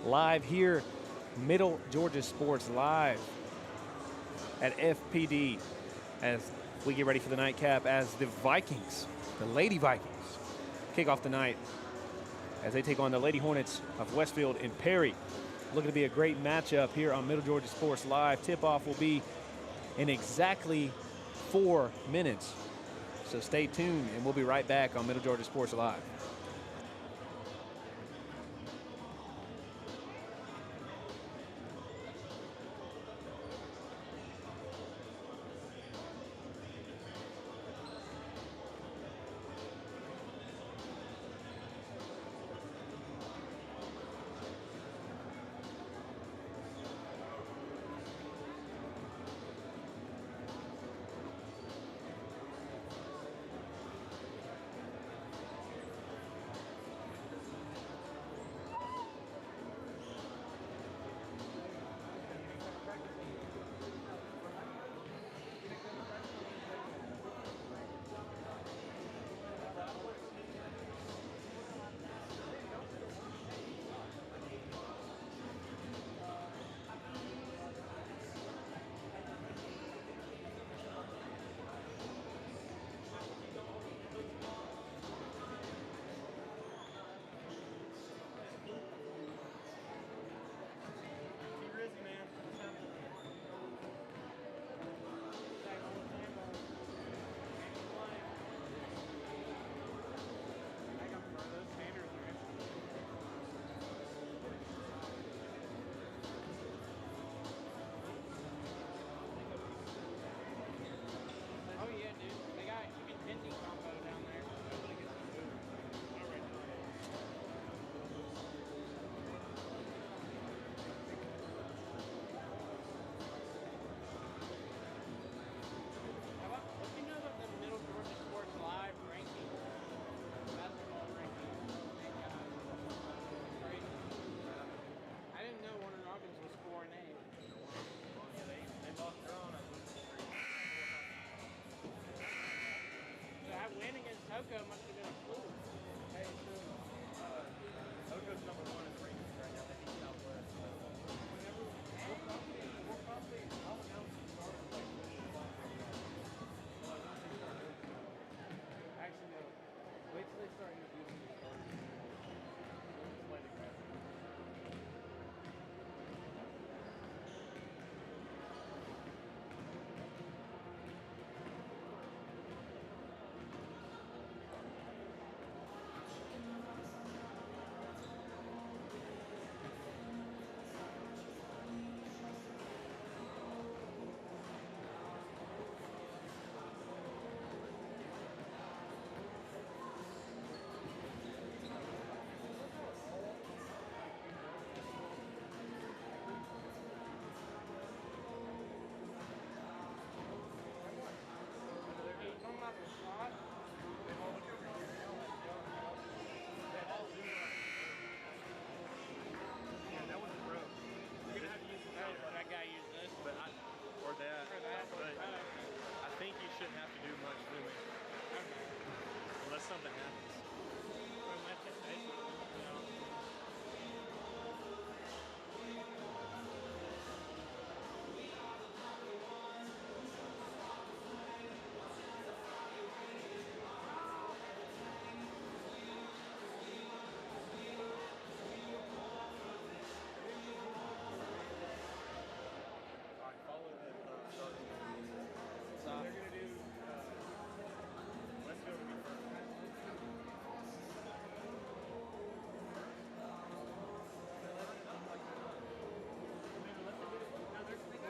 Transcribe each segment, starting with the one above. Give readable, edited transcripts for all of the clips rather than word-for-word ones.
live here, Middle Georgia Sports live at FPD as we get ready for the nightcap as the Vikings, the Lady Vikings, kick off the night as they take on the Lady Hornets of Westfield and Perry. Looking to be a great matchup here on Middle Georgia Sports Live. Tip-off will be in exactly 4 minutes. So stay tuned, and we'll be right back on Middle Georgia Sports Live.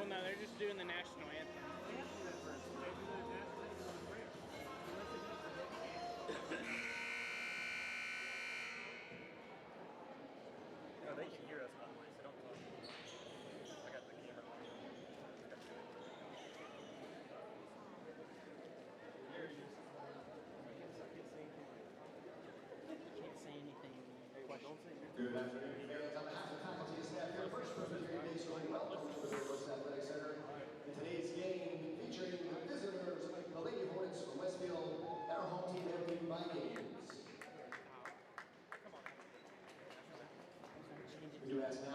No, they're just doing the national anthem. No, they can hear us online, so don't talk. I got the camera on. Can't say anything. Good afternoon, fans. On behalf of the faculty and staff here, first Presbyterian Day School, welcome to the Northwest Athletic Center. In today's game, featuring the visitors, the Lady Hornets from Westfield, and our home team, the Vikings. We do ask now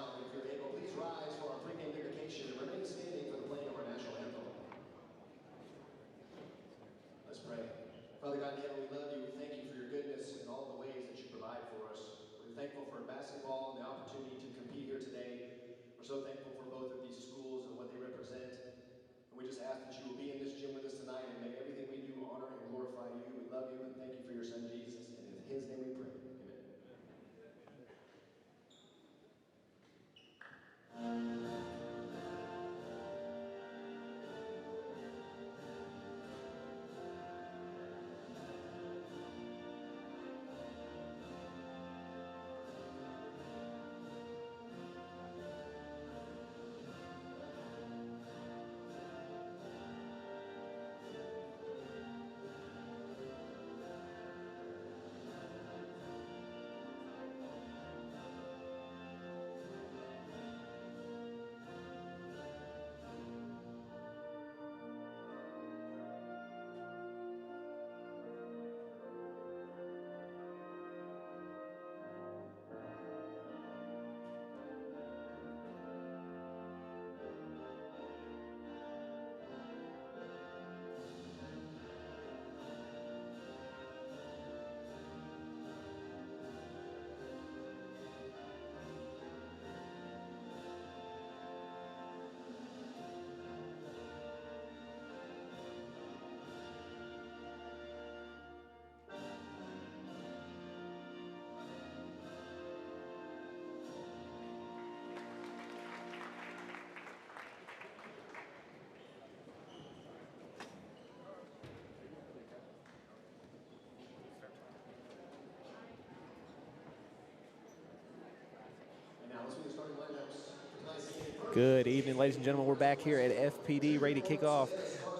Good evening, ladies and gentlemen. We're back here at FPD, ready to kick off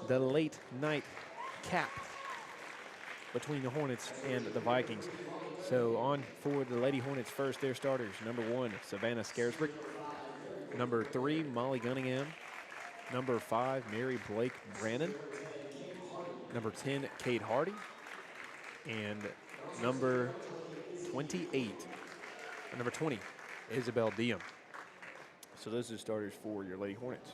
the late night cap between the Hornets and the Vikings. So on for the Lady Hornets first, their starters. Number 1, Savannah Scaresbrick. Number 3, Molly Gunningham. Number 5, Mary Blake Brannon. Number 10, Kate Hardy. And number 28, or number 20, Isabel Diem. So those are the starters for your Lady Hornets.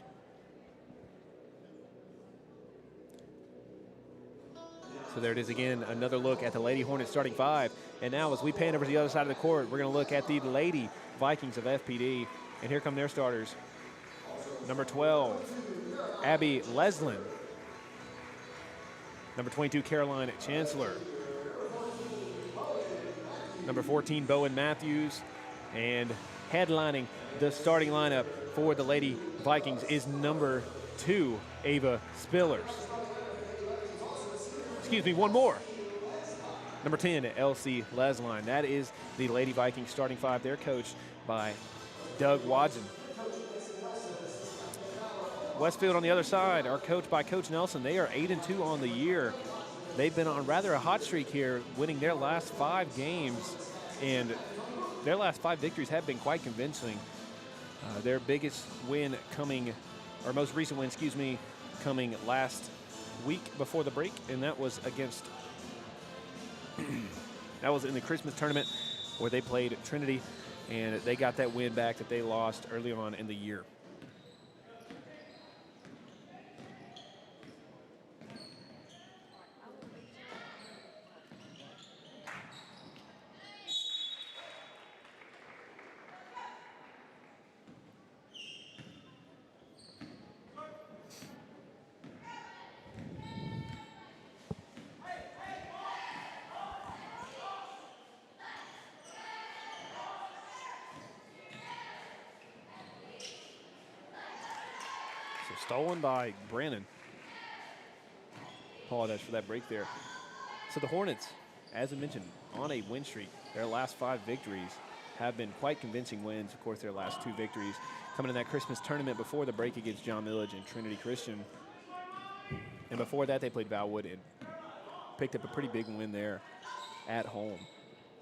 So there it is again, another look at the Lady Hornets starting 5. And now as we pan over to the other side of the court, we're going to look at the Lady Vikings of FPD. And here come their starters. Number 12, Abby Leslin. Number 22, Caroline Chancellor. Number 14, Bowen Matthews. And headlining the starting lineup for the Lady Vikings is number 2, Ava Spillers. Excuse me, one more. Number 10, Elsie Lesline. That is the Lady Vikings starting 5. They're coached by Doug Watson. Westfield on the other side are coached by Coach Nelson. They are 8-2 on the year. They've been on rather a hot streak here, winning their last 5 games, and their last 5 victories have been quite convincing. Their biggest win coming, or most recent win, excuse me, coming last week before the break, and that was against, that was in the Christmas tournament where they played Trinity, and they got that win back that they lost early on in the year. Stolen by Brannon. Apologize for that break there. So the Hornets, as I mentioned, on a win streak. Their last 5 victories have been quite convincing wins. Of course, their last 2 victories coming in that Christmas tournament before the break against John Millage and Trinity Christian. And before that, they played Valwood and picked up a pretty big win there at home.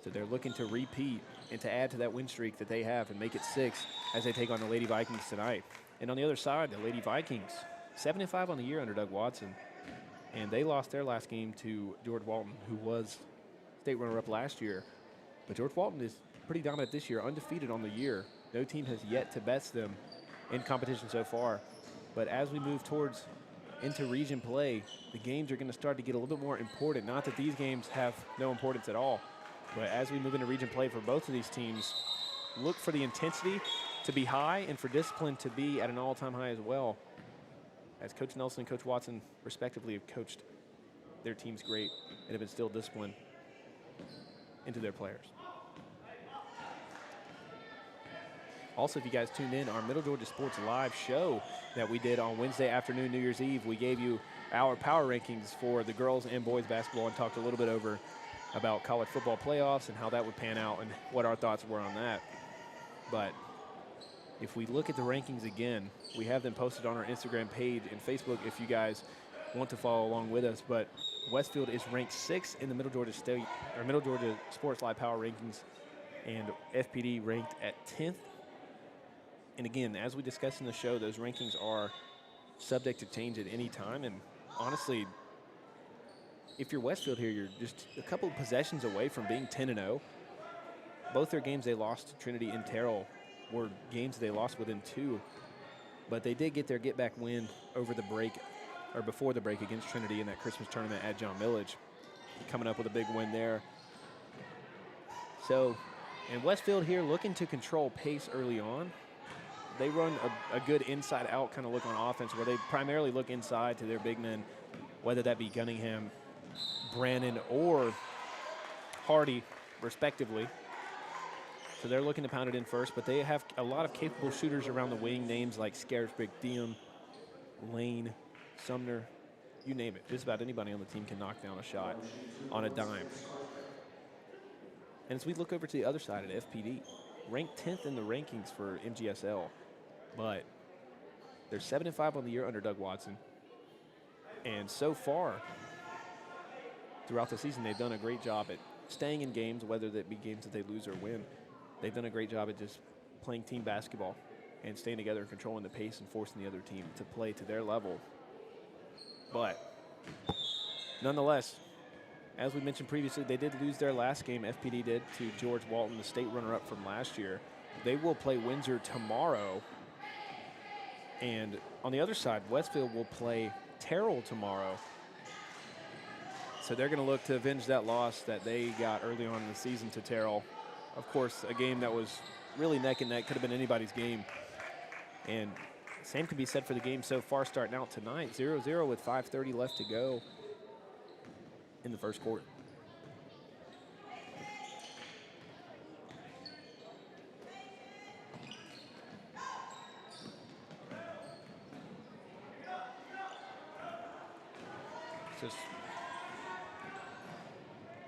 So they're looking to repeat and to add to that win streak that they have and make it 6 as they take on the Lady Vikings tonight. And on the other side, the Lady Vikings, 7-5 on the year under Doug Watson. And they lost their last game to George Walton, who was state runner-up last year. But George Walton is pretty dominant this year, undefeated on the year. No team has yet to best them in competition so far. But as we move towards into region play, the games are going to start to get a little bit more important. Not that these games have no importance at all, but as we move into region play for both of these teams, look for the intensity to be high and for discipline to be at an all-time high as well, as Coach Nelson and Coach Watson respectively have coached their teams great and have instilled discipline into their players. Also, if you guys tuned in, our Middle Georgia Sports Live show that we did on Wednesday afternoon, New Year's Eve, we gave you our power rankings for the girls and boys basketball and talked a little bit over about college football playoffs and how that would pan out and what our thoughts were on that. But if we look at the rankings again, we have them posted on our Instagram page and Facebook if you guys want to follow along with us. But Westfield is ranked 6th in the Middle Georgia State, or Middle Georgia Sports Live Power Rankings, and FPD ranked at 10th. And again, as we discussed in the show, those rankings are subject to change at any time. And honestly, if you're Westfield here, you're just a couple of possessions away from being 10-0. Both their games they lost to Trinity and Terrell were games they lost within 2. But they did get their get-back win over the break, or before the break against Trinity in that Christmas tournament at John Millage, coming up with a big win there. So, and Westfield here looking to control pace early on. They run a good inside-out kind of look on offense where they primarily look inside to their big men, whether that be Gunningham, Brannon, or Hardy, respectively. So they're looking to pound it in first, but they have a lot of capable shooters around the wing, names like Scaresbrick, Diem, Lane, Sumner, you name it. Just about anybody on the team can knock down a shot on a dime. And as we look over to the other side at FPD, ranked 10th in the rankings for MGSL, but They're 7-5 on the year under Doug Watson. And so far, throughout the season, they've done a great job at staying in games, whether that be games that they lose or win. They've done a great job at just playing team basketball and staying together and controlling the pace and forcing the other team to play to their level. But nonetheless, as we mentioned previously, they did lose their last game, FPD did, to George Walton, the state runner-up from last year. They will play Windsor tomorrow. And on the other side, Westfield will play Terrell tomorrow. So they're going to look to avenge that loss that they got early on in the season to Terrell. Of course, a game that was really neck and neck, could have been anybody's game. And same can be said for the game so far starting out tonight, 0-0 with 5:30 left to go in the first quarter. Just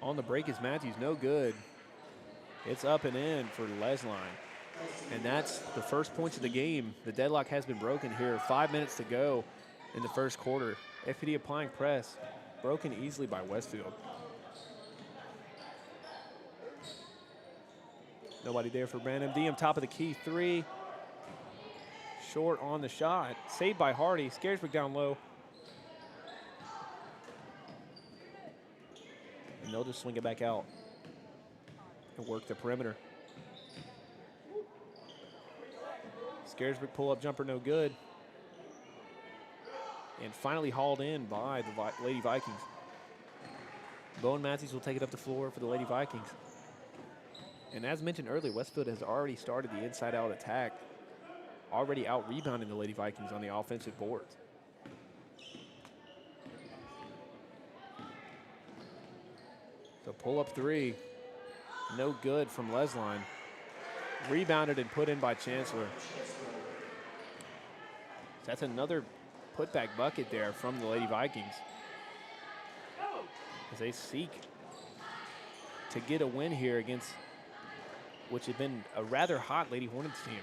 on the break is Matthews, no good. It's up and in for Lesline. And that's the first points of the game. The deadlock has been broken here. 5 minutes to go in the first quarter. FPD applying press, broken easily by Westfield. Nobody there for Brandon. Diem, top of the key, 3. Short on the shot. Saved by Hardy. Scaresburg down low. And they'll just swing it back out and work the perimeter. Scaresburg pull-up jumper, no good. And finally hauled in by the Lady Vikings. Bowen Matthews will take it up the floor for the Lady Vikings. And as mentioned earlier, Westfield has already started the inside-out attack, already out-rebounding the Lady Vikings on the offensive boards. So pull-up 3, no good from Lesline. Rebounded and put in by Chancellor. So that's another putback bucket there from the Lady Vikings as they seek to get a win here against which had been a rather hot Lady Hornets team.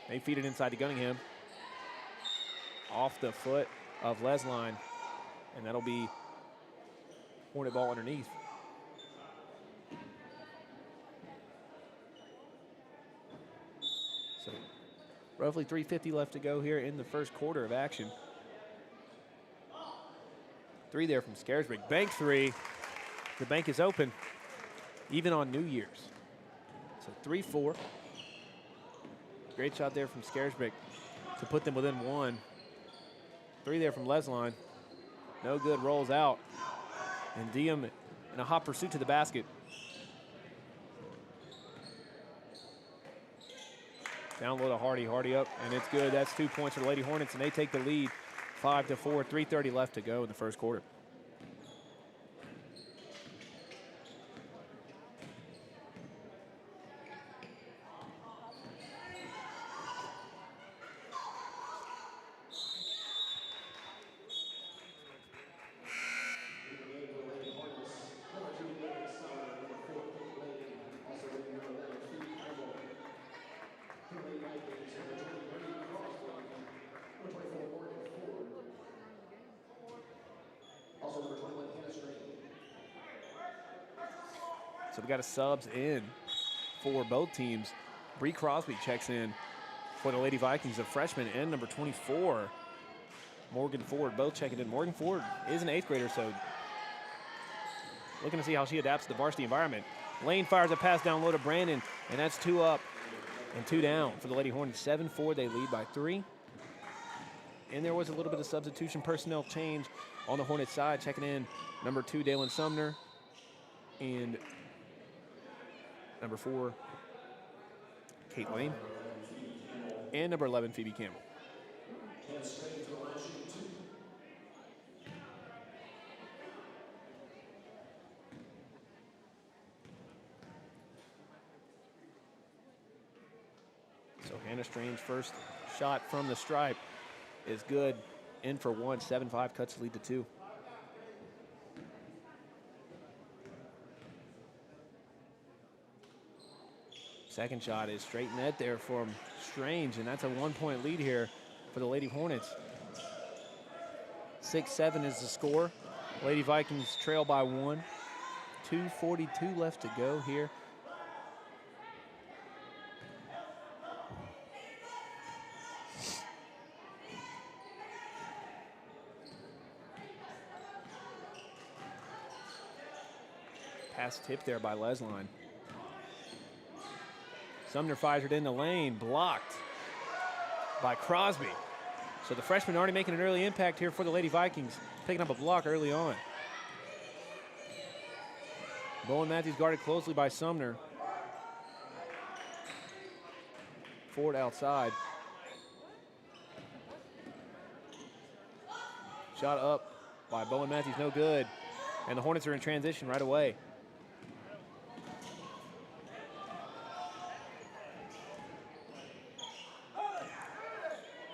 They feed it inside to Gunningham. Off the foot of Lesline, and that'll be Hornet ball underneath. So roughly 3:50 left to go here in the first quarter of action. 3 there from Scaresburg. Bank 3. The bank is open, even on New Year's. So 3-4. Great shot there from Scaresburg to put them within 1. 3 there from Lesline. No good, rolls out. And Diem in a hot pursuit to the basket. Down low to Hardy, Hardy up, and it's good. That's 2 points for the Lady Hornets, and they take the lead 5-4, 3:30 left to go in the first quarter. So we got a subs in for both teams. Bree Crosby checks in for the Lady Vikings, a freshman, and number 24, Morgan Ford, both checking in. Morgan Ford is an 8th grader, so looking to see how she adapts to the varsity environment. Lane fires a pass down low to Brandon, and that's 2 up and 2 down for the Lady Hornets. 7-4, they lead by 3. And there was a little bit of substitution personnel change on the Hornets side. Checking in number 2, Dalen Sumner, and number 4, Kate Lane, and number 11, Phoebe Campbell. So Hannah Strange, first shot from the stripe is good. In for 1, 7-5, cuts the lead to 2. Second shot is straight net there from Strange, and that's a 1-point lead here for the Lady Hornets. 6-7 is the score. Lady Vikings trail by 1. 2:42 left to go here. Pass tip there by Lesline. Sumner fires it in the lane, blocked by Crosby. So the freshman already making an early impact here for the Lady Vikings, picking up a block early on. Bowen Matthews guarded closely by Sumner. Ford outside. Shot up by Bowen Matthews, no good. And the Hornets are in transition right away.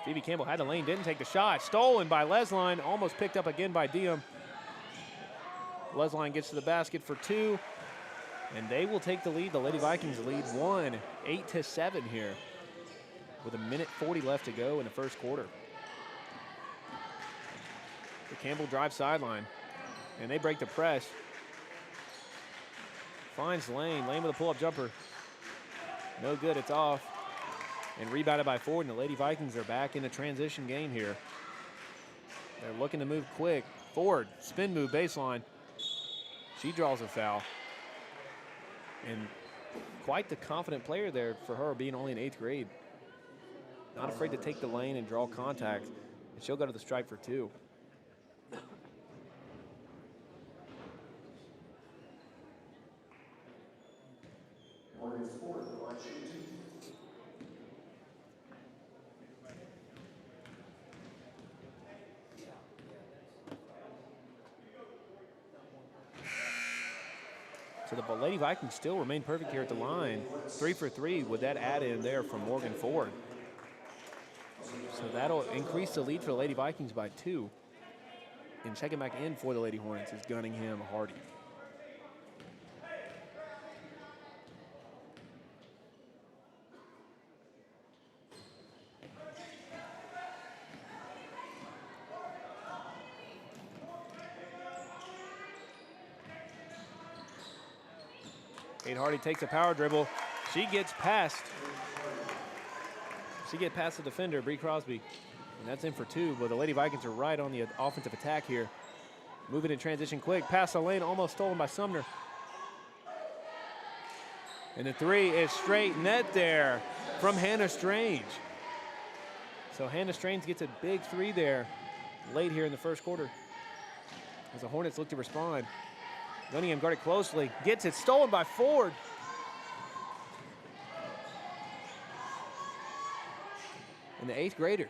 Phoebe Campbell had the lane, didn't take the shot. Stolen by Lesline, almost picked up again by Diem. Lesline gets to the basket for 2, and they will take the lead. The Lady Vikings lead 1, 8-7 here, with 1:40 left to go in the first quarter. The Campbell drive sideline, and they break the press. Finds Lane with a pull-up jumper. No good, it's off. And rebounded by Ford, and the Lady Vikings are back in a transition game here. They're looking to move quick. Ford, spin move, baseline. She draws a foul. And quite the confident player there for her, being only in 8th grade. Not afraid to take the lane and draw contact. And she'll go to the stripe for 2. So the Lady Vikings still remain perfect here at the line. 3 for 3 with that add in there from Morgan Ford. So that'll increase the lead for the Lady Vikings by 2. And checking back in for the Lady Hornets is Gunningham Hardy. Kate Hardy takes a power dribble. She gets past the defender, Bree Crosby. And that's in for 2, but the Lady Vikings are right on the offensive attack here. Moving in transition quick. Pass the lane, almost stolen by Sumner. And the 3 is straight net there from Hannah Strange. So Hannah Strange gets a big 3 there late here in the first quarter as the Hornets look to respond. Gunningham guarded closely, gets it stolen by Ford. And the 8th grader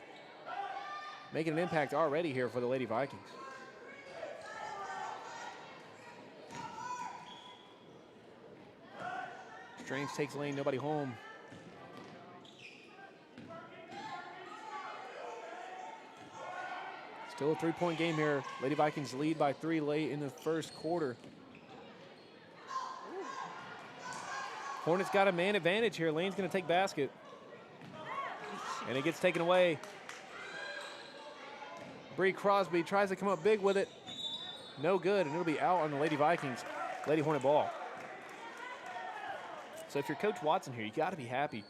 making an impact already here for the Lady Vikings. Strange takes lane, nobody home. Still a 3-point game here. Lady Vikings lead by 3 late in the first quarter. Hornets got a man advantage here. Lane's gonna take basket. And it gets taken away. Bree Crosby tries to come up big with it. No good, and it'll be out on the Lady Vikings. Lady Hornet ball. So if you're Coach Watson here, you gotta be happy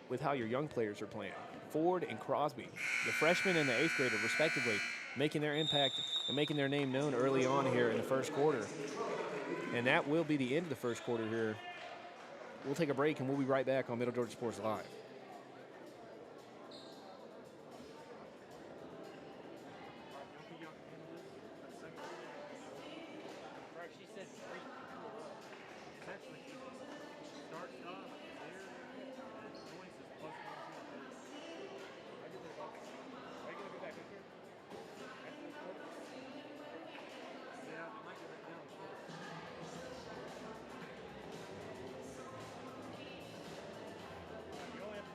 with how your young players are playing. Ford and Crosby, the freshman and the 8th grader respectively, making their impact and making their name known early on here in the first quarter. And that will be the end of the first quarter here. We'll take a break and we'll be right back on Middle Georgia Sports Live. You only have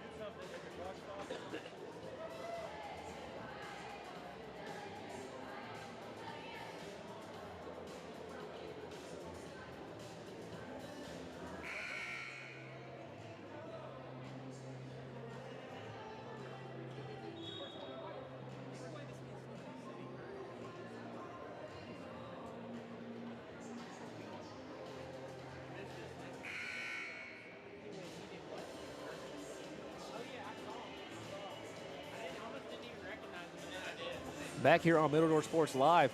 Back here on Middle Door Sports Live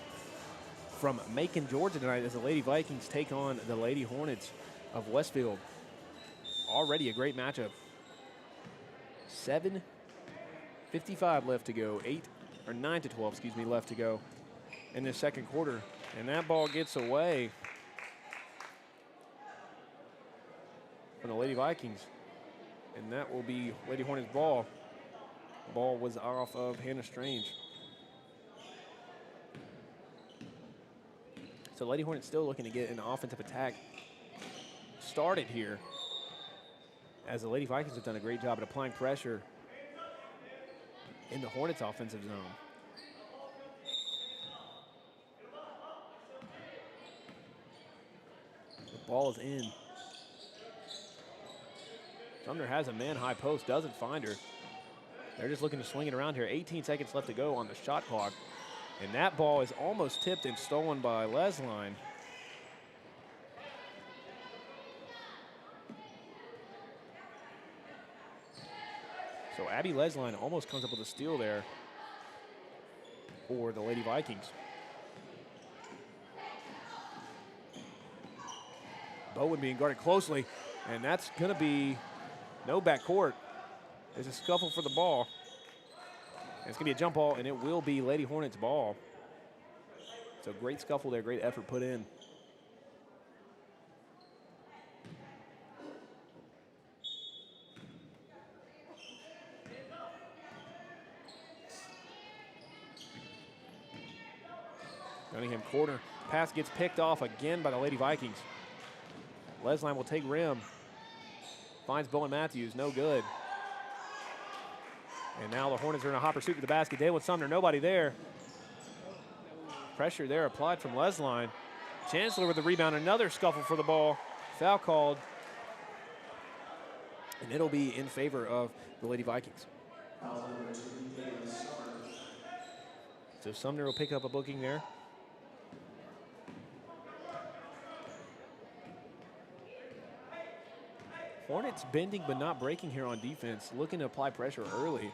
from Macon, Georgia tonight as the Lady Vikings take on the Lady Hornets of Westfield. Already a great matchup. 7:55 left to go. 9 to 12, excuse me, left to go in the second quarter. And that ball gets away from the Lady Vikings. And that will be Lady Hornets' ball. Ball was off of Hannah Strange. So Lady Hornets still looking to get an offensive attack started here, as the Lady Vikings have done a great job at applying pressure in the Hornets' offensive zone. The ball is in. Sumner has a man-high post, doesn't find her. They're just looking to swing it around here. 18 seconds left to go on the shot clock. And that ball is almost tipped and stolen by Lesline. So Abby Lesline almost comes up with a steal there for the Lady Vikings. Bowen being guarded closely, and that's going to be no backcourt. There's a scuffle for the ball. And it's going to be a jump ball, and it will be Lady Hornets' ball. So great scuffle there, great effort put in. Cunningham corner. Pass gets picked off again by the Lady Vikings. Lesline will take rim. Finds Bowen Matthews, no good. And now the Hornets are in a hot pursuit to the basket. Dalen Sumner, nobody there. Pressure there applied from Lesline. Chancellor with the rebound, another scuffle for the ball. Foul called. And it'll be in favor of the Lady Vikings. So Sumner will pick up a booking there. Hornets bending but not breaking here on defense, looking to apply pressure early.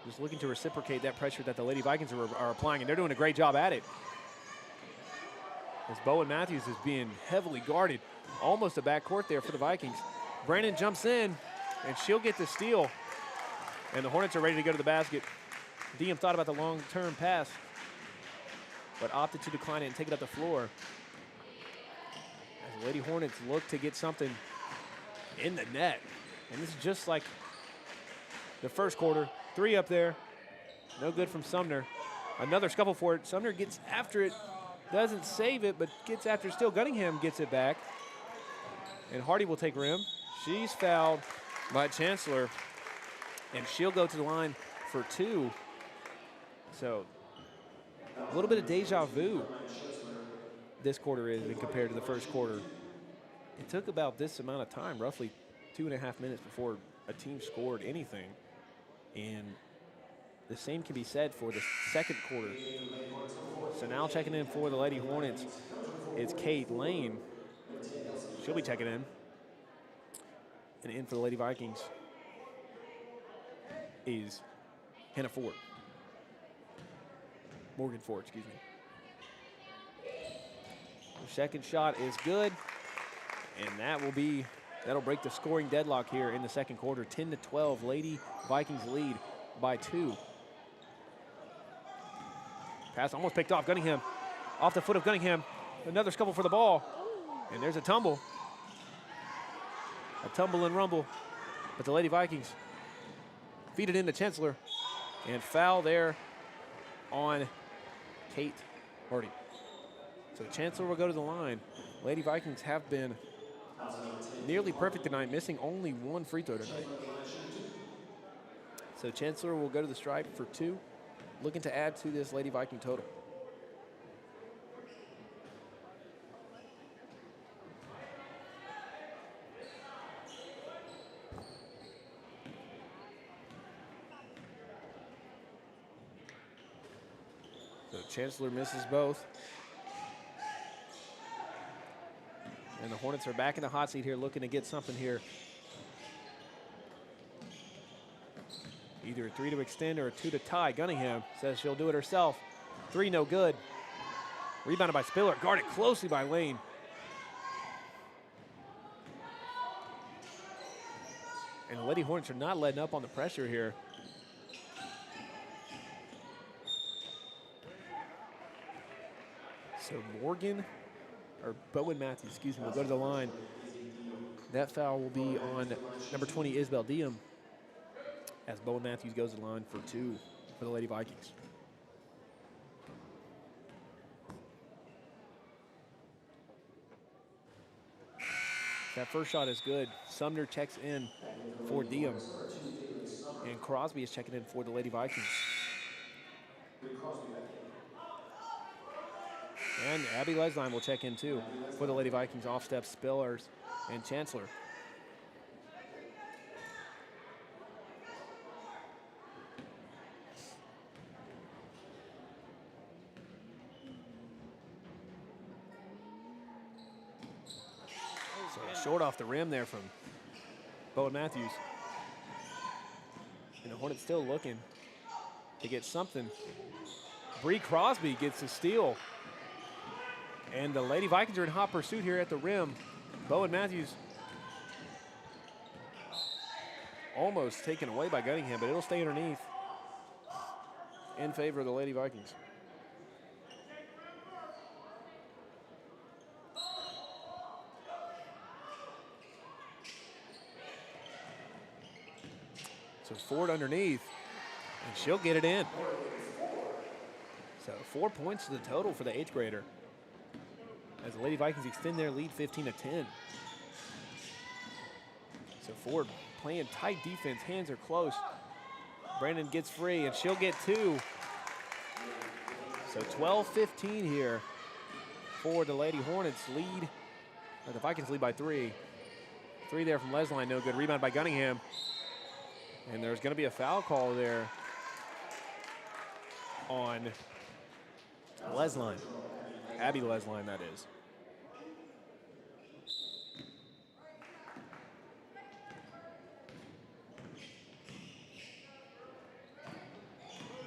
Just looking to reciprocate that pressure that the Lady Vikings are applying, and they're doing a great job at it. As Bowen Matthews is being heavily guarded. Almost a backcourt there for the Vikings. Brandon jumps in, and she'll get the steal. And the Hornets are ready to go to the basket. Diem thought about the long-term pass, but opted to decline it and take it up the floor. As the Lady Hornets look to get something in the net. And this is just like the first quarter. 3 up there. No good from Sumner. Another scuffle for it. Sumner gets after it. Doesn't save it, but gets after it still. Gunningham gets it back. And Hardy will take rim. She's fouled by Chancellor. And she'll go to the line for 2. So a little bit of deja vu this quarter is compared to the first quarter. It took about this amount of time, roughly 2.5 minutes before a team scored anything. And the same can be said for the second quarter. So now checking in for the Lady Hornets is Kate Lane. She'll be checking in. And in for the Lady Vikings is Hannah Ford. Morgan Ford, excuse me. The second shot is good. And that'll break the scoring deadlock here in the second quarter. 10-12, Lady Vikings lead by 2. Pass almost picked off. Gunningham off the foot of Gunningham. Another scuffle for the ball. And there's a tumble. A tumble and rumble. But the Lady Vikings feed it into Chancellor. And foul there on Kate Hardy. So Chancellor will go to the line. Lady Vikings have been nearly perfect tonight, missing only 1 free throw tonight. So Chancellor will go to the stripe for 2, looking to add to this Lady Viking total. So Chancellor misses both. And the Hornets are back in the hot seat here, looking to get something here. Either a 3 to extend or a 2 to tie. Gunningham says she'll do it herself. 3, no good. Rebounded by Spiller, guarded closely by Lane. And the Lady Hornets are not letting up on the pressure here. So Bowen Matthews, excuse me, will go to the line. That foul will be on number 20, Isabel Diem, as Bowen Matthews goes to the line for 2 for the Lady Vikings. That first shot is good. Sumner checks in for Diem. And Crosby is checking in for the Lady Vikings. And Abby Lesline will check in too for the Lady Vikings. Off step Spillers and Chancellor. So short off the rim there from Bowen Matthews. And the Hornets still looking to get something. Bree Crosby gets the steal. And the Lady Vikings are in hot pursuit here at the rim. Bowen Matthews almost taken away by Gunningham, but it'll stay underneath in favor of the Lady Vikings. So Ford underneath, and she'll get it in. So 4 points to the total for the 8th grader, as the Lady Vikings extend their lead 15-10. So Ford playing tight defense, hands are close. Brandon gets free, and she'll get 2. So 12-15 here for the Lady Hornets lead. The Vikings lead by 3. 3 there from Lesline, no good. Rebound by Gunningham. And there's going to be a foul call there on Lesline. Abby Lesline, that is.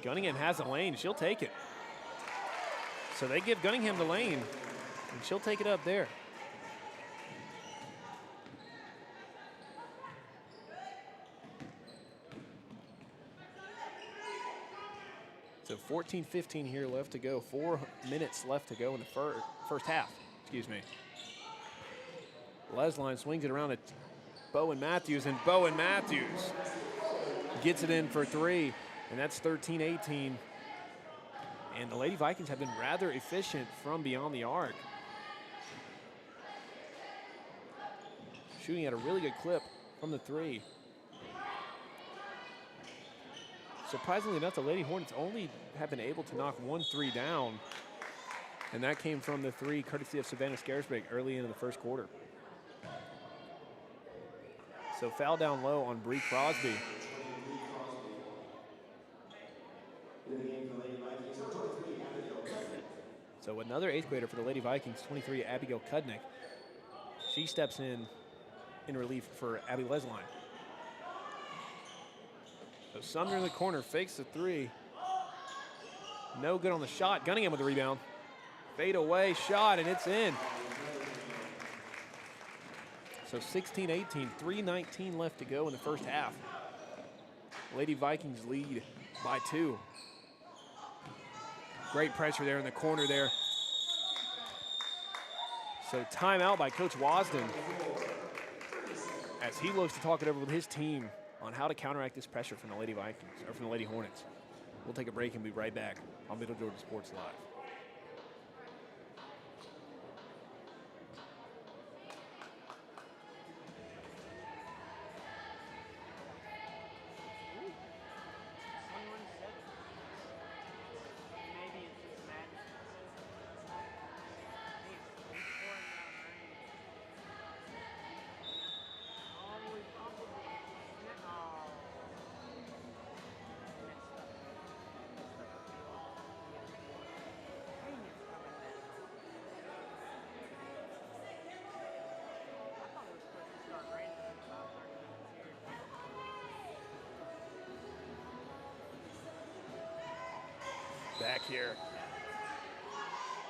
Gunningham has a lane. She'll take it. So they give Gunningham the lane, and she'll take it up there. So 14-15 here left to go. 4 minutes left to go in the first half, excuse me. Lesline swings it around at Bowen Matthews, and Bowen Matthews gets it in for 3, and that's 13-18. And the Lady Vikings have been rather efficient from beyond the arc. Shooting at a really good clip from the 3. Surprisingly enough, the Lady Hornets only have been able to knock 1 3 down, and that came from the 3 courtesy of Savannah Scaresbeck early into the first quarter. So foul down low on Bree Crosby. So another 8th grader for the Lady Vikings, 23, Abigail Kudnick. She steps in relief for Abby Lesline. So Sumner in the corner, fakes the 3. No good on the shot. Gunningham with the rebound. Fade away shot, and it's in. So 16-18, 3:19 left to go in the first half. Lady Vikings lead by 2. Great pressure there in the corner there. So timeout by Coach Wasden, as he looks to talk it over with his team on how to counteract this pressure from the Lady Vikings, or from the Lady Hornets. We'll take a break and be right back on Middle Georgia Sports Live. Maybe it's just magic. here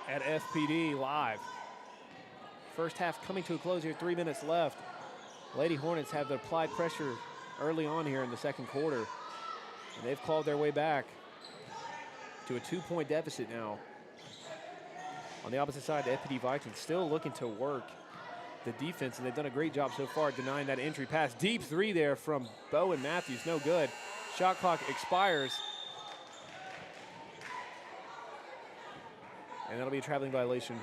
at FPD live. First half coming to a close here, 3 minutes left. Lady Hornets have applied pressure early on here in the second quarter. And they've clawed their way back to a 2-point deficit now. On the opposite side, the FPD Vikings still looking to work the defense, and they've done a great job so far denying that entry pass. Deep three there from Bowen Matthews, no good. Shot clock expires. And that'll be a traveling violation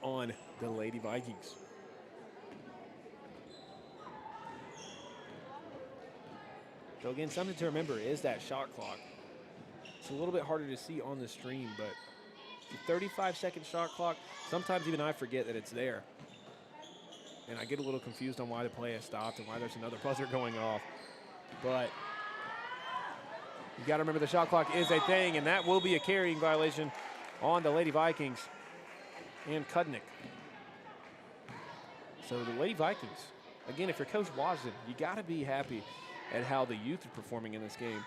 on the Lady Vikings. So again, something to remember is that shot clock. It's a little bit harder to see on the stream, but the 35-second shot clock, sometimes even I forget that it's there. And I get a little confused on why the play has stopped and why there's another buzzer going off. But you got to remember the shot clock is a thing, and that will be a carrying violation on the Lady Vikings and Kudnick. So the Lady Vikings, again, if you're Coach Washington, you got to be happy at how the youth are performing in this game.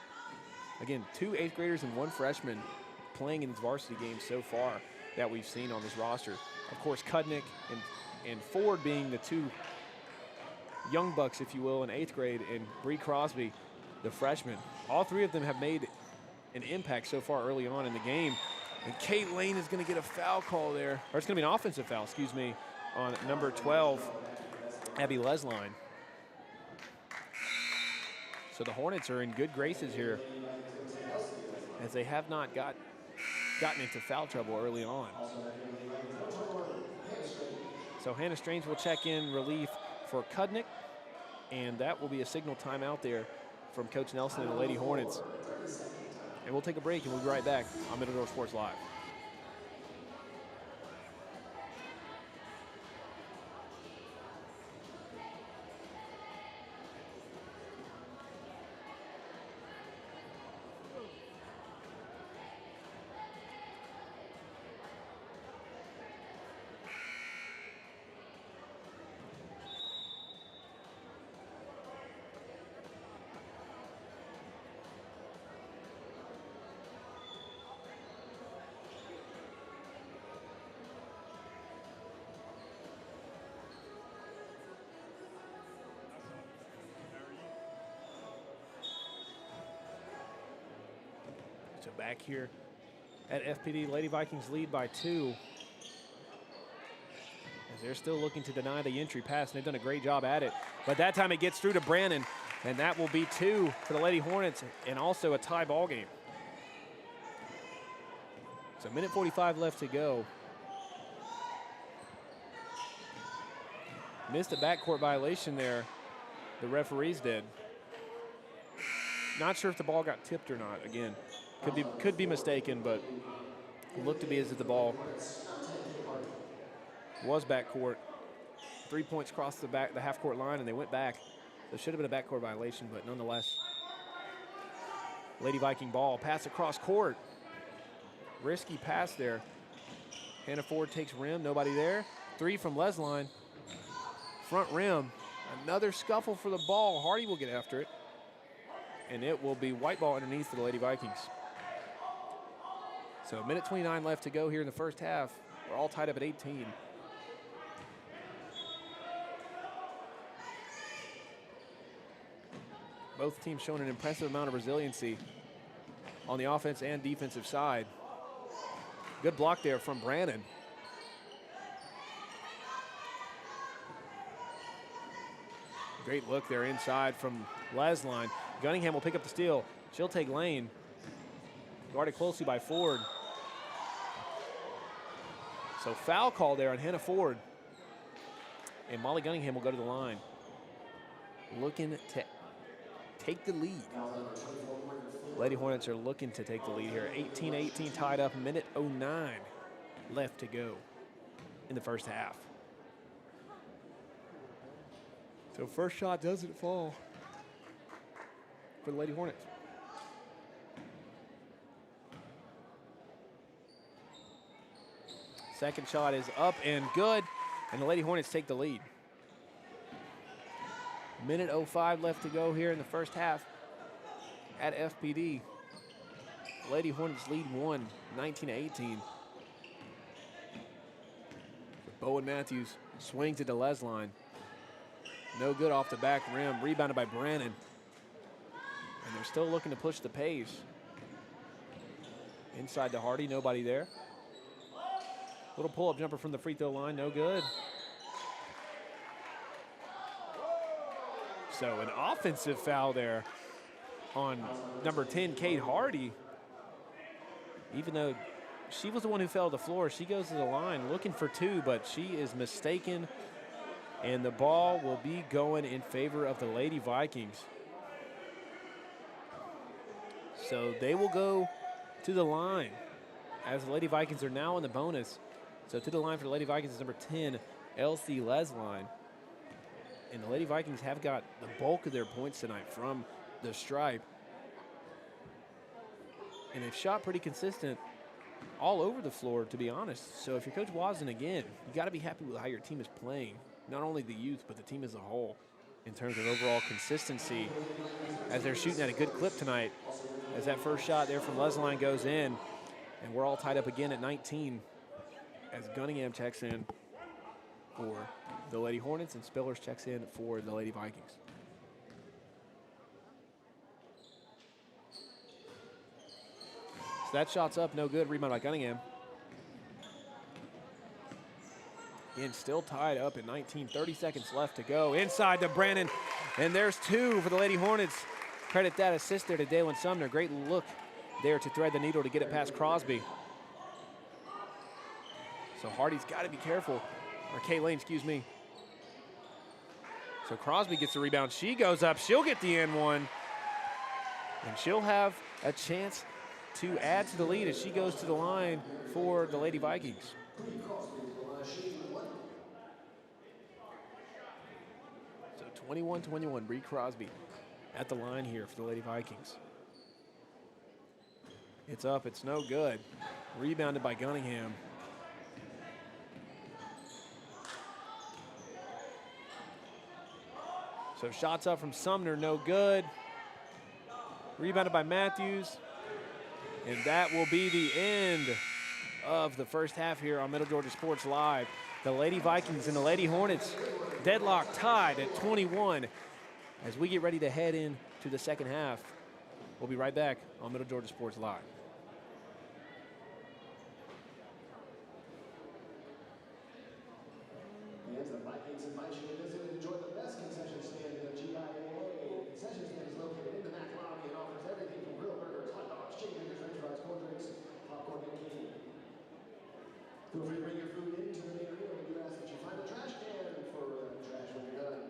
Again, 2 8th graders and 1 freshman playing in these varsity games so far that we've seen on this roster. Of course, Kudnick and Ford being the 2 young bucks, if you will, in 8th grade, and Bree Crosby, the freshman. All 3 of them have made an impact so far early on in the game. And Kate Lane is going to get a foul call there, or it's going to be an offensive foul, excuse me, on number 12, Abby Lesline. So the Hornets are in good graces here, as they have not gotten into foul trouble early on. So Hannah Strange will check in relief for Kudnick, and that will be a signal timeout there from Coach Nelson and the Lady Hornets. And we'll take a break, and we'll be right back on Middle Door Sports Live. So back here at FPD, Lady Vikings lead by 2. As they're still looking to deny the entry pass, and they've done a great job at it. But that time it gets through to Brannon, and that will be 2 for the Lady Hornets, and also a tie ball game. So minute 45 left to go. Missed a backcourt violation there, the referees did. Not sure if the ball got tipped or not, again. Could be mistaken, but it looked to be as if the ball was backcourt. 3 points crossed the half-court line, and they went back. There should have been a backcourt violation, but nonetheless, Lady Viking ball. Pass across court. Risky pass there. Hannah Ford takes rim, nobody there. 3 from Lesline. Front rim. Another scuffle for the ball. Hardy will get after it. And it will be white ball underneath for the Lady Vikings. So minute 29 left to go here in the first half. We're all tied up at 18. Both teams showing an impressive amount of resiliency on the offense and defensive side. Good block there from Brannon. Great look there inside from Lesline. Gunningham will pick up the steal. She'll take lane. Guarded closely by Ford. So foul call there on Hannah Ford. And Molly Gunningham will go to the line. Looking to take the lead. Lady Hornets are looking to take the lead here. 18-18 tied up, minute 09 left to go in the first half. So first shot doesn't fall for the Lady Hornets. Second shot is up and good, and the Lady Hornets take the lead. Minute 05 left to go here in the first half at FPD. Lady Hornets lead one, 19-18. Bowen Matthews swings it to Les line. No good off the back rim. Rebounded by Brannon. And they're still looking to push the pace. Inside to Hardy, nobody there. Little pull-up jumper from the free throw line, no good. So an offensive foul there on number 10, Kate Hardy. Even though she was the one who fell to the floor, she goes to the line looking for two, but she is mistaken. And the ball will be going in favor of the Lady Vikings. So they will go to the line as the Lady Vikings are now in the bonus. So to the line for the Lady Vikings is number 10, Elsie Lesline. And the Lady Vikings have got the bulk of their points tonight from the stripe. And they've shot pretty consistent all over the floor, to be honest. So if you're Coach Wasden again, you got to be happy with how your team is playing. Not only the youth, but the team as a whole in terms of overall consistency as they're shooting at a good clip tonight. As that first shot there from Lesline goes in, and we're all tied up again at 19 as Gunningham checks in for the Lady Hornets and Spillers checks in for the Lady Vikings. So that shot's up, no good. Rebound by Gunningham. Again, still tied up at 19, 30 seconds left to go. Inside to Brannon, and there's two for the Lady Hornets. Credit that assist there to Dalen Sumner. Great look there to thread the needle to get it past Crosby. So Hardy's got to be careful, or Kate Lane, excuse me. So Crosby gets the rebound. She goes up. She'll get the N1, and she'll have a chance to add to the lead as she goes to the line for the Lady Vikings. So 21-21, Bree Crosby at the line here for the Lady Vikings. It's up, it's no good. Rebounded by Gunningham. So shots up from Sumner, no good. Rebounded by Matthews. And that will be the end of the first half here on Middle Georgia Sports Live. The Lady Vikings and the Lady Hornets deadlock tied at 21 as we get ready to head into the second half. We'll be right back on Middle Georgia Sports Live. The Vikings invite you to visit and enjoy the best concession stand in the GIAA. Concession stand is located in the MAC lobby and offers everything from grill burgers, hot dogs, chicken fingers, french fries, cold drinks, popcorn, and candy. Feel free to bring your food into the main area. We do ask that you find a trash can for trash when you're done.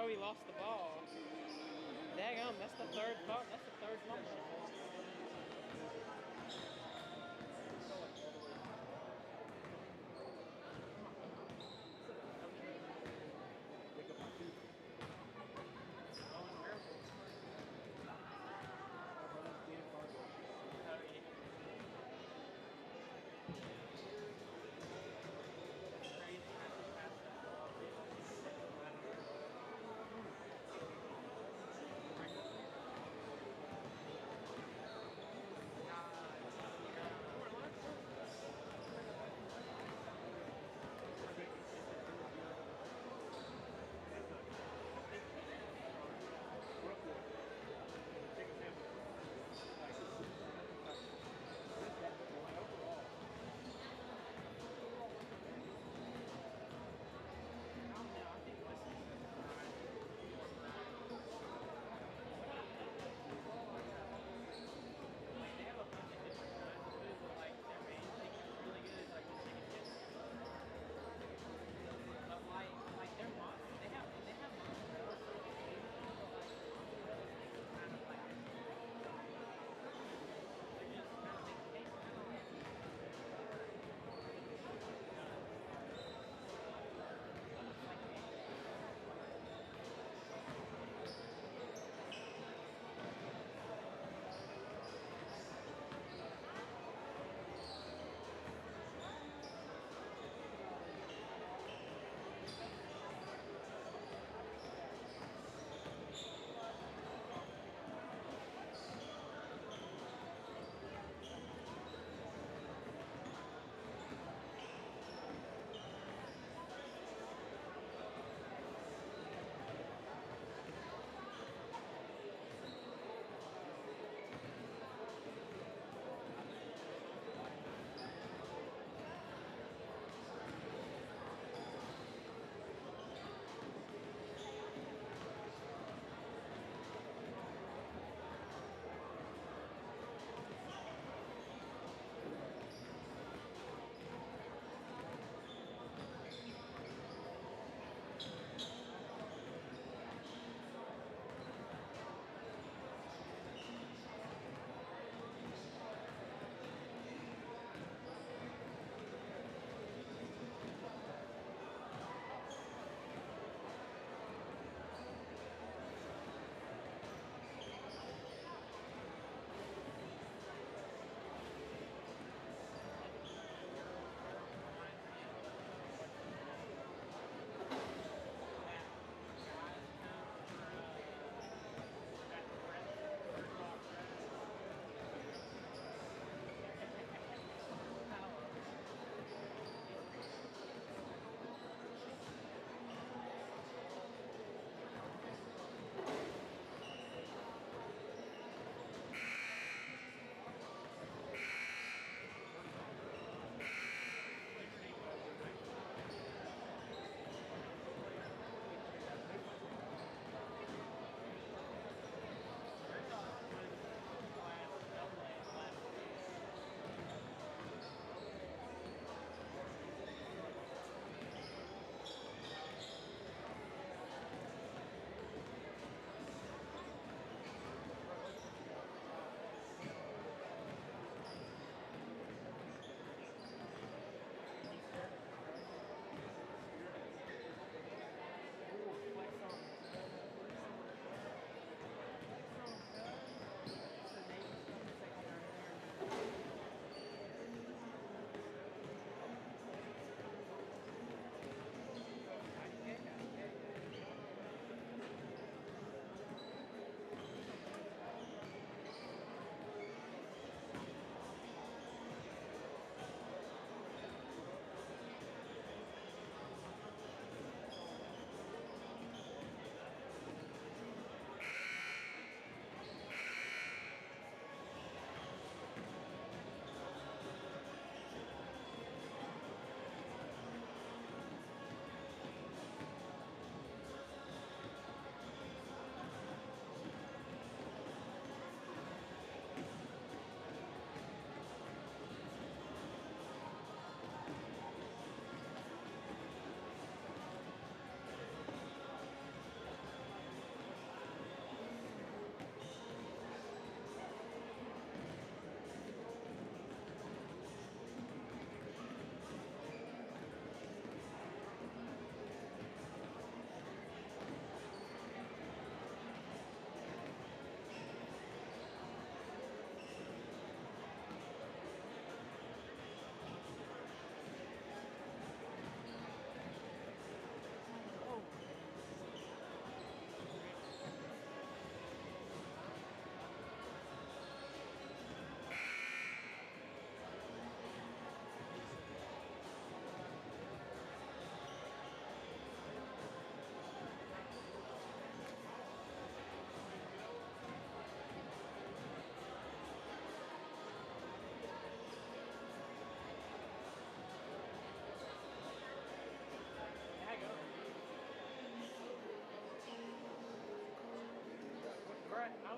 he lost the ball. Daggum, that's the third fumble. That's the third fumble.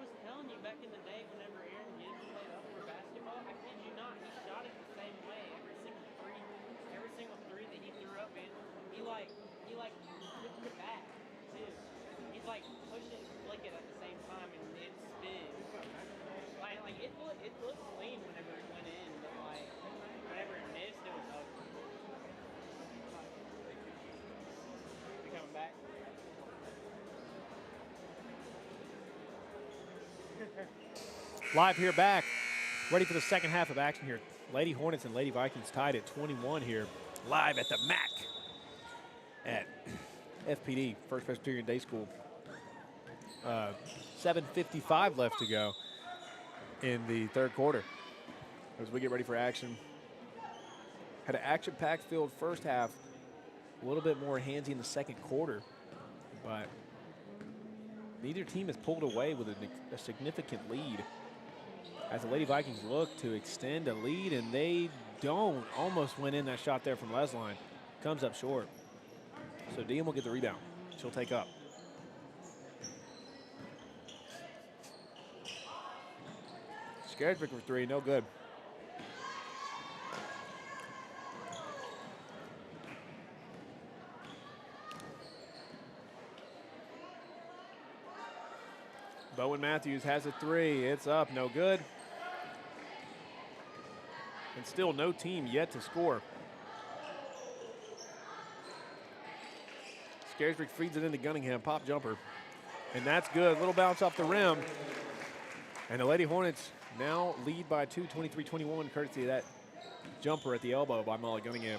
was telling you back in the day whenever Aaron Gibbs played upper basketball, I kid you not, he shot it the same way. Every single three that he threw up, man, he like flipped it back too. He's like push it and flick it at the same time and it spins. Like it looked clean whenever it went in, but like whenever it missed, it was ugly. You coming back? Live here back, ready for the second half of action here. Lady Hornets and Lady Vikings tied at 21 here, live at the MAC at FPD, First Presbyterian Day School. 7:55 left to go in the third quarter as we get ready for action. Had an action-packed filled first half, a little bit more handsy in the second quarter, but neither team has pulled away with a significant lead as the Lady Vikings look to extend a lead, and they don't. Almost went in that shot there from Lesline. Comes up short. So Dean will get the rebound. She'll take up. Scared pick for three, no good. Bowen Matthews has a three. It's up, no good. And still no team yet to score. Scaresburg feeds it into Gunningham, pop jumper. And that's good, little bounce off the rim. And the Lady Hornets now lead by 2, 23-21, courtesy of that jumper at the elbow by Molly Gunningham.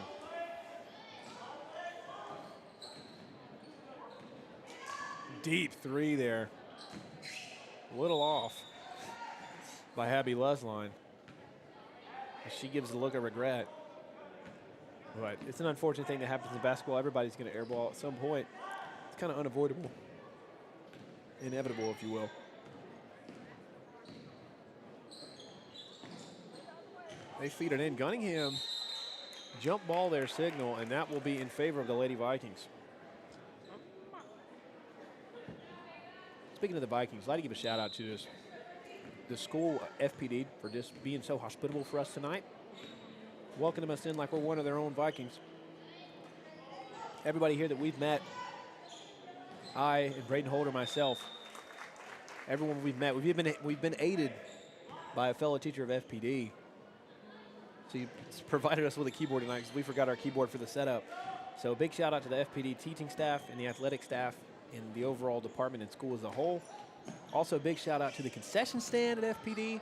Deep three there. A little off by Abby Lesline. She gives the look of regret. But it's an unfortunate thing that happens in basketball. Everybody's going to airball at some point. It's kind of unavoidable. Inevitable, if you will. They feed it in. Gunningham, jump ball their signal, and that will be in favor of the Lady Vikings. Speaking of the Vikings, I'd like to give a shout out to the school FPD for just being so hospitable for us tonight. Welcoming us in like we're one of their own Vikings. Everybody here that we've met, I and Braden Holder, myself, everyone we've met, we've been aided by a fellow teacher of FPD. So you provided us with a keyboard tonight because we forgot our keyboard for the setup. So a big shout out to the FPD teaching staff and the athletic staff and the overall department and school as a whole. Also a big shout out to the concession stand at FPD,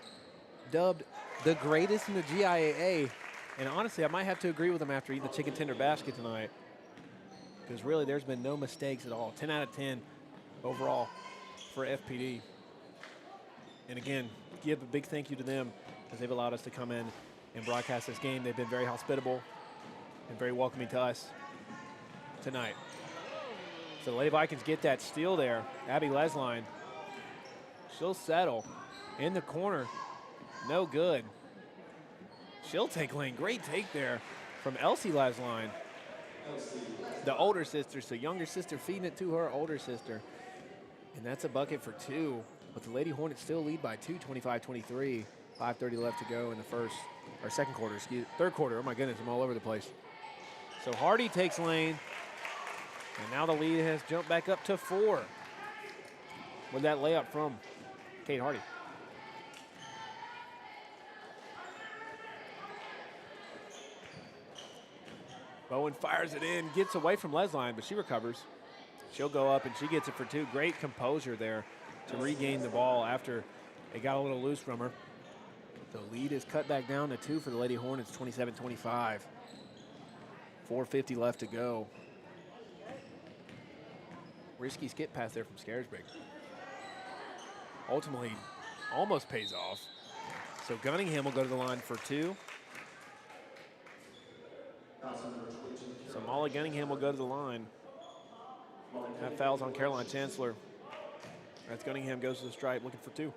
dubbed the greatest in the GIAA. And honestly, I might have to agree with them after eating the chicken tender basket tonight, because really there's been no mistakes at all. 10 out of 10 overall for FPD. And again, give a big thank you to them because they've allowed us to come in and broadcast this game. They've been very hospitable and very welcoming to us tonight. So the Lady Vikings get that steal there. Abby Lesline, she'll settle in the corner. No good. She'll take lane. Great take there from Elsie Lesline, the older sister. So younger sister feeding it to her older sister. And that's a bucket for two. But the Lady Hornets still lead by 2, 25-23. 5:30 left to go in the second quarter, third quarter. Oh my goodness, I'm all over the place. So Hardy takes lane. And now the lead has jumped back up to 4. With that layup from Kate Hardy. Bowen fires it in, gets away from Lesline, but she recovers. She'll go up and she gets it for 2. Great composure there to regain the ball after it got a little loose from her. The lead is cut back down to 2 for the Lady Hornets, 27-25. 4:50 left to go. Risky skip pass there from Scaresburg. Ultimately, almost pays off. So Gunningham will go to the line for 2. So Molly Gunningham will go to the line. That foul's on Caroline Chancellor. As Gunningham goes to the stripe looking for 2.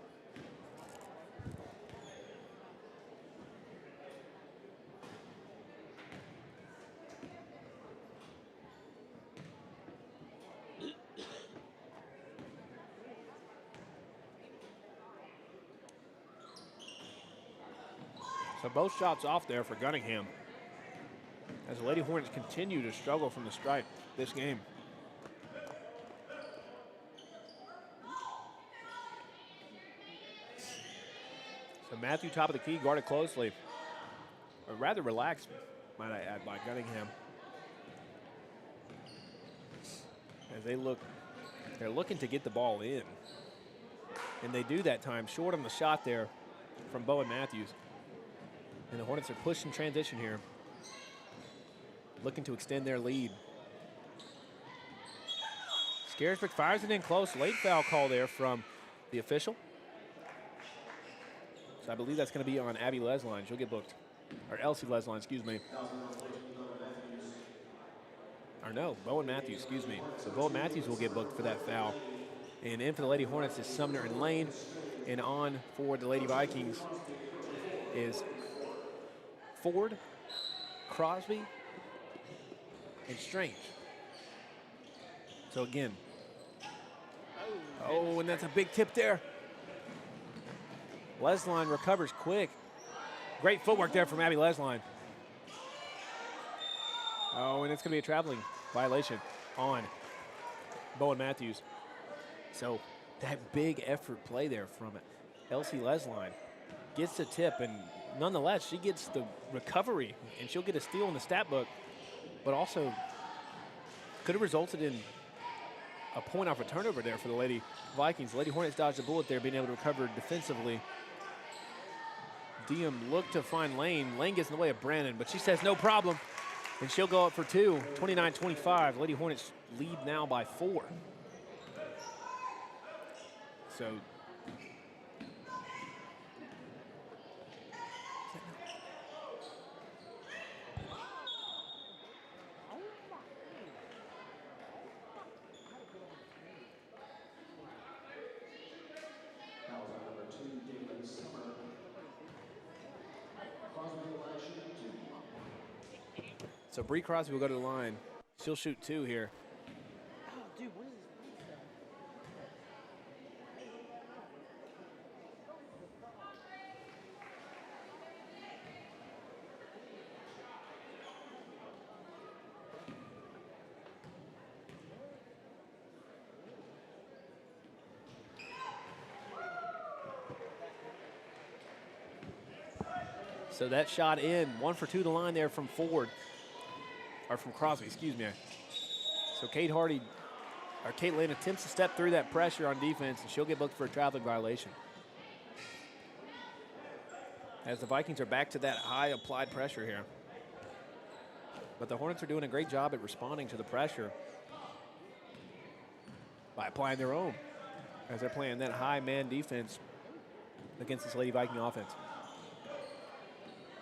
So both shots off there for Gunningham as the Lady Hornets continue to struggle from the stripe this game. So Matthew, top of the key, guarded closely. Or rather relaxed, might I add, by Gunningham. As they're looking to get the ball in. And they do that time, short on the shot there from Bowen Matthews. And the Hornets are pushing transition here, looking to extend their lead. Scaresburg fires it in close. Late foul call there from the official. So I believe that's going to be on Abby Lesline. She'll get booked. Or Elsie Lesline, excuse me. Or no, Bowen Matthews, excuse me. So Bowen Matthews will get booked for that foul. And in for the Lady Hornets is Sumner and Lane. And on for the Lady Vikings is Ford, Crosby, and Strange. So again, oh, and that's a big tip there. Lesline recovers quick. Great footwork there from Abby Lesline. Oh, and it's going to be a traveling violation on Bowen Matthews. So that big effort play there from Elsie Lesline gets the tip, and nonetheless, she gets the recovery, and she'll get a steal in the stat book, but also could have resulted in a point off a turnover there for the Lady Vikings. Lady Hornets dodged a bullet there, being able to recover defensively. Diem looked to find Lane. Lane gets in the way of Brandon, but she says no problem, and she'll go up for two, 29-25. Lady Hornets lead now by 4. So So Bree Crosby will go to the line. She'll shoot 2 here. Oh, dude, what is this? So that shot in, 1 for 2 to the line there from Ford, or from Crosby, excuse me. So Kate Lane attempts to step through that pressure on defense, and she'll get booked for a traveling violation. As the Vikings are back to that high applied pressure here. But the Hornets are doing a great job at responding to the pressure by applying their own, as they're playing that high man defense against this Lady Viking offense.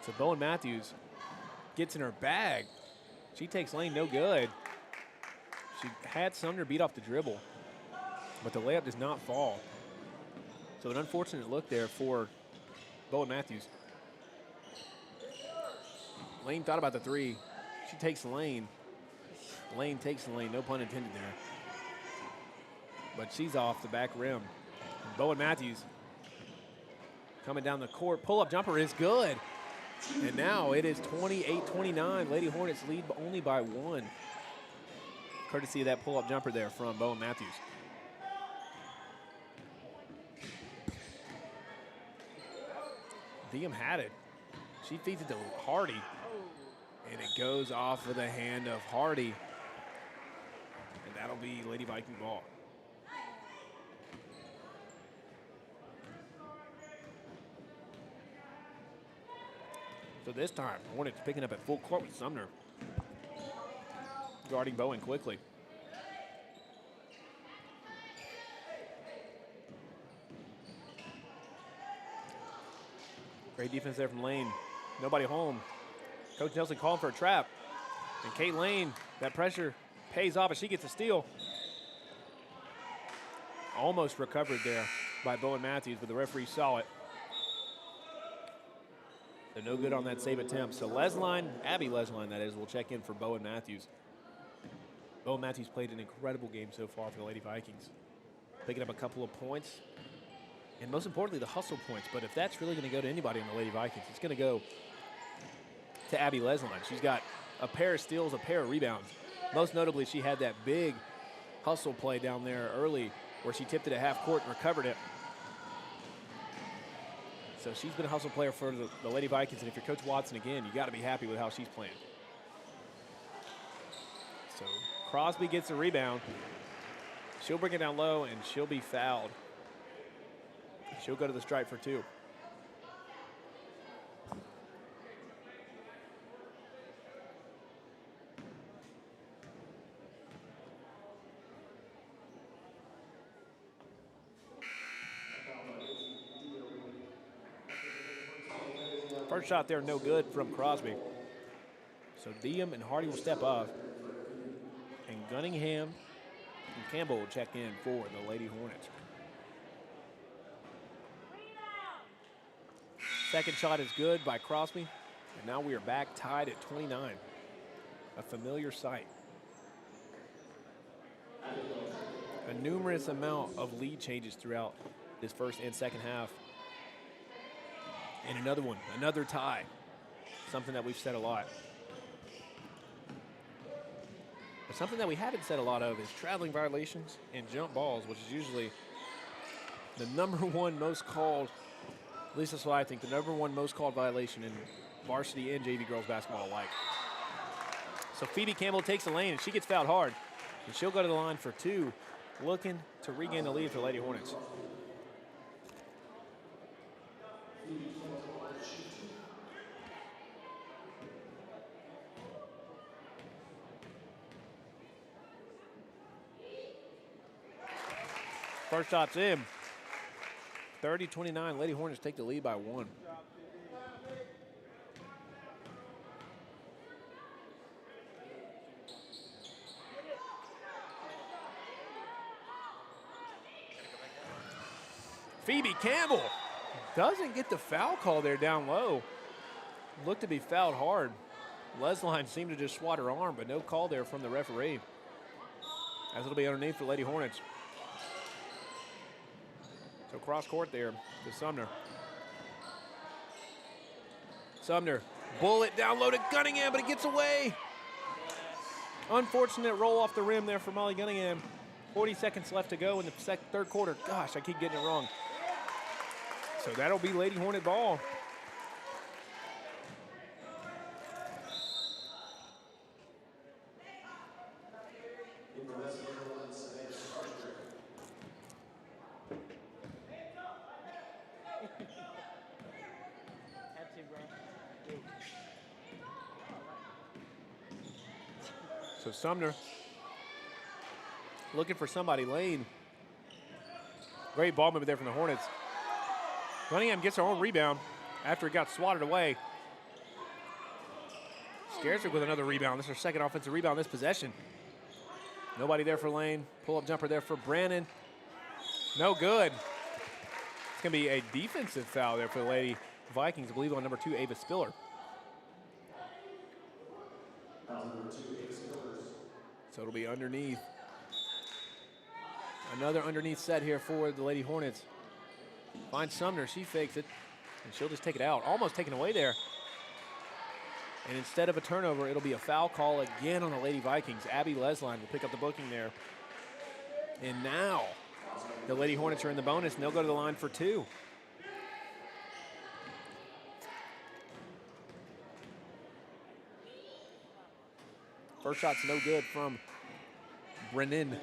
So Bowen Matthews gets in her bag. She takes Lane no good. She had Sumner beat off the dribble, but the layup does not fall. So an unfortunate look there for Bowen Matthews. Lane thought about the 3. She takes Lane. Lane takes the lane, no pun intended there. But she's off the back rim. And Bowen Matthews coming down the court. Pull-up jumper is good. And now it is 28-29. Lady Hornets lead only by 1. Courtesy of that pull-up jumper there from Bowen Matthews. Diem had it. She feeds it to Hardy. And it goes off of the hand of Hardy. And that'll be Lady Viking ball. So this time, Hornets picking up at full court with Sumner. Guarding Bowen quickly. Great defense there from Lane. Nobody home. Coach Nelson calling for a trap. And Kate Lane, that pressure pays off, and she gets a steal. Almost recovered there by Bowen Matthews, but the referee saw it. So no good on that save attempt. So Lesline, Abby Lesline that is, will check in for Bowen Matthews. Bowen Matthews played an incredible game so far for the Lady Vikings. Picking up a couple of points and and most importantly, the hustle points. But if that's really going to go to anybody in the Lady Vikings, it's going to go to Abby Lesline. She's got a pair of steals, a pair of rebounds. Most notably, she had that big hustle play down there early where she tipped it at half court and recovered it. So she's been a hustle player for the Lady Vikings, and if you're Coach Watson again, you got to be happy with how she's playing. So Crosby gets a rebound. She'll bring it down low, and she'll be fouled. She'll go to the stripe for 2. First shot there, no good from Crosby. So Diem and Hardy will step up. And Gunningham and Campbell will check in for the Lady Hornets. Second shot is good by Crosby. And now we are back tied at 29. A familiar sight. A numerous amount of lead changes throughout this first and second half. And another one, another tie. Something that we've said a lot. But something that we haven't said a lot of is traveling violations and jump balls, which is usually the #1 most called, at least that's what I think, the #1 most called violation in varsity and JV girls basketball alike. So Phoebe Campbell takes the lane, and she gets fouled hard. And she'll go to the line for 2, looking to regain the lead for Lady Hornets. First shot's in. 30-29. Lady Hornets take the lead by 1. Phoebe Campbell doesn't get the foul call there down low. Looked to be fouled hard. Lesline seemed to just swat her arm, but no call there from the referee. As it'll be underneath for Lady Hornets. So cross court there to Sumner. Sumner, bullet down low to Gunningham, but it gets away. Unfortunate roll off the rim there for Molly Gunningham. 40 seconds left to go in the third quarter. Gosh, I keep getting it wrong. So that'll be Lady Hornet ball. So Sumner looking for somebody. Lane. Great ball movement there from the Hornets. Cunningham gets her own rebound after it got swatted away. Scares her with another rebound. This is her second offensive rebound this possession. Nobody there for Lane. Pull-up jumper there for Brannon. No good. It's going to be a defensive foul there for the Lady Vikings, I believe on number 2, Ava Spiller. So it'll be underneath. Another underneath set here for the Lady Hornets. Finds Sumner, she fakes it, and she'll just take it out. Almost taken away there. And instead of a turnover, it'll be a foul call again on the Lady Vikings. Abby Lesline will pick up the booking there. And now the Lady Hornets are in the bonus, and they'll go to the line for 2. First shot's no good from Brennan.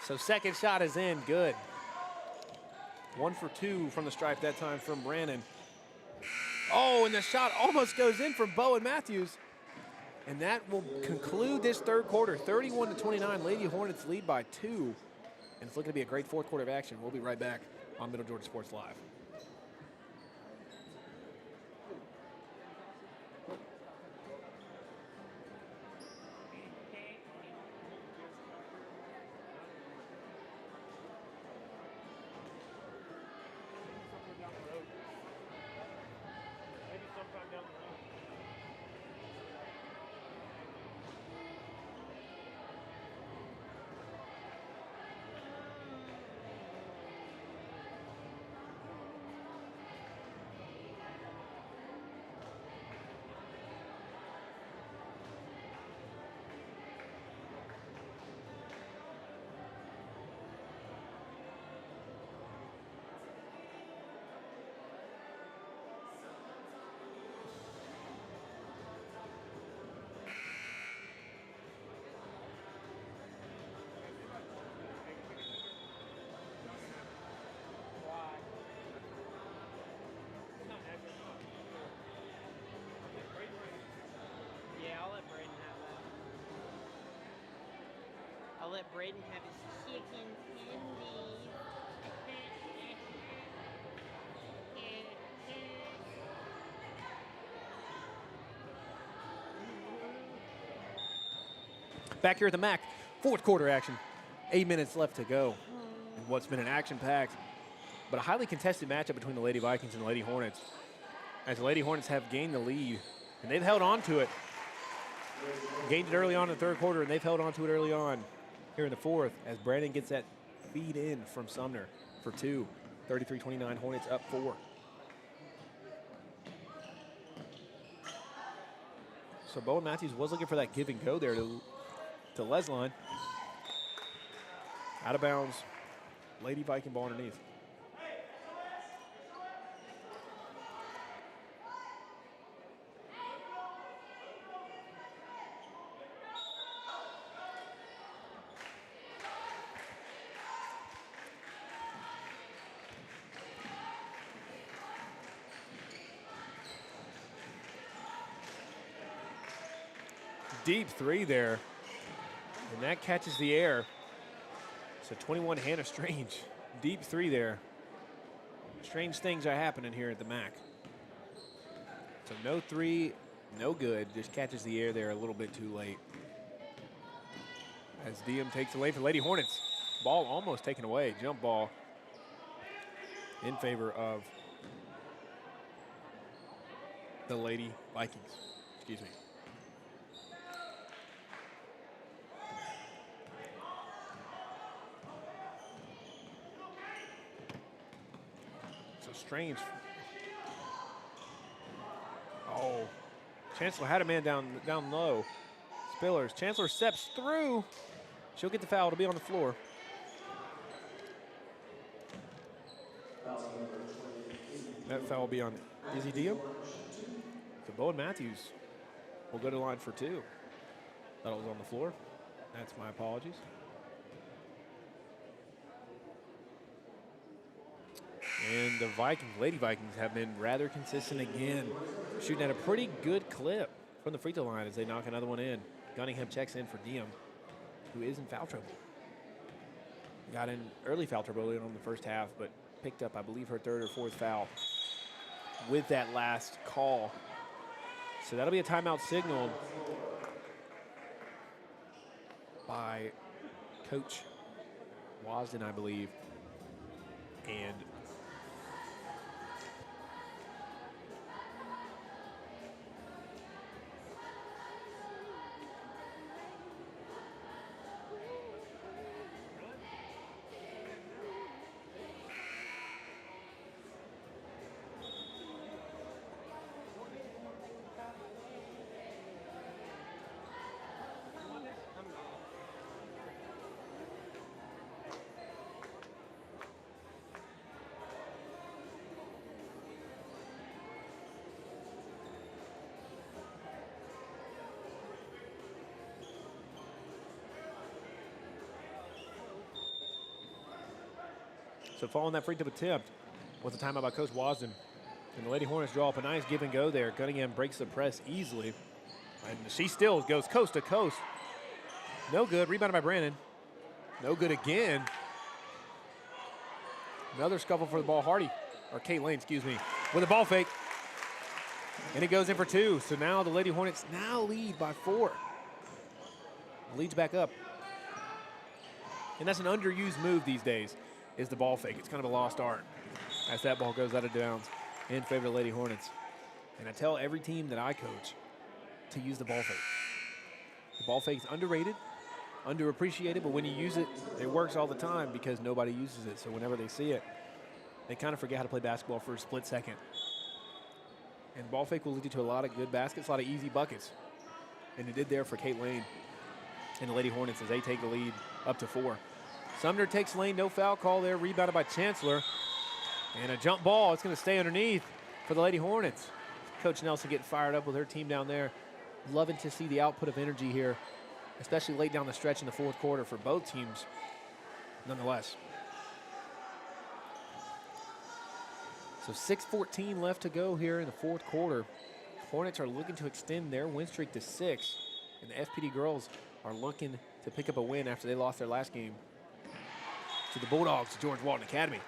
So second shot is in, good. 1 for 2 from the stripe that time from Brannon. Oh, and the shot almost goes in from Bowen Matthews. And that will conclude this third quarter. 31-29, Lady Hornets lead by 2. And it's looking to be a great fourth quarter of action. We'll be right back on Middle Georgia Sports Live. let Braden have his chicken tendies. Back here at the MAC, fourth quarter action. 8 minutes left to go in what's been an action-packed but a highly contested matchup between the Lady Vikings and the Lady Hornets. As the Lady Hornets have gained the lead, and they've held on to it. Gained it early on in the third quarter, and they've held on to it early on here in the fourth as Brandon gets that feed in from Sumner for two. 33-29, Hornets up 4. So Bowen Matthews was looking for that give and go there to Lesline. Out of bounds. Lady Viking ball underneath. Deep three there, and that catches the air. So 21, Hannah Strange. Deep three there. Strange things are happening here at the MAC. So no three, no good. Just catches the air there a little bit too late. As Diem takes the lane for Lady Hornets. Ball almost taken away. Jump ball in favor of the Lady Vikings. Excuse me. Strange. Oh, Chancellor had a man down low. Spillers. Chancellor steps through. She'll get the foul. It'll be on the floor. That foul will be on Izzy Diem. So Bowen Matthews will go to the line for 2. That was on the floor. That's my apologies. And the Vikings, Lady Vikings, have been rather consistent again, shooting at a pretty good clip from the free throw line as they knock another one in. Gunningham checks in for Diem, who is in foul trouble. Got in early foul trouble early on in the first half, but picked up, I believe, her 3rd or 4th foul with that last call. So that'll be a timeout signaled by Coach Wasden, I believe. And so following that free throw attempt was a timeout by Coach Wasden. And the Lady Hornets draw up a nice give and go there. Gunningham breaks the press easily. And she still goes coast to coast. No good. Rebounded by Brandon. No good again. Another scuffle for the ball. Hardy, or Kate Lane, excuse me, with a ball fake. And it goes in for 2. So now the Lady Hornets now lead by 4. Leads back up. And that's an underused move these days, is the ball fake. It's kind of a lost art as that ball goes out of bounds in favor of the Lady Hornets. And I tell every team that I coach to use the ball fake. The ball fake is underrated, underappreciated, but when you use it, it works all the time because nobody uses it. So whenever they see it, they kind of forget how to play basketball for a split second. And ball fake will lead you to a lot of good baskets, a lot of easy buckets. And it did there for Kate Lane and the Lady Hornets as they take the lead up to 4. Sumner takes lane, no foul call there, rebounded by Chancellor. And a jump ball, it's gonna stay underneath for the Lady Hornets. Coach Nelson getting fired up with her team down there. Loving to see the output of energy here, especially late down the stretch in the 4th quarter for both teams, nonetheless. So 6:14 left to go here in the 4th quarter. Hornets are looking to extend their win streak to 6, and the FPD girls are looking to pick up a win after they lost their last game to the Bulldogs, George Walton Academy.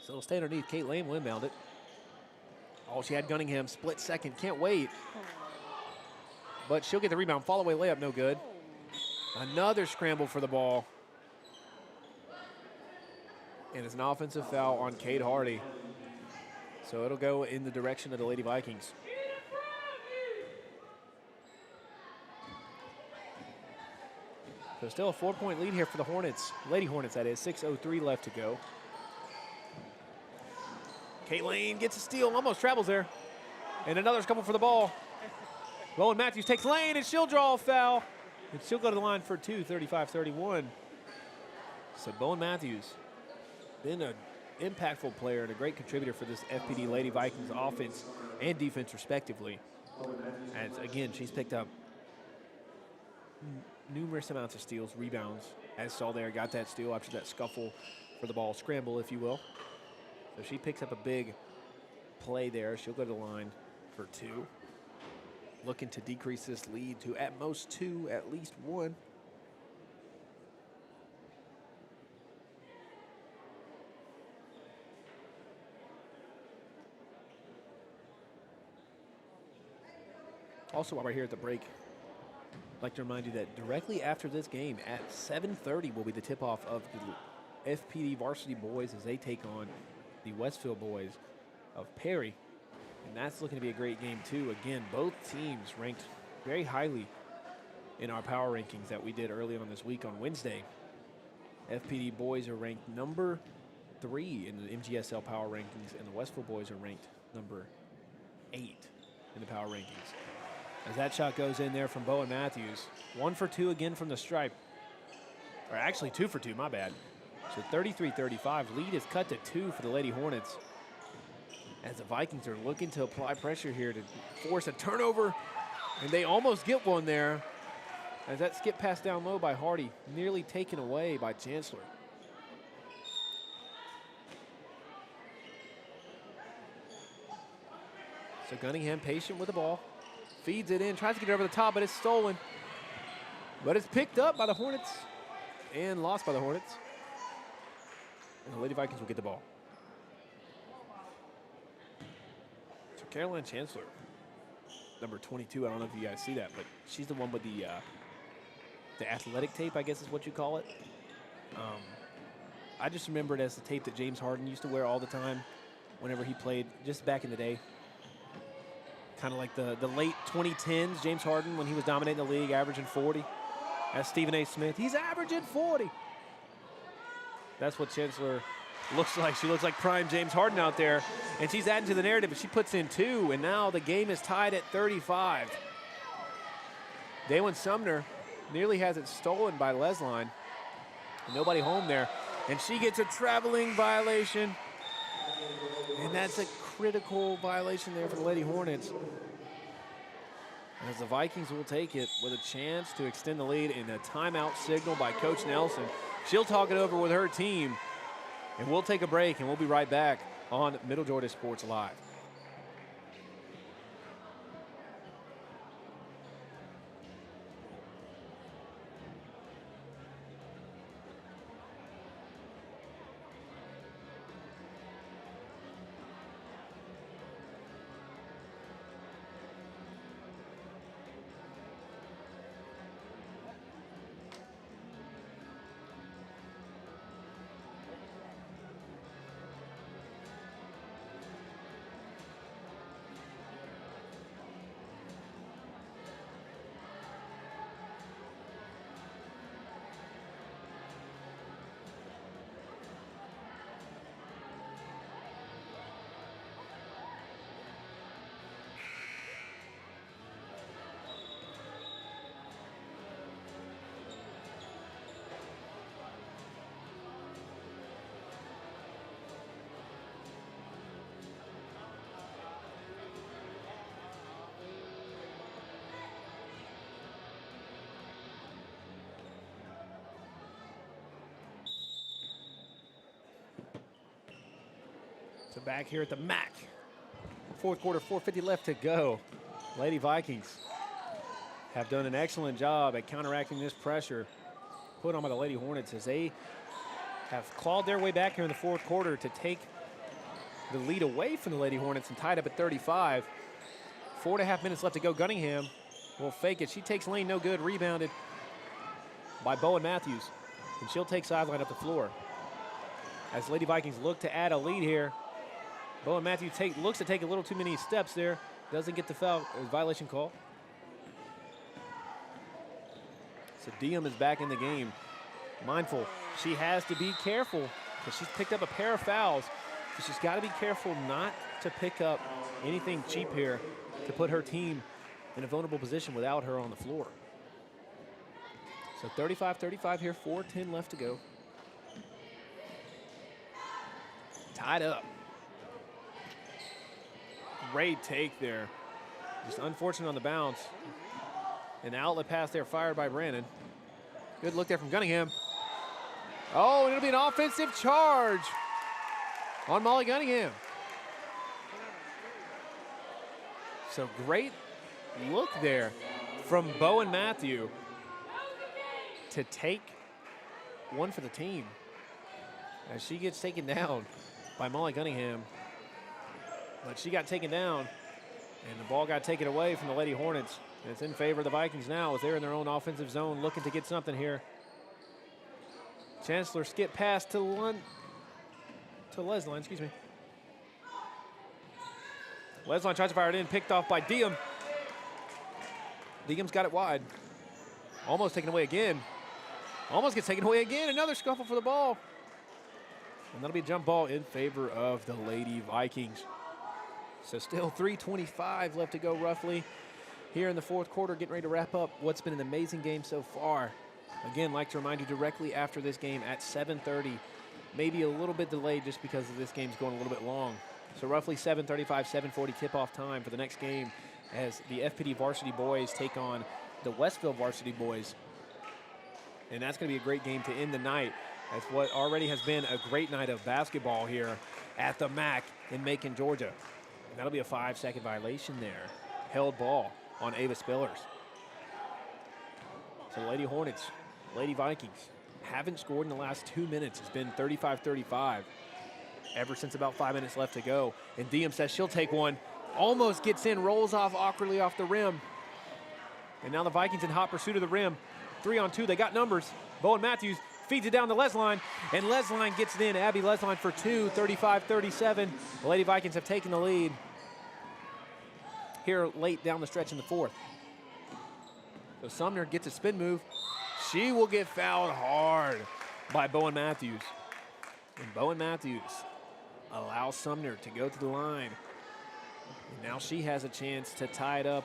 So it'll stay underneath. Kate Lane will inbound it. Oh, she had Gunningham split second. Can't wait. But she'll get the rebound. Fall away layup, no good. Another scramble for the ball. And it's an offensive foul on Kate Hardy. So it'll go in the direction of the Lady Vikings. So still a 4-point lead here for the Hornets. Lady Hornets, that is. 6:03 left to go. Kate Lane gets a steal, almost travels there. And another scramble for the ball. Bowen Matthews takes Lane, and she'll draw a foul. And she'll go to the line for two, 35-31. So Bowen Matthews, been an impactful player and a great contributor for this FPD Lady Vikings offense and defense, respectively. And again, she's picked up numerous amounts of steals, rebounds, as saw there, got that steal after that scuffle for the ball, scramble, if you will. So she picks up a big play there. She'll go to the line for two. Looking to decrease this lead to at most two, at least one. Also, while we're here at the break, I'd like to remind you that directly after this game at 7:30 will be the tip-off of the FPD varsity boys as they take on the Westfield boys of Perry. And that's looking to be a great game, too. Again, both teams ranked very highly in our power rankings that we did early on this week on Wednesday. FPD boys are ranked number 3 in the MGSL power rankings, and the Westfield boys are ranked number 8 in the power rankings. As that shot goes in there from Bowen Matthews. 1 for 2 again from the stripe. Or actually 2 for 2, my bad. So 33-35. Lead is cut to 2 for the Lady Hornets. As the Vikings are looking to apply pressure here to force a turnover. And they almost get one there. As that skip pass down low by Hardy, nearly taken away by Chancellor. So Gunningham patient with the ball. Feeds it in, tries to get it over the top, but it's stolen. But it's picked up by the Hornets and lost by the Hornets. And the Lady Vikings will get the ball. So Caroline Chancellor, number 22, I don't know if you guys see that, but she's the one with the athletic tape, I guess is what you call it. I just remember it as the tape that James Harden used to wear all the time whenever he played, just back in the day. Kind of like the late 2010s, James Harden, when he was dominating the league, averaging 40. That's Stephen A. Smith. He's averaging 40. That's what Chancellor looks like. She looks like prime James Harden out there. And she's adding to the narrative, but she puts in 2, and now the game is tied at 35. Daylon Sumner nearly has it stolen by Lesline. Nobody home there. And she gets a traveling violation. And that's a critical violation there for the Lady Hornets. As the Vikings will take it with a chance to extend the lead in a timeout signal by Coach Nelson. She'll talk it over with her team. And we'll take a break, and we'll be right back on Middle Georgia Sports Live. So back here at the MAC. Fourth quarter, 4:50 left to go. Lady Vikings have done an excellent job at counteracting this pressure put on by the Lady Hornets as they have clawed their way back here in the fourth quarter to take the lead away from the Lady Hornets and tied up at 35. 4.5 minutes left to go. Gunningham will fake it. She takes lane, no good. Rebounded by Bowen Matthews, and she'll take sideline up the floor. As Lady Vikings look to add a lead here, Bowen Matthews looks to take a little too many steps there. Doesn't get the foul violation call. So Diem is back in the game. Mindful, she has to be careful because she's picked up a pair of fouls. So she's got to be careful not to pick up anything cheap here to put her team in a vulnerable position without her on the floor. So 35-35 here, 4:10 left to go. Tied up. Great take there. Just unfortunate on the bounce. An outlet pass there fired by Brandon. Good look there from Gunningham. Oh, and it'll be an offensive charge on Molly Gunningham. So great look there from Bowen Matthew to take one for the team as she gets taken down by Molly Gunningham. But she got taken down, and the ball got taken away from the Lady Hornets. And it's in favor of the Vikings now as they're in their own offensive zone looking to get something here. Chancellor skip pass to Lesline, excuse me. Lesline tries to fire it in, picked off by Diem. Diem's got it wide. Almost taken away again. Almost gets taken away again. Another scuffle for the ball. And that'll be a jump ball in favor of the Lady Vikings. So still 3:25 left to go roughly here in the fourth quarter, getting ready to wrap up what's been an amazing game so far. Again, like to remind you directly after this game at 7:30, maybe a little bit delayed just because of this game's going a little bit long. So roughly 7:35, 7:40 tip-off time for the next game as the FPD varsity boys take on the Westfield varsity boys. And that's going to be a great game to end the night as what already has been a great night of basketball here at the MAC in Macon, Georgia. And that'll be a 5-second violation there. Held ball on Ava Spillers. So Lady Hornets, Lady Vikings haven't scored in the last 2 minutes. It's been 35-35 ever since about 5 minutes left to go. And Diem says she'll take one. Almost gets in, rolls off awkwardly off the rim. And now the Vikings in hot pursuit of the rim. 3-on-2, they got numbers. Bowen Matthews feeds it down to Lesline, and Lesline gets it in. Abby Lesline for two, 35-37. The Lady Vikings have taken the lead here late down the stretch in the fourth. So Sumner gets a spin move. She will get fouled hard by Bowen Matthews. And Bowen Matthews allows Sumner to go to the line. And now she has a chance to tie it up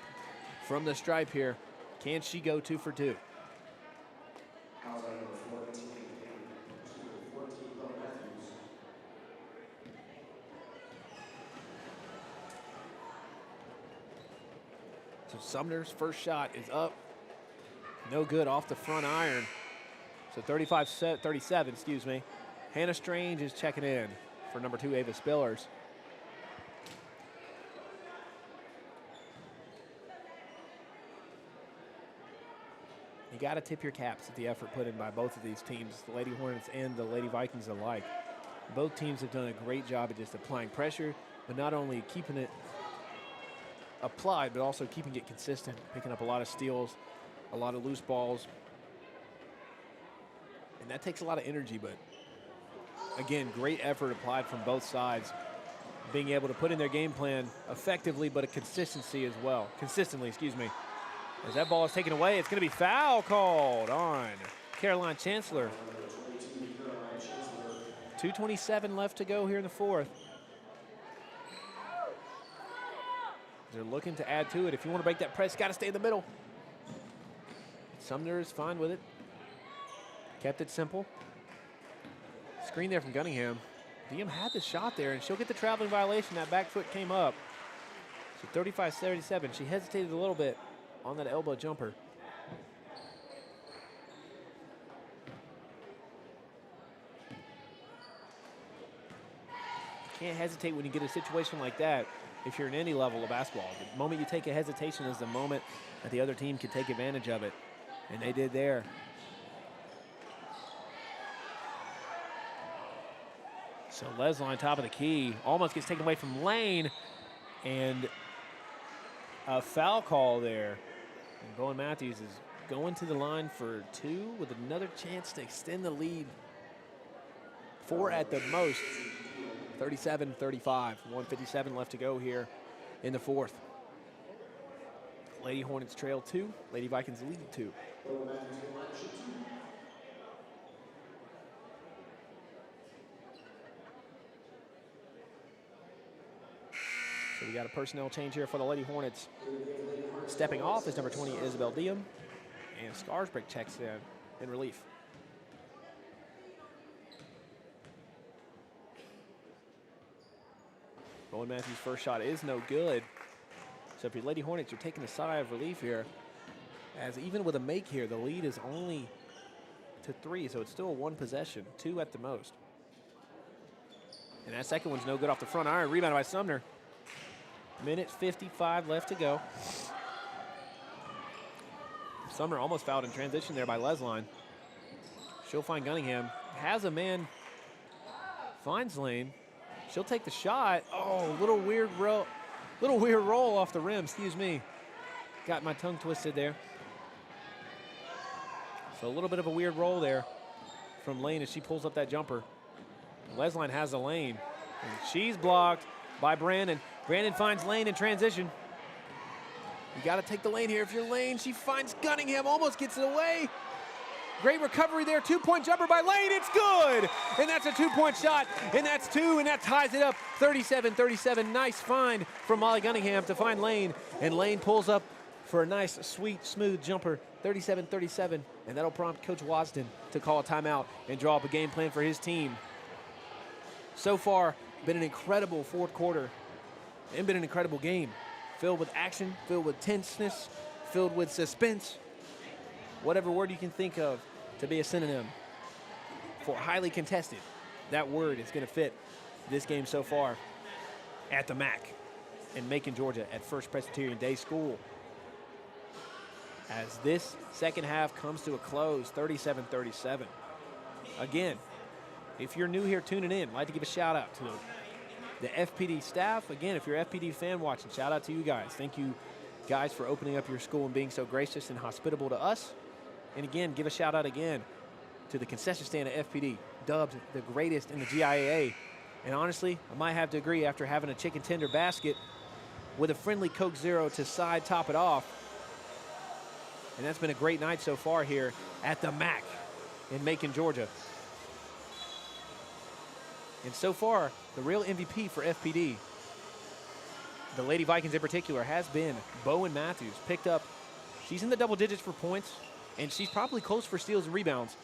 from the stripe here. Can she go 2 for 2? So Sumner's first shot is up. No good off the front iron. So 35-37, excuse me. Hannah Strange is checking in for number 2, Ava Spillers. You got to tip your caps at the effort put in by both of these teams, the Lady Hornets and the Lady Vikings alike. Both teams have done a great job at just applying pressure, but not only keeping it applied, but also keeping it consistent, picking up a lot of steals, a lot of loose balls. And that takes a lot of energy, but again, great effort applied from both sides, being able to put in their game plan effectively, but a consistency as well. Consistently, excuse me. As that ball is taken away, it's going to be foul called on Caroline Chancellor. 2:27 left to go here in the fourth. They're looking to add to it. If you want to break that press, got to stay in the middle. Sumner is fine with it. Kept it simple. Screen there from Gunningham. Diem had the shot there, and she'll get the traveling violation. That back foot came up. So 35-37. She hesitated a little bit on that elbow jumper. can't hesitate when you get a situation like that if you're in any level of basketball. The moment you take a hesitation is the moment that the other team can take advantage of it, and they did there. So Leslie, top of the key, almost gets taken away from Lane, and a foul call there. And Bowen Matthews is going to the line for 2 with another chance to extend the lead. 4 at the most. 37-35. 1:57 left to go here in the 4th. Lady Hornets trail 2. Lady Vikings lead 2. So we got a personnel change here for the Lady Hornets. Stepping off is number 20, Isabel Diem, and Scarsbrick checks in relief. Bowen Matthews' first shot is no good. So if you're Lady Hornets, you're taking a sigh of relief here, as even with a make here, the lead is only to 3, so it's still a 1 possession, 2 at the most. And that second one's no good off the front iron. Rebounded by Sumner. Minute 55 left to go. Sumner almost fouled in transition there by Lesline. She'll find Gunningham. Has a man. Finds Lane. She'll take the shot. Oh, little weird roll off the rim. Excuse me. Got my tongue twisted there. So a little bit of a weird roll there from Lane as she pulls up that jumper. Lesline has the lane, and she's blocked by Brandon. Brandon finds Lane in transition. You got to take the lane here. If you're Lane, she finds Gunningham, almost gets it away. Great recovery there. 2-point jumper by Lane. It's good. And that's a 2-point shot. And that's 2, and that ties it up. 37-37. Nice find from Molly Gunningham to find Lane. And Lane pulls up for a nice, sweet, smooth jumper. 37-37. And that'll prompt Coach Wasden to call a timeout and draw up a game plan for his team. So far, been an incredible 4th quarter. And been an incredible game. Filled with action, filled with tenseness, filled with suspense. Whatever word you can think of to be a synonym for highly contested, that word is going to fit this game so far at the MAC in Macon, Georgia at First Presbyterian Day School. As this second half comes to a close, 37-37. Again, if you're new here tuning in, I'd like to give a shout out to the FPD staff. Again, if you're an FPD fan watching, shout out to you guys. Thank you guys for opening up your school and being so gracious and hospitable to us. And again, give a shout out again to the concession stand at FPD, dubbed the greatest in the GIAA. And honestly, I might have to agree after having a chicken tender basket with a friendly Coke Zero to side top it off. And that's been a great night so far here at the MAC in Macon, Georgia. And so far, the real MVP for FPD, the Lady Vikings in particular, has been Bowen Matthews. Picked up, she's in the double digits for points, and she's probably close for steals and rebounds.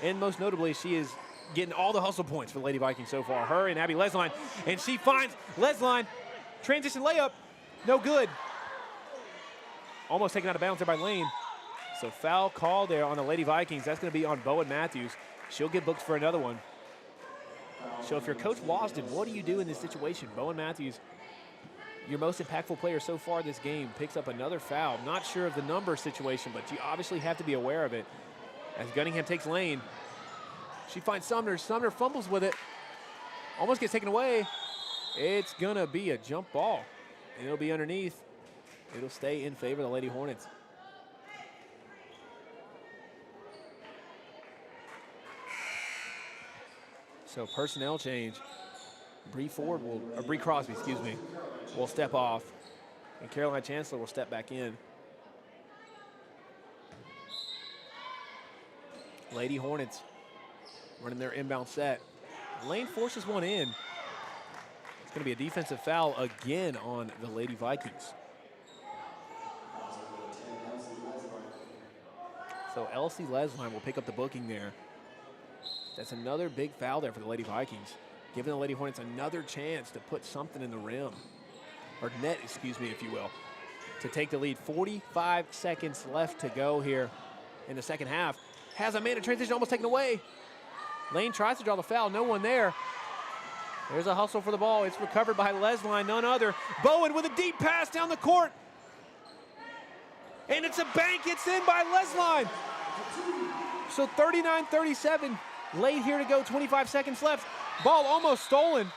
And most notably, she is getting all the hustle points for the Lady Vikings so far. Her and Abby Lesline, and she finds Lesline. Transition layup, no good. Almost taken out of bounds there by Lane. So foul call there on the Lady Vikings. That's going to be on Bowen Matthews. She'll get booked for another one. So if you're Coach Wasden, what do you do in this situation? Bowen Matthews, your most impactful player so far this game, picks up another foul. Not sure of the number situation, but you obviously have to be aware of it. As Gunningham takes Lane, she finds Sumner. Sumner fumbles with it. Almost gets taken away. It's going to be a jump ball. And it'll be underneath. It'll stay in favor of the Lady Hornets. So personnel change. Bree Crosby, will step off. And Caroline Chancellor will step back in. Lady Hornets running their inbound set. Lane forces one in. It's going to be a defensive foul again on the Lady Vikings. So Elsie Lesline will pick up the booking there. That's another big foul there for the Lady Vikings, giving the Lady Hornets another chance to put something in the rim, or net, excuse me, if you will, to take the lead. 45 seconds left to go here in the second half. Has a man in transition, almost taken away. Lane tries to draw the foul, no one there. There's a hustle for the ball. It's recovered by Lesline, none other. Bowen with a deep pass down the court. And it's a bank. It's in by Lesline. So 39-37. Late here to go, 25 seconds left. Ball almost stolen.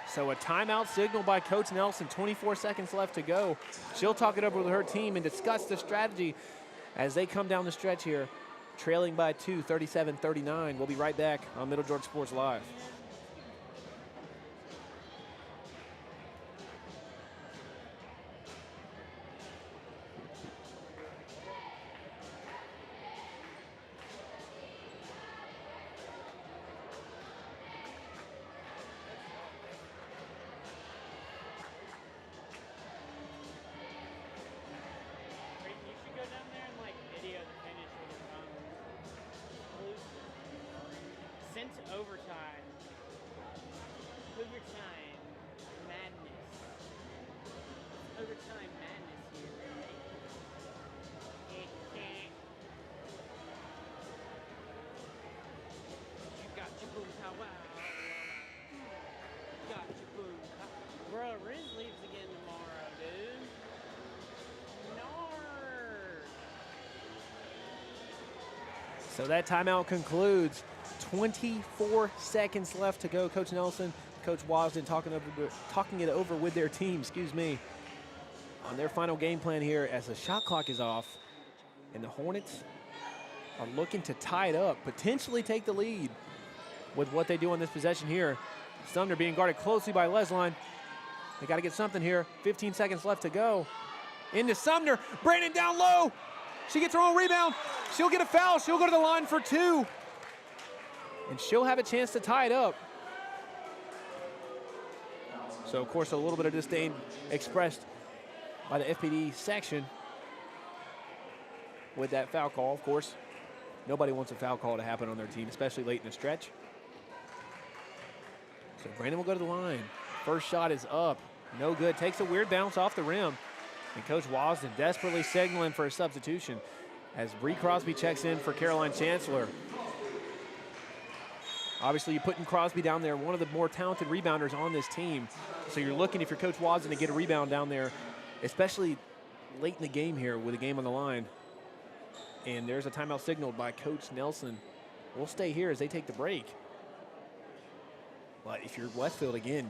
So a timeout signal by Coach Nelson, 24 seconds left to go. She'll talk it over with her team and discuss the strategy as they come down the stretch here, trailing by 2, 37-39. We'll be right back on Middle Georgia Sports Live. You should go down there and like video the finish with your phone. Since overtime madness. Overtime madness here, right? You got your boom pow wow. Got your boom pow. Bro, Riz leaves again tomorrow, dude. So that timeout concludes. 24 seconds left to go. Coach Nelson, Coach Wasden talking it over with their team, on their final game plan here as the shot clock is off. And the Hornets are looking to tie it up, potentially take the lead with what they do on this possession here. Sumner being guarded closely by Lesline. They got to get something here. 15 seconds left to go. Into Sumner. Brandon down low. She gets her own rebound. She'll get a foul. She'll go to the line for 2. And she'll have a chance to tie it up. So, of course, a little bit of disdain expressed by the FPD section with that foul call. Of course, nobody wants a foul call to happen on their team, especially late in the stretch. So Brandon will go to the line. First shot is up. No good. Takes a weird bounce off the rim. And Coach Wasden desperately signaling for a substitution as Bree Crosby checks in for Caroline Chancellor. Obviously, you're putting Crosby down there, one of the more talented rebounders on this team. So you're looking, if you're Coach Wasden, to get a rebound down there, especially late in the game here with a game on the line. And there's a timeout signaled by Coach Nelson. We'll stay here as they take the break. But if you're Westfield, again,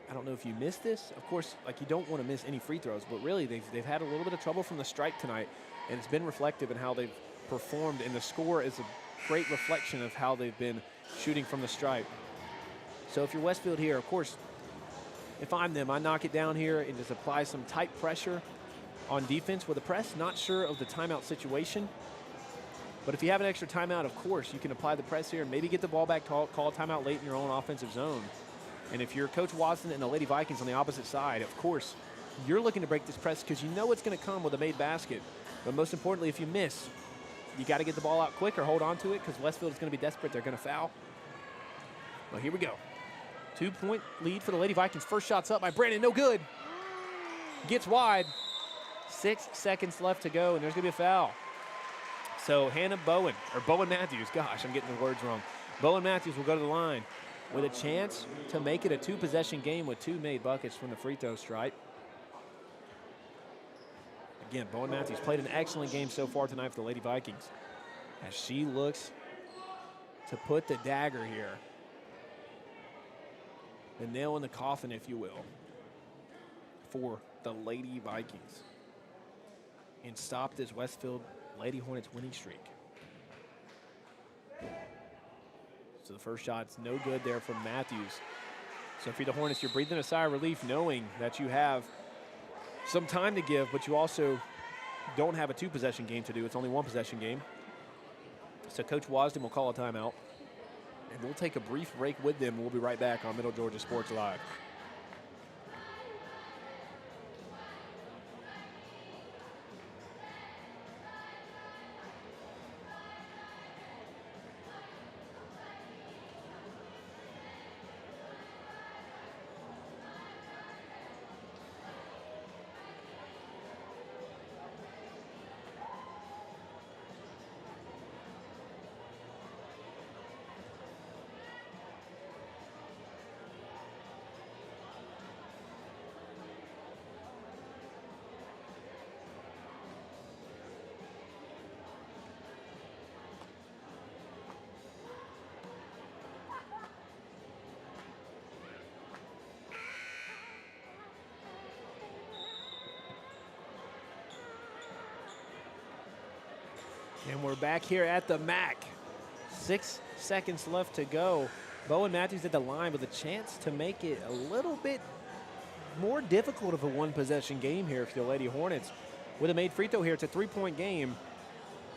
I don't know if you missed this. Of course, like, you don't want to miss any free throws, but really they've had a little bit of trouble from the stripe tonight, and it's been reflective in how they've performed, and the score is a great reflection of how they've been shooting from the stripe. So if you're Westfield here, of course, if I'm them, I knock it down here and just apply some tight pressure on defense with a press. Not sure of the timeout situation, but if you have an extra timeout, of course, you can apply the press here and maybe get the ball back, call a timeout late in your own offensive zone. And if you're Coach Watson and the Lady Vikings on the opposite side, of course, you're looking to break this press because you know it's going to come with a made basket. But most importantly, if you miss, you got to get the ball out quick or hold on to it because Westfield is going to be desperate. They're going to foul. Well, here we go. 2-point lead for the Lady Vikings. First shot's up by Brandon. No good. Gets wide. 6 seconds left to go, and there's going to be a foul. So Hannah Bowen, or Bowen Matthews. Gosh, I'm getting the words wrong. Bowen Matthews will go to the line with a chance to make it a 2-possession game with 2 made buckets from the free throw stripe. Again, Bowen Matthews played an excellent game so far tonight for the Lady Vikings as she looks to put the dagger here, the nail in the coffin, if you will, for the Lady Vikings and stop this Westfield Lady Hornets winning streak. So the first shot's no good there from Matthews. So for the Hornets, you're breathing a sigh of relief knowing that you have some time to give, but you also don't have a 2-possession game to do. It's only 1-possession game. So Coach Wasden will call a timeout, and we'll take a brief break with them. We'll be right back on Middle Georgia Sports Live. And we're back here at the MAC. 6 seconds left to go. Bowen Matthews at the line with a chance to make it a little bit more difficult of a one-possession game here for the Lady Hornets. With a made free throw here, it's a 3-point game.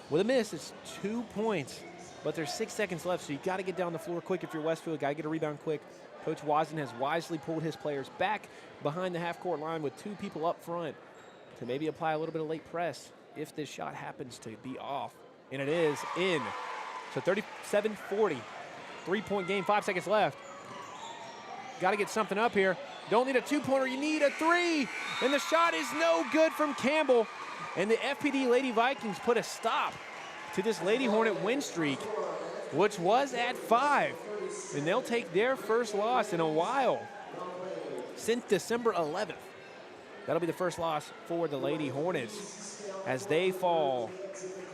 With a miss, it's 2 points. But there's 6 seconds left, so you got to get down the floor quick if you're Westfield. Got to get a rebound quick. Coach Wasden has wisely pulled his players back behind the half-court line with 2 people up front to maybe apply a little bit of late press if this shot happens to be off. And it is in. So 37-40. 3-point game, 5 seconds left. Got to get something up here. Don't need a 2-pointer, you need a 3. And the shot is no good from Campbell. And the FPD Lady Vikings put a stop to this Lady Hornet win streak, which was at 5. And they'll take their first loss in a while since December 11th. That'll be the first loss for the Lady Hornets as they fall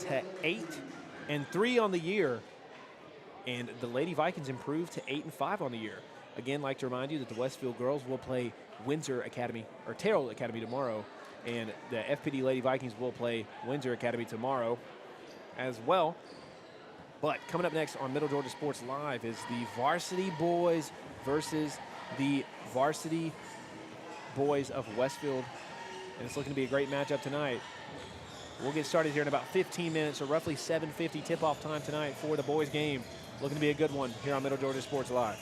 to 8-3 on the year. And the Lady Vikings improve to 8-5 on the year. Again, like to remind you that the Westfield girls will play Windsor Academy, or Terrell Academy tomorrow. And the FPD Lady Vikings will play Windsor Academy tomorrow as well. But coming up next on Middle Georgia Sports Live is the varsity boys versus the varsity boys of Westfield. And it's looking to be a great matchup tonight. We'll get started here in about 15 minutes, or roughly 7:50 tip-off time tonight for the boys game. Looking to be a good one here on Middle Georgia Sports Live.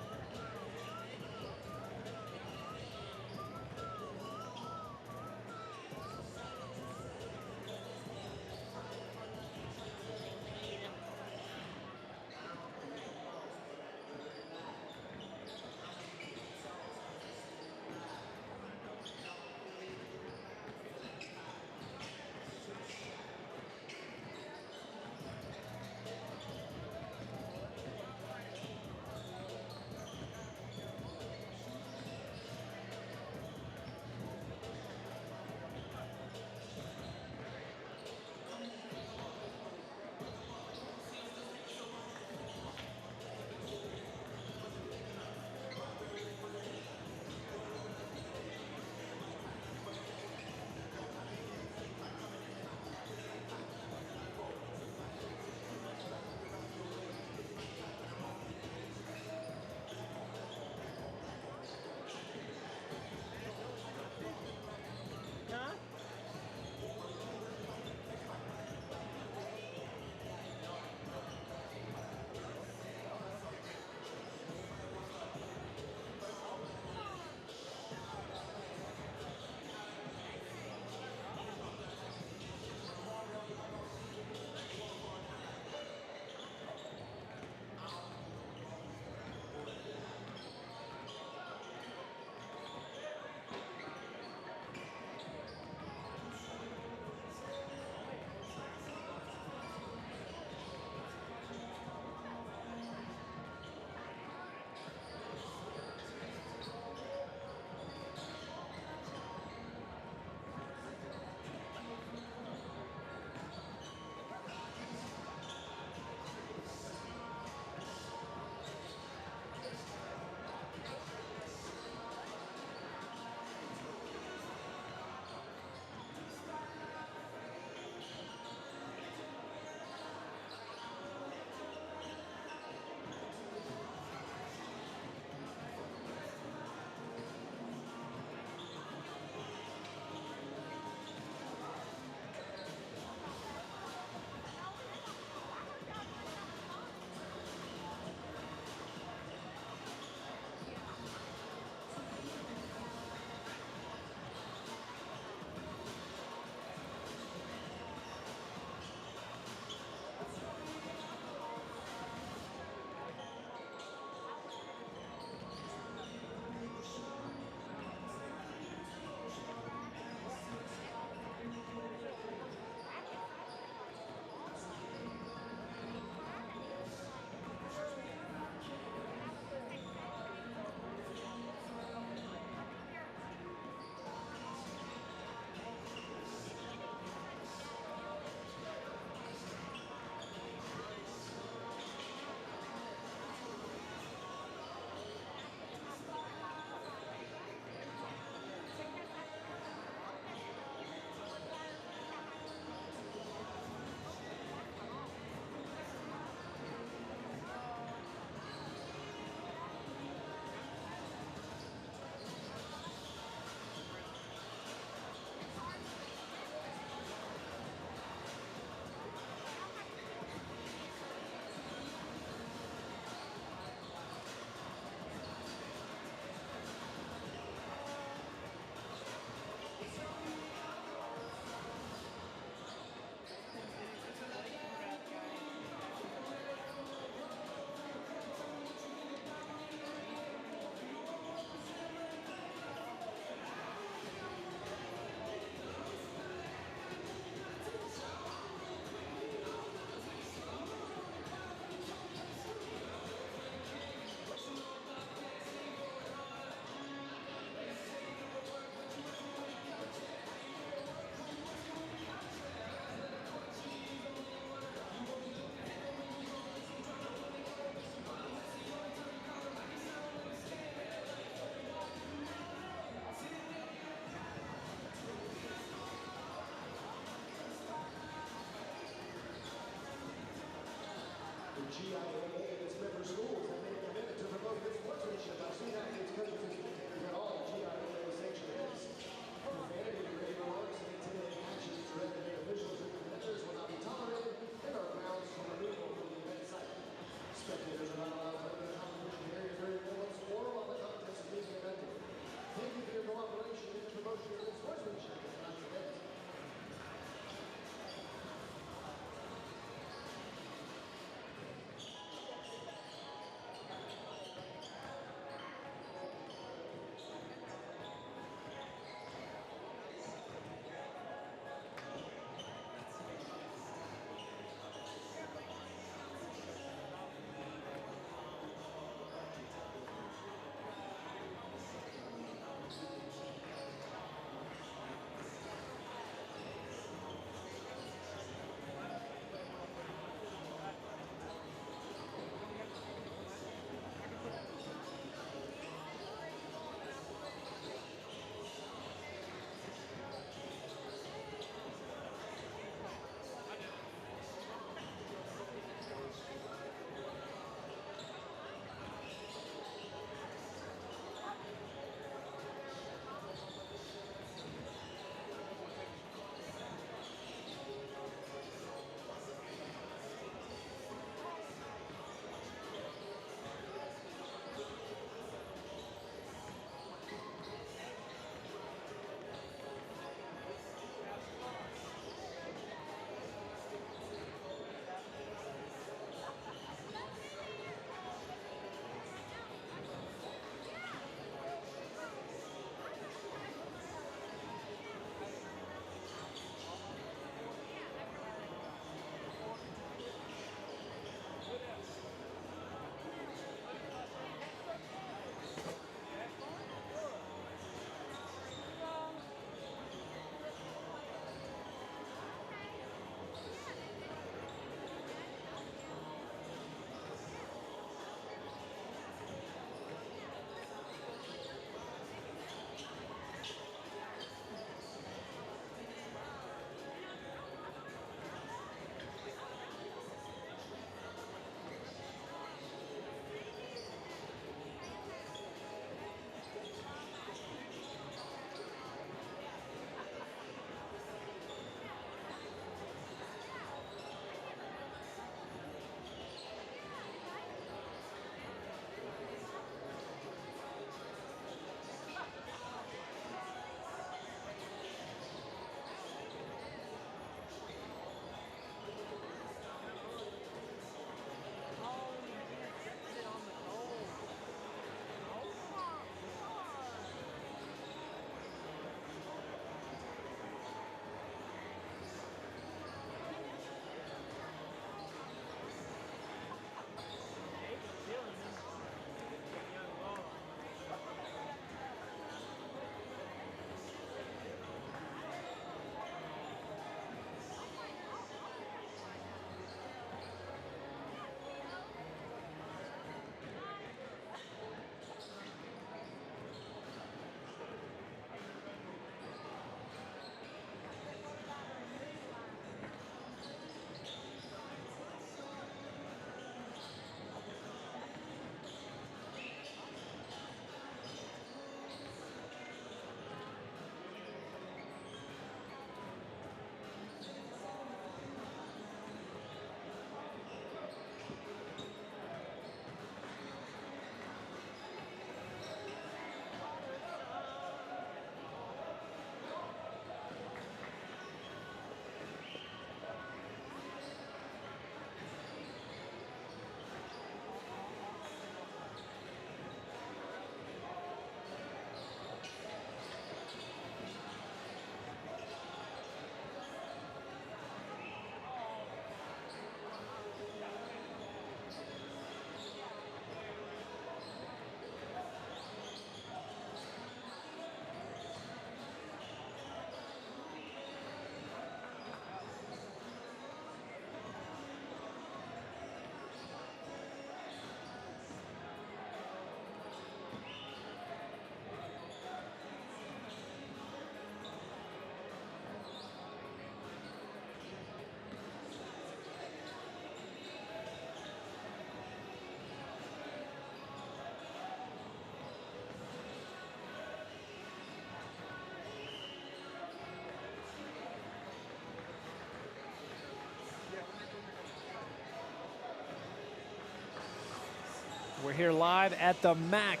here live at the MAC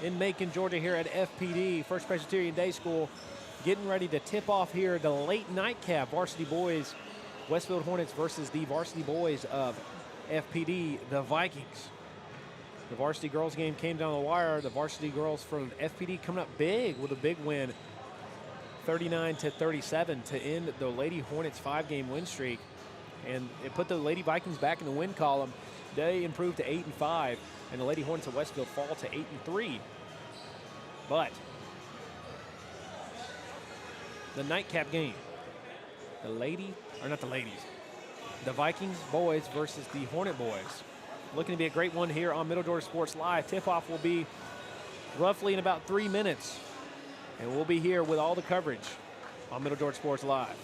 in Macon, Georgia, here at FPD, First Presbyterian Day School, getting ready to tip off here the late nightcap. Varsity boys, Westfield Hornets versus the varsity boys of FPD, the Vikings. The varsity girls game came down the wire. The varsity girls from FPD coming up big with a big win, 39-37 to end the Lady Hornets 5-game win streak. And it put the Lady Vikings back in the win column. They improved to 8-5, and the Lady Hornets of Westfield fall to 8-3. But the nightcap game, the Vikings boys versus the Hornet boys. Looking to be a great one here on Middle Georgia Sports Live. Tip-off will be roughly in about 3 minutes, and we'll be here with all the coverage on Middle Georgia Sports Live.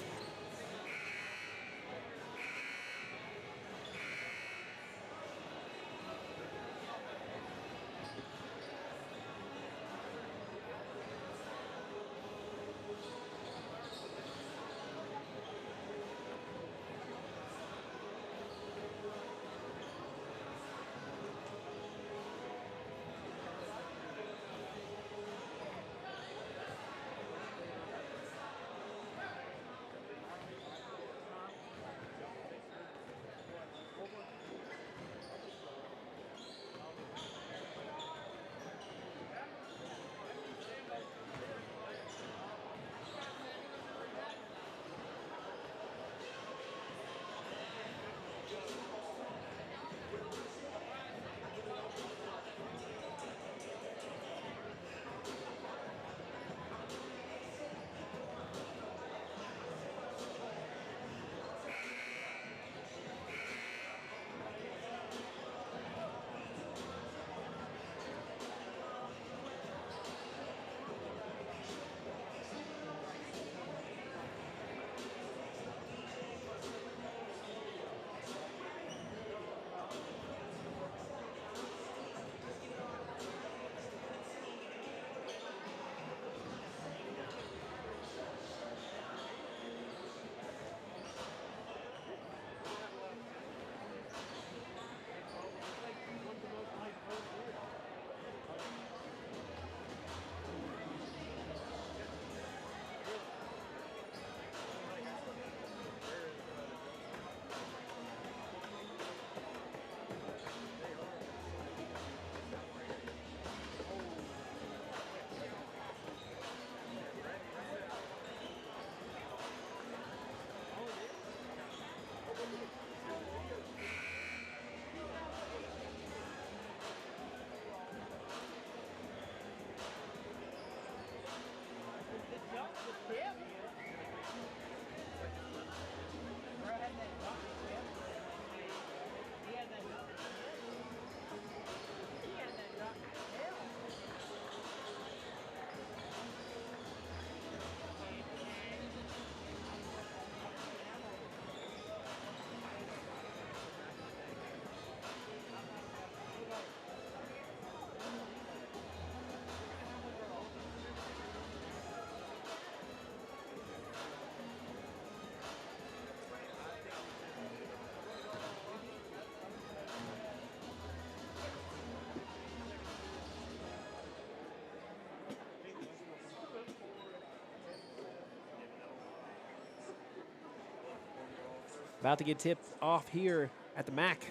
About to get tipped off here at the MAC.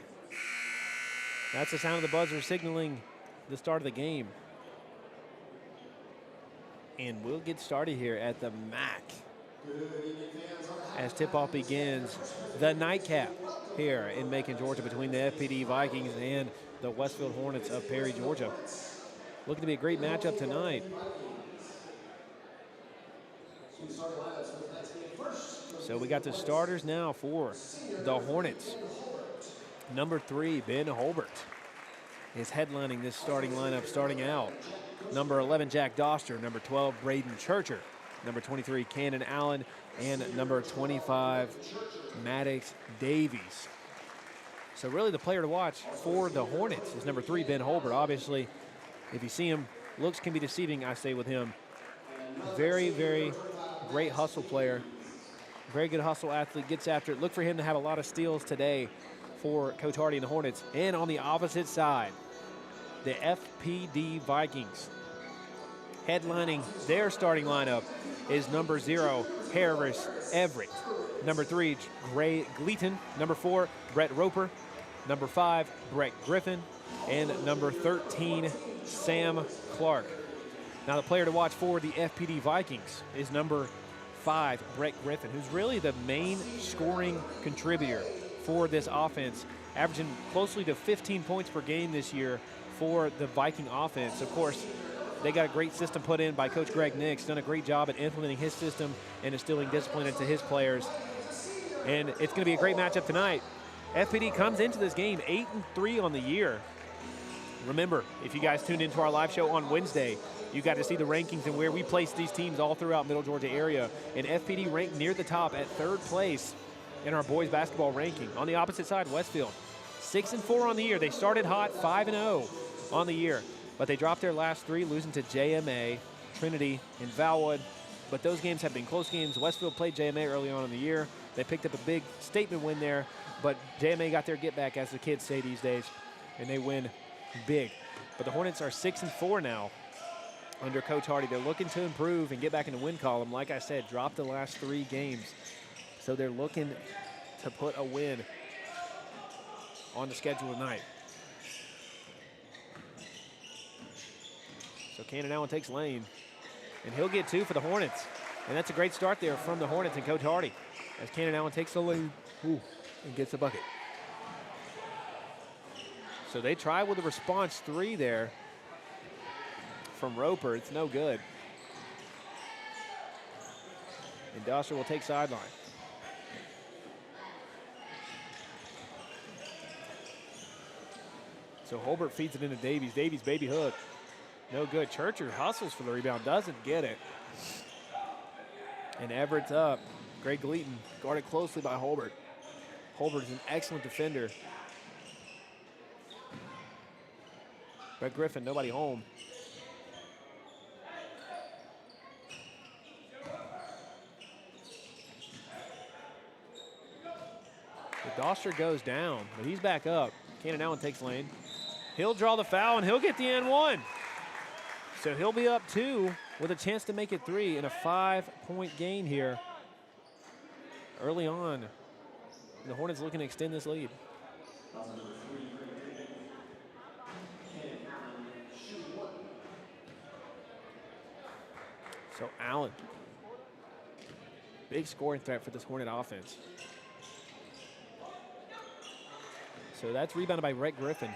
That's the sound of the buzzer signaling the start of the game. And we'll get started here at the MAC as tip-off begins. The nightcap here in Macon, Georgia, between the FPD Vikings and the Westfield Hornets of Perry, Georgia. Looking to be a great matchup tonight. So we got the starters now for the Hornets. Number 3, Ben Holbert, is headlining this starting lineup starting out. Number 11, Jack Doster. Number 12, Braden Churcher. Number 23, Cannon Allen. And number 25, Maddox Davies. So really the player to watch for the Hornets is number 3, Ben Holbert. Obviously, if you see him, looks can be deceiving, I say with him. Very, very great hustle player. Very good hustle athlete, gets after it. Look for him to have a lot of steals today for Coach Hardy and the Hornets. And on the opposite side, the FPD Vikings. Headlining their starting lineup is number 0, Harris Everett. Number 3, Gray Gleaton. Number 4, Brett Roper. Number 5, Brett Griffin. And number 13, Sam Clark. Now the player to watch for the FPD Vikings is number 5, Brett Griffin, who's really the main scoring contributor for this offense, averaging closely to 15 points per game this year for the Viking offense. Of course, they got a great system put in by Coach Greg Nix, done a great job at implementing his system and instilling discipline into his players. And it's going to be a great matchup tonight. FPD comes into this game 8-3 on the year. Remember, if you guys tuned into our live show on Wednesday, you got to see the rankings and where we place these teams all throughout Middle Georgia area. And FPD ranked near the top at 3rd place in our boys basketball ranking. On the opposite side, Westfield, 6-4 on the year. They started hot, 5-0 on the year, but they dropped their last 3, losing to JMA, Trinity, and Valwood. But those games have been close games. Westfield played JMA early on in the year. They picked up a big statement win there, but JMA got their get back, as the kids say these days, and they win big. But the Hornets are 6-4 now under Coach Hardy. They're looking to improve and get back in the win column. Like I said, dropped the last 3 games. So they're looking to put a win on the schedule tonight. So Cannon Allen takes lane, and he'll get 2 for the Hornets. And that's a great start there from the Hornets and Coach Hardy as Cannon Allen takes the lane and gets the bucket. So they try with a response 3 there from Roper. It's no good. And Dosser will take sideline. So Holbert feeds it into Davies. Davies baby hook. No good. Churcher hustles for the rebound. Doesn't get it. And Everett's up. Greg Gleaton guarded closely by Holbert. Holbert is an excellent defender. Brett Griffin, nobody home. The Doster goes down, but he's back up. Cannon Allen takes lane. He'll draw the foul, and he'll get the N1. So he'll be up 2 with a chance to make it 3 in a 5-point gain here early on. The Hornets looking to extend this lead. So Allen, big scoring threat for this Hornet offense. So that's rebounded by Brett Griffin.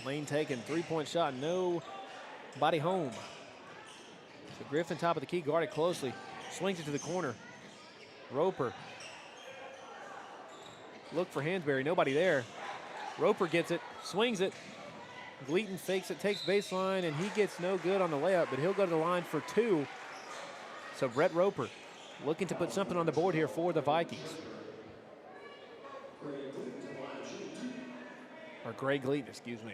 Lane taken, 3-point shot, nobody home. So Griffin, top of the key, guarded closely, swings it to the corner. Roper, look for Hansberry, nobody there. Roper gets it, swings it. Gleaton fakes it, takes baseline, and he gets no good on the layup, but he'll go to the line for 2. So Brett Roper looking to put something on the board here for the Vikings. Or Greg Gleaton, excuse me.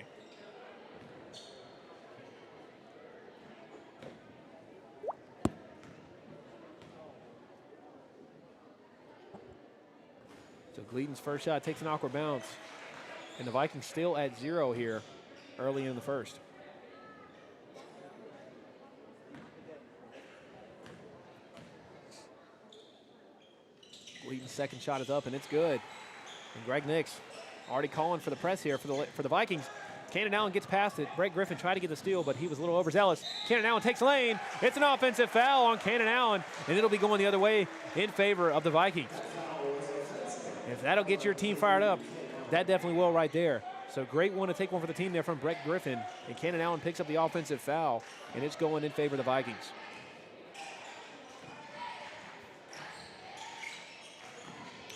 So Gleaton's first shot takes an awkward bounce. And the Vikings still at 0 here early in the first. Gleaton's second shot is up, and it's good. And Greg Nix already calling for the press here for the Vikings. Cannon Allen gets past it. Brett Griffin tried to get the steal, but he was a little overzealous. Cannon Allen takes lane. It's an offensive foul on Cannon Allen, and it'll be going the other way in favor of the Vikings. If that'll get your team fired up, that definitely will right there. So great one to take one for the team there from Brett Griffin. And Cannon Allen picks up the offensive foul, and it's going in favor of the Vikings.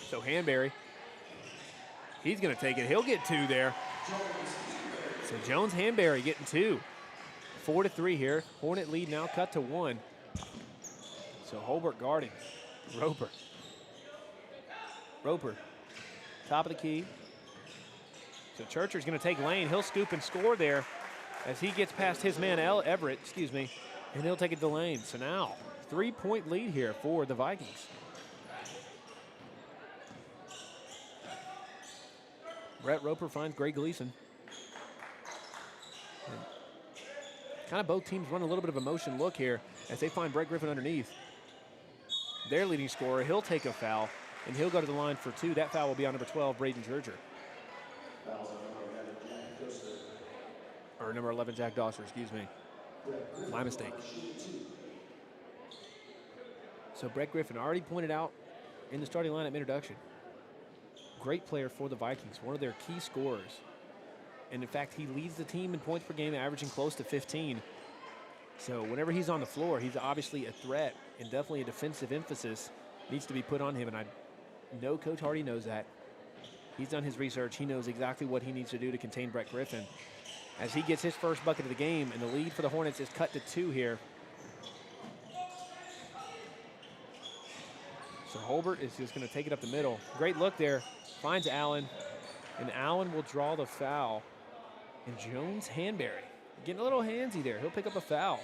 So Hanberry, he's going to take it. He'll get 2 there. So Jones Hanberry getting 2. 4-3 here. Hornet lead now cut to 1. So Holbert guarding. Roper, top of the key. So Churcher's going to take lane. He'll scoop and score there as he gets past his man Everett, and he'll take it to lane. So now 3-point lead here for the Vikings. Brett Roper finds Greg Gleason. Kind of both teams run a little bit of a motion look here as they find Brett Griffin underneath. Their leading scorer, he'll take a foul, and he'll go to the line for 2. That foul will be on number 12, Braden Churcher. Or number 11, Jack Dosser, excuse me. My mistake. So Brett Griffin already pointed out in the starting lineup introduction. Great player for the Vikings, one of their key scorers. And in fact, he leads the team in points per game, averaging close to 15. So whenever he's on the floor, he's obviously a threat, and definitely a defensive emphasis needs to be put on him. And I know Coach Hardy knows that. He's done his research. He knows exactly what he needs to do to contain Brett Griffin. As he gets his first bucket of the game, and the lead for the Hornets is cut to 2 here. So Holbert is just going to take it up the middle. Great look there. Finds Allen, and Allen will draw the foul. And Jones Hanberry getting a little handsy there. He'll pick up a foul.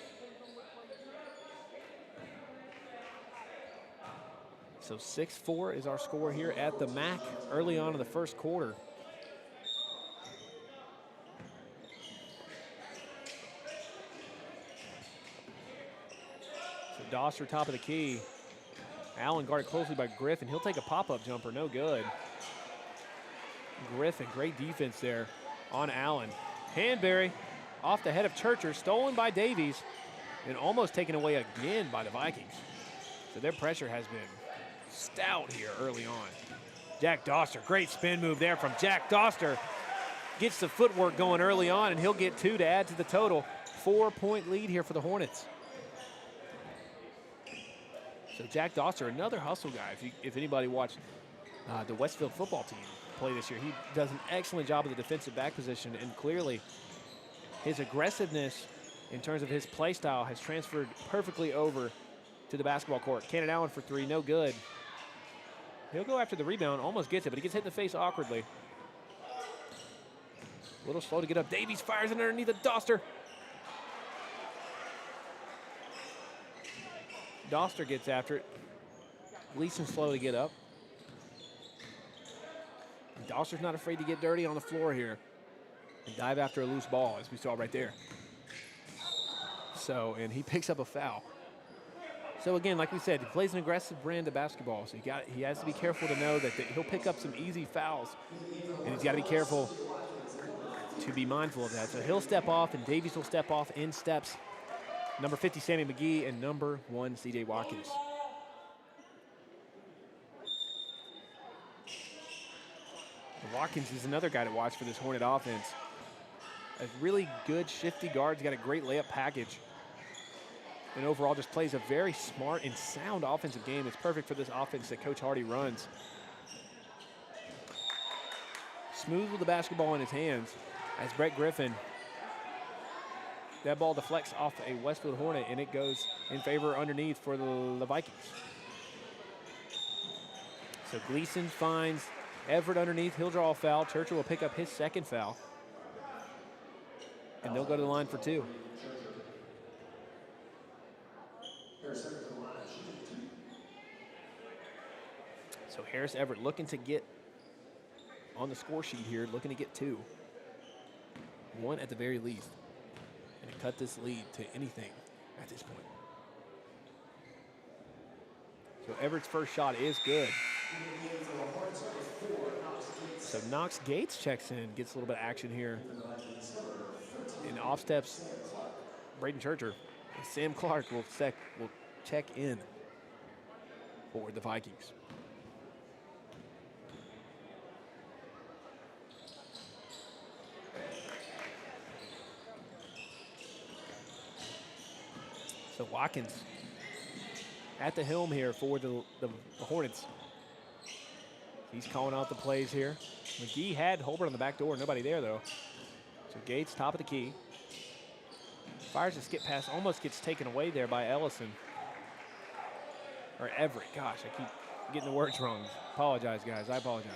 So 6-4 is our score here at the MAC early on in the first quarter. So Dosser top of the key. Allen guarded closely by Griffin. He'll take a pop-up jumper, no good. Griffin, great defense there on Allen. Hanberry off the head of Churcher, stolen by Davies, and almost taken away again by the Vikings. So their pressure has been stout here early on. Jack Dosser, great spin move there from Jack Dosser. Gets the footwork going early on, and he'll get 2 to add to the total. 4-point lead here for the Hornets. So Jack Dosser, another hustle guy. If anybody watched the Westfield football team play this year, he does an excellent job of the defensive back position, and clearly his aggressiveness in terms of his play style has transferred perfectly over to the basketball court. Cannon Allen for 3, no good. He'll go after the rebound, almost gets it, but he gets hit in the face awkwardly. A little slow to get up. Davies fires it underneath the Dosser. Dosser gets after it. Gleason slow to get up. Dosser's not afraid to get dirty on the floor here and dive after a loose ball, as we saw right there. So, and he picks up a foul. So again, like we said, he plays an aggressive brand of basketball, so he has to be careful to know that he'll pick up some easy fouls, and he's got to be careful to be mindful of that. So he'll step off, and Davies will step off. In steps number 50, Sammy McGee, and number 1, C.J. Watkins. Watkins is another guy to watch for this Hornet offense. A really good, shifty guard. He's got a great layup package. And overall just plays a very smart and sound offensive game. It's perfect for this offense that Coach Hardy runs. Smooth with the basketball in his hands as Brett Griffin. That ball deflects off a Westfield Hornet, and it goes in favor underneath for the Vikings. So Gleason finds Everett underneath. He'll draw a foul. Churcher will pick up his second foul. And they'll go to the line for 2. So Harris Everett looking to get on the score sheet here, looking to get 2. 1 at the very least. And cut this lead to anything at this point. So Everett's first shot is good. So Knox Gates checks in, gets a little bit of action here. And off steps Braden Churcher. And Sam Clark will check in for the Vikings. So Watkins at the helm here for the Hornets. He's calling out the plays here. McGee had Holbert on the back door. Nobody there, though. So Gates, top of the key. Fires a skip pass. Almost gets taken away there by Ellison. Or Everett. Gosh, I keep getting the words wrong. Apologize, guys. I apologize.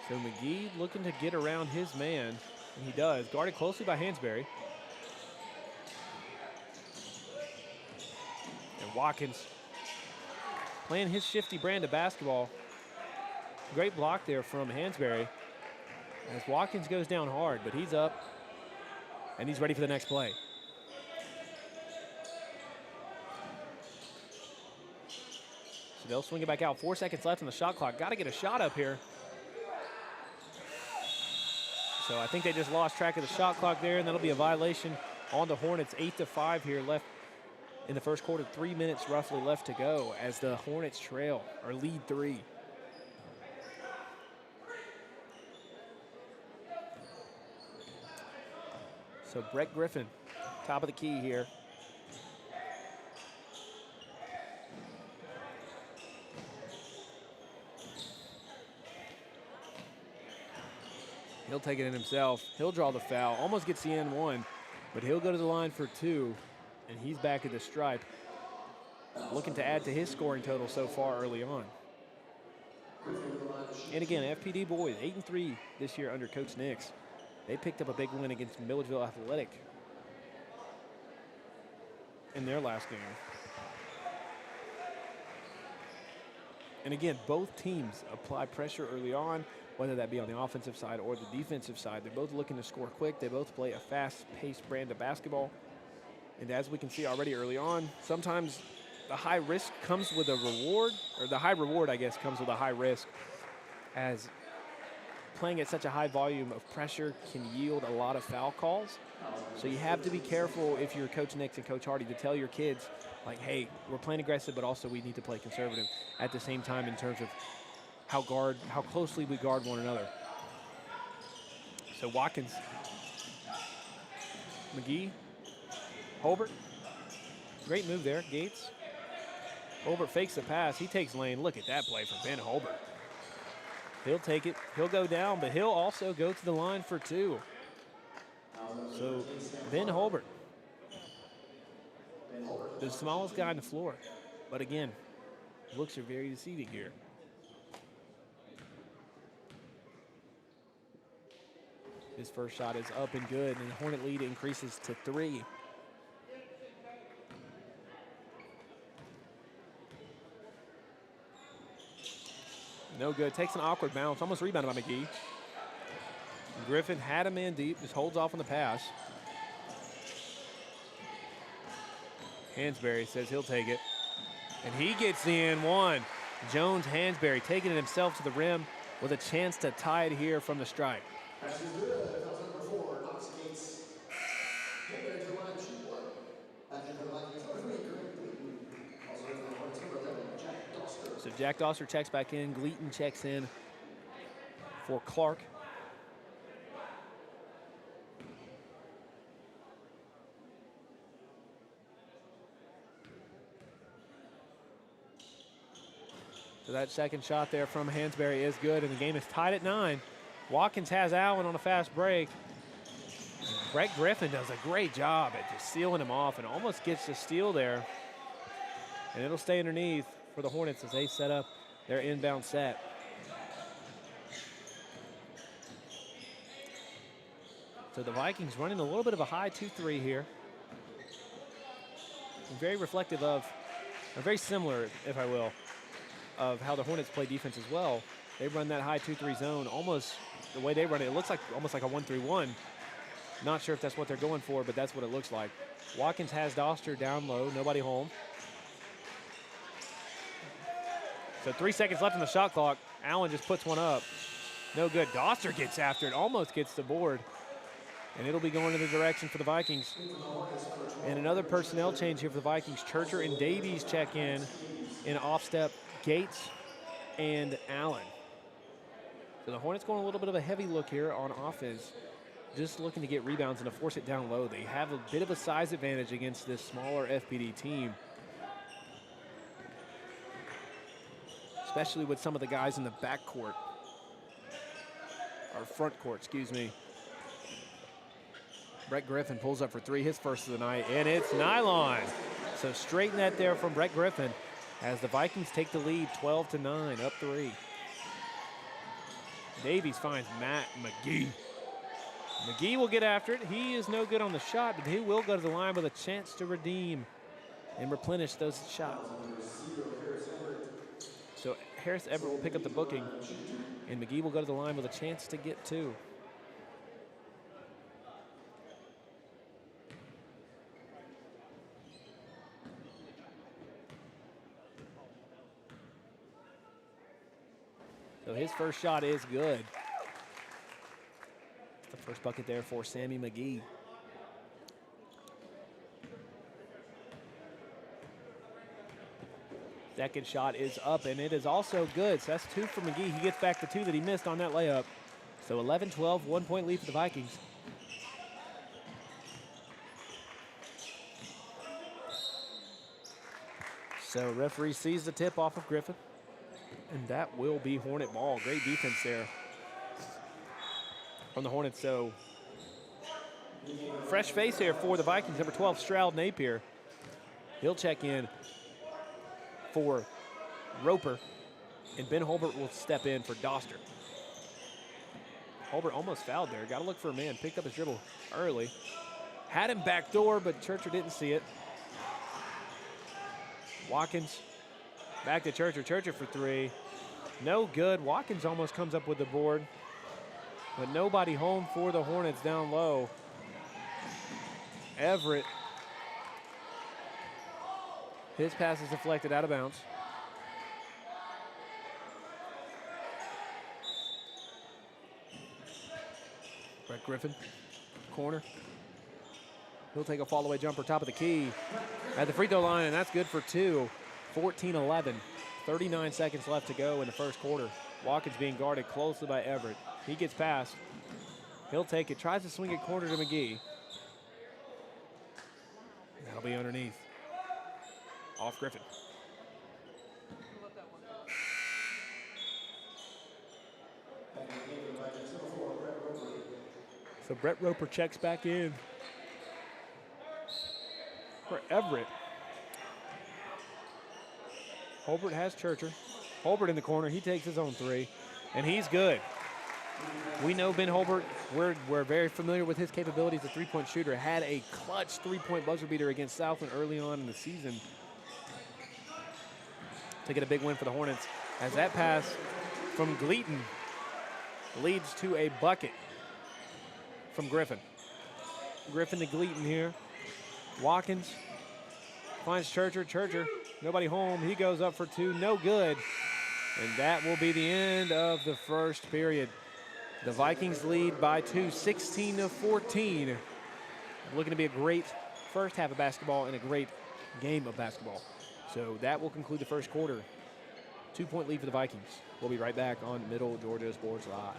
So McGee looking to get around his man. And he does. Guarded closely by Hansberry. And Watkins playing his shifty brand of basketball. great block there from Hansberry as Watkins goes down hard, but he's up and he's ready for the next play. So they'll swing it back out. 4 seconds left on the shot clock. Got to get a shot up here. So I think they just lost track of the shot clock there, and that'll be a violation on the Hornets. 8-5 here left in the first quarter. 3 minutes roughly left to go as the Hornets trail or lead 3. So Brett Griffin, top of the key here. He'll take it in himself. He'll draw the foul. Almost gets the end one, but he'll go to the line for 2, and he's back at the stripe. Looking to add to his scoring total so far early on. And again, FPD boys, 8-3 this year under Coach Nix. They picked up a big win against Milledgeville Athletic in their last game. And again, both teams apply pressure early on, whether that be on the offensive side or the defensive side. They're both looking to score quick. They both play a fast-paced brand of basketball. And as we can see already early on, sometimes the high risk comes with a reward, or the high reward, I guess, comes with a high risk, as playing at such a high volume of pressure can yield a lot of foul calls. So you have to be careful if you're Coach Nix and Coach Hardy to tell your kids, like, hey, we're playing aggressive, but also we need to play conservative at the same time in terms of how closely we guard one another. So Watkins, McGee, Holbert, great move there, Gates. Holbert fakes the pass, he takes lane. Look at that play from Ben Holbert. He'll take it, he'll go down, but he'll also go to the line for 2. So Ben Holbert, the smallest guy on the floor. But again, looks are very deceiving here. His first shot is up and good, and the Hornet lead increases to 3. No good. Takes an awkward bounce. Almost rebounded by McGee. Griffin had him in deep. Just holds off on the pass. Hansberry says he'll take it. And he gets the and one. Jones Hansberry taking it himself to the rim with a chance to tie it here from the stripe. So Jack Doster checks back in. Gleaton checks in for Clark. So that second shot there from Hansberry is good, and the game is tied at 9. Watkins has Allen on a fast break. And Brett Griffin does a great job at just sealing him off and almost gets the steal there. And it'll stay underneath for the Hornets as they set up their inbound set. So the Vikings running a little bit of a high 2-3 here. Very reflective of, or very similar, if I will, of how the Hornets play defense as well. They run that high 2-3 zone almost the way they run it. It looks like almost like a 1-3-1. Not sure if that's what they're going for, but that's what it looks like. Watkins has Doster down low, nobody home. So 3 seconds left on the shot clock. Allen just puts one up. No good. Doster gets after it, almost gets the board. And it'll be going in the direction for the Vikings. And another personnel change here for the Vikings. Churcher and Davies check in off-step Gates and Allen. So the Hornets going a little bit of a heavy look here on offense, just looking to get rebounds and to force it down low. They have a bit of a size advantage against this smaller FPD team, especially with some of the guys in the backcourt, or front court, excuse me. Brett Griffin pulls up for 3, his first of the night, and it's nylon. So straight net there from Brett Griffin as the Vikings take the lead 12-9, up 3. Davies finds Matt McGee. McGee will get after it. He is no good on the shot, but he will go to the line with a chance to redeem and replenish those shots. So Harris Everett will pick up the booking, and McGee will go to the line with a chance to get 2. So his first shot is good. The first bucket there for Sammy McGee. Second shot is up, and it is also good. So that's 2 for McGee. He gets back the 2 that he missed on that layup. So 11-12, 1-point lead for the Vikings. So referee sees the tip off of Griffin, and that will be Hornet ball. Great defense there from the Hornets. So fresh face here for the Vikings, number 12, Stroud Napier. He'll check in for Roper, and Ben Holbert will step in for Doster. Holbert almost fouled there. Got to look for a man. Picked up his dribble early. Had him backdoor, but Churcher didn't see it. Watkins back to Churcher. Churcher for 3. No good. Watkins almost comes up with the board, but nobody home for the Hornets down low. Everett. His pass is deflected out of bounds. Brett Griffin, corner. He'll take a fall-away jumper, top of the key at the free throw line, and that's good for 2. 14-11, 39 seconds left to go in the first quarter. Watkins being guarded closely by Everett. He gets past. He'll take it, tries to swing it corner to McGee. That'll be underneath. Off Griffin. So Brett Roper checks back in for Everett. Holbert has Churcher. Holbert in the corner. He takes his own 3, and he's good. We know Ben Holbert. We're very familiar with his capabilities as a three-point shooter. Had a clutch three-point buzzer beater against Southland early on in the season to get a big win for the Hornets, as that pass from Gleaton leads to a bucket from Griffin. Griffin to Gleaton here. Watkins finds Churcher. Churcher, nobody home. He goes up for 2, no good. And that will be the end of the first period. The Vikings lead by 2, 16-14. Looking to be a great first half of basketball and a great game of basketball. So that will conclude the first quarter. 2-point lead for the Vikings. We'll be right back on Middle Georgia Sports Live.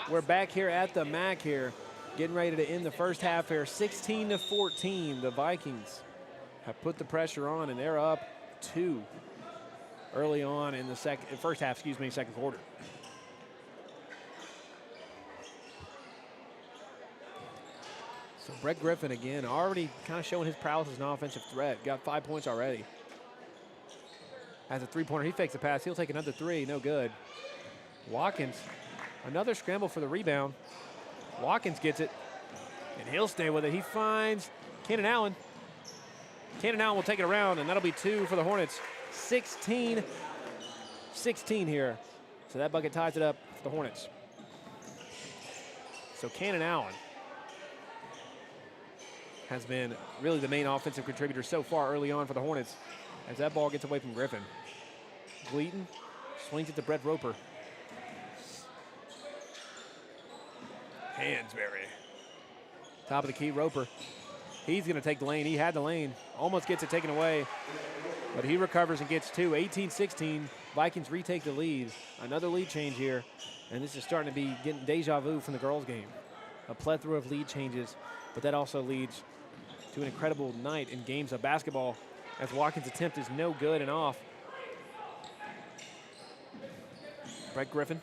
We're back here at the MAC here, getting ready to end the first half here. 16-14, the Vikings have put the pressure on, and they're up 2 early on in the first half, second quarter. So Brett Griffin again, already kind of showing his prowess as an offensive threat. Got 5 points already. Has a three-pointer, he fakes a pass, he'll take another 3, no good. Watkins, another scramble for the rebound. Watkins gets it, and he'll stay with it. He finds Cannon Allen. Cannon Allen will take it around, and that'll be 2 for the Hornets. 16-16 here. So that bucket ties it up for the Hornets. So Cannon Allen has been really the main offensive contributor so far early on for the Hornets as that ball gets away from Griffin. Gleaton swings it to Brett Roper. Hansberry. Top of the key, Roper. He's going to take the lane. He had the lane. Almost gets it taken away. But he recovers and gets two. 18-16. Vikings retake the lead. Another lead change here. And this is starting to be getting deja vu from the girls' game. A plethora of lead changes. But that also leads to an incredible night in games of basketball as Watkins' attempt is no good and off. Brett Griffin.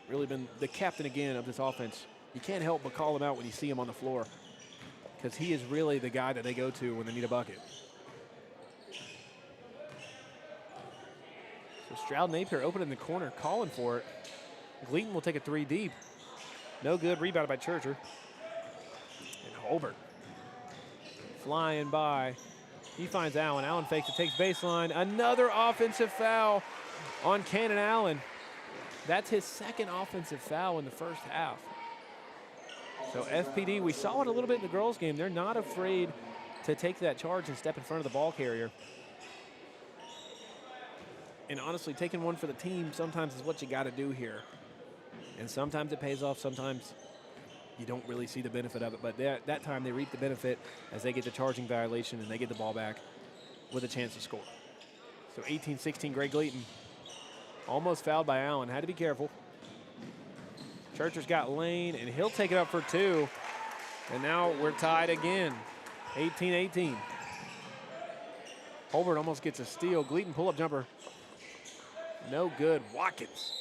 Really been the captain again of this offense. You can't help but call him out when you see him on the floor because he is really the guy that they go to when they need a bucket. So Stroud Napier open in the corner, calling for it. Gleaton will take a three deep. No good, rebounded by Churcher. And Holbert flying by. He finds Allen. Allen fakes it, takes baseline. Another offensive foul on Cannon Allen. That's his second offensive foul in the first half. So FPD, we saw it a little bit in the girls' game. They're not afraid to take that charge and step in front of the ball carrier. And honestly, taking one for the team sometimes is what you got to do here. And sometimes it pays off, sometimes you don't really see the benefit of it. But that time they reap the benefit as they get the charging violation and they get the ball back with a chance to score. So 18-16, Greg Gleaton. Almost fouled by Allen, had to be careful. Churcher's got lane, and he'll take it up for two. And now we're tied again, 18-18. Holbert almost gets a steal. Gleaton pull-up jumper. No good. Watkins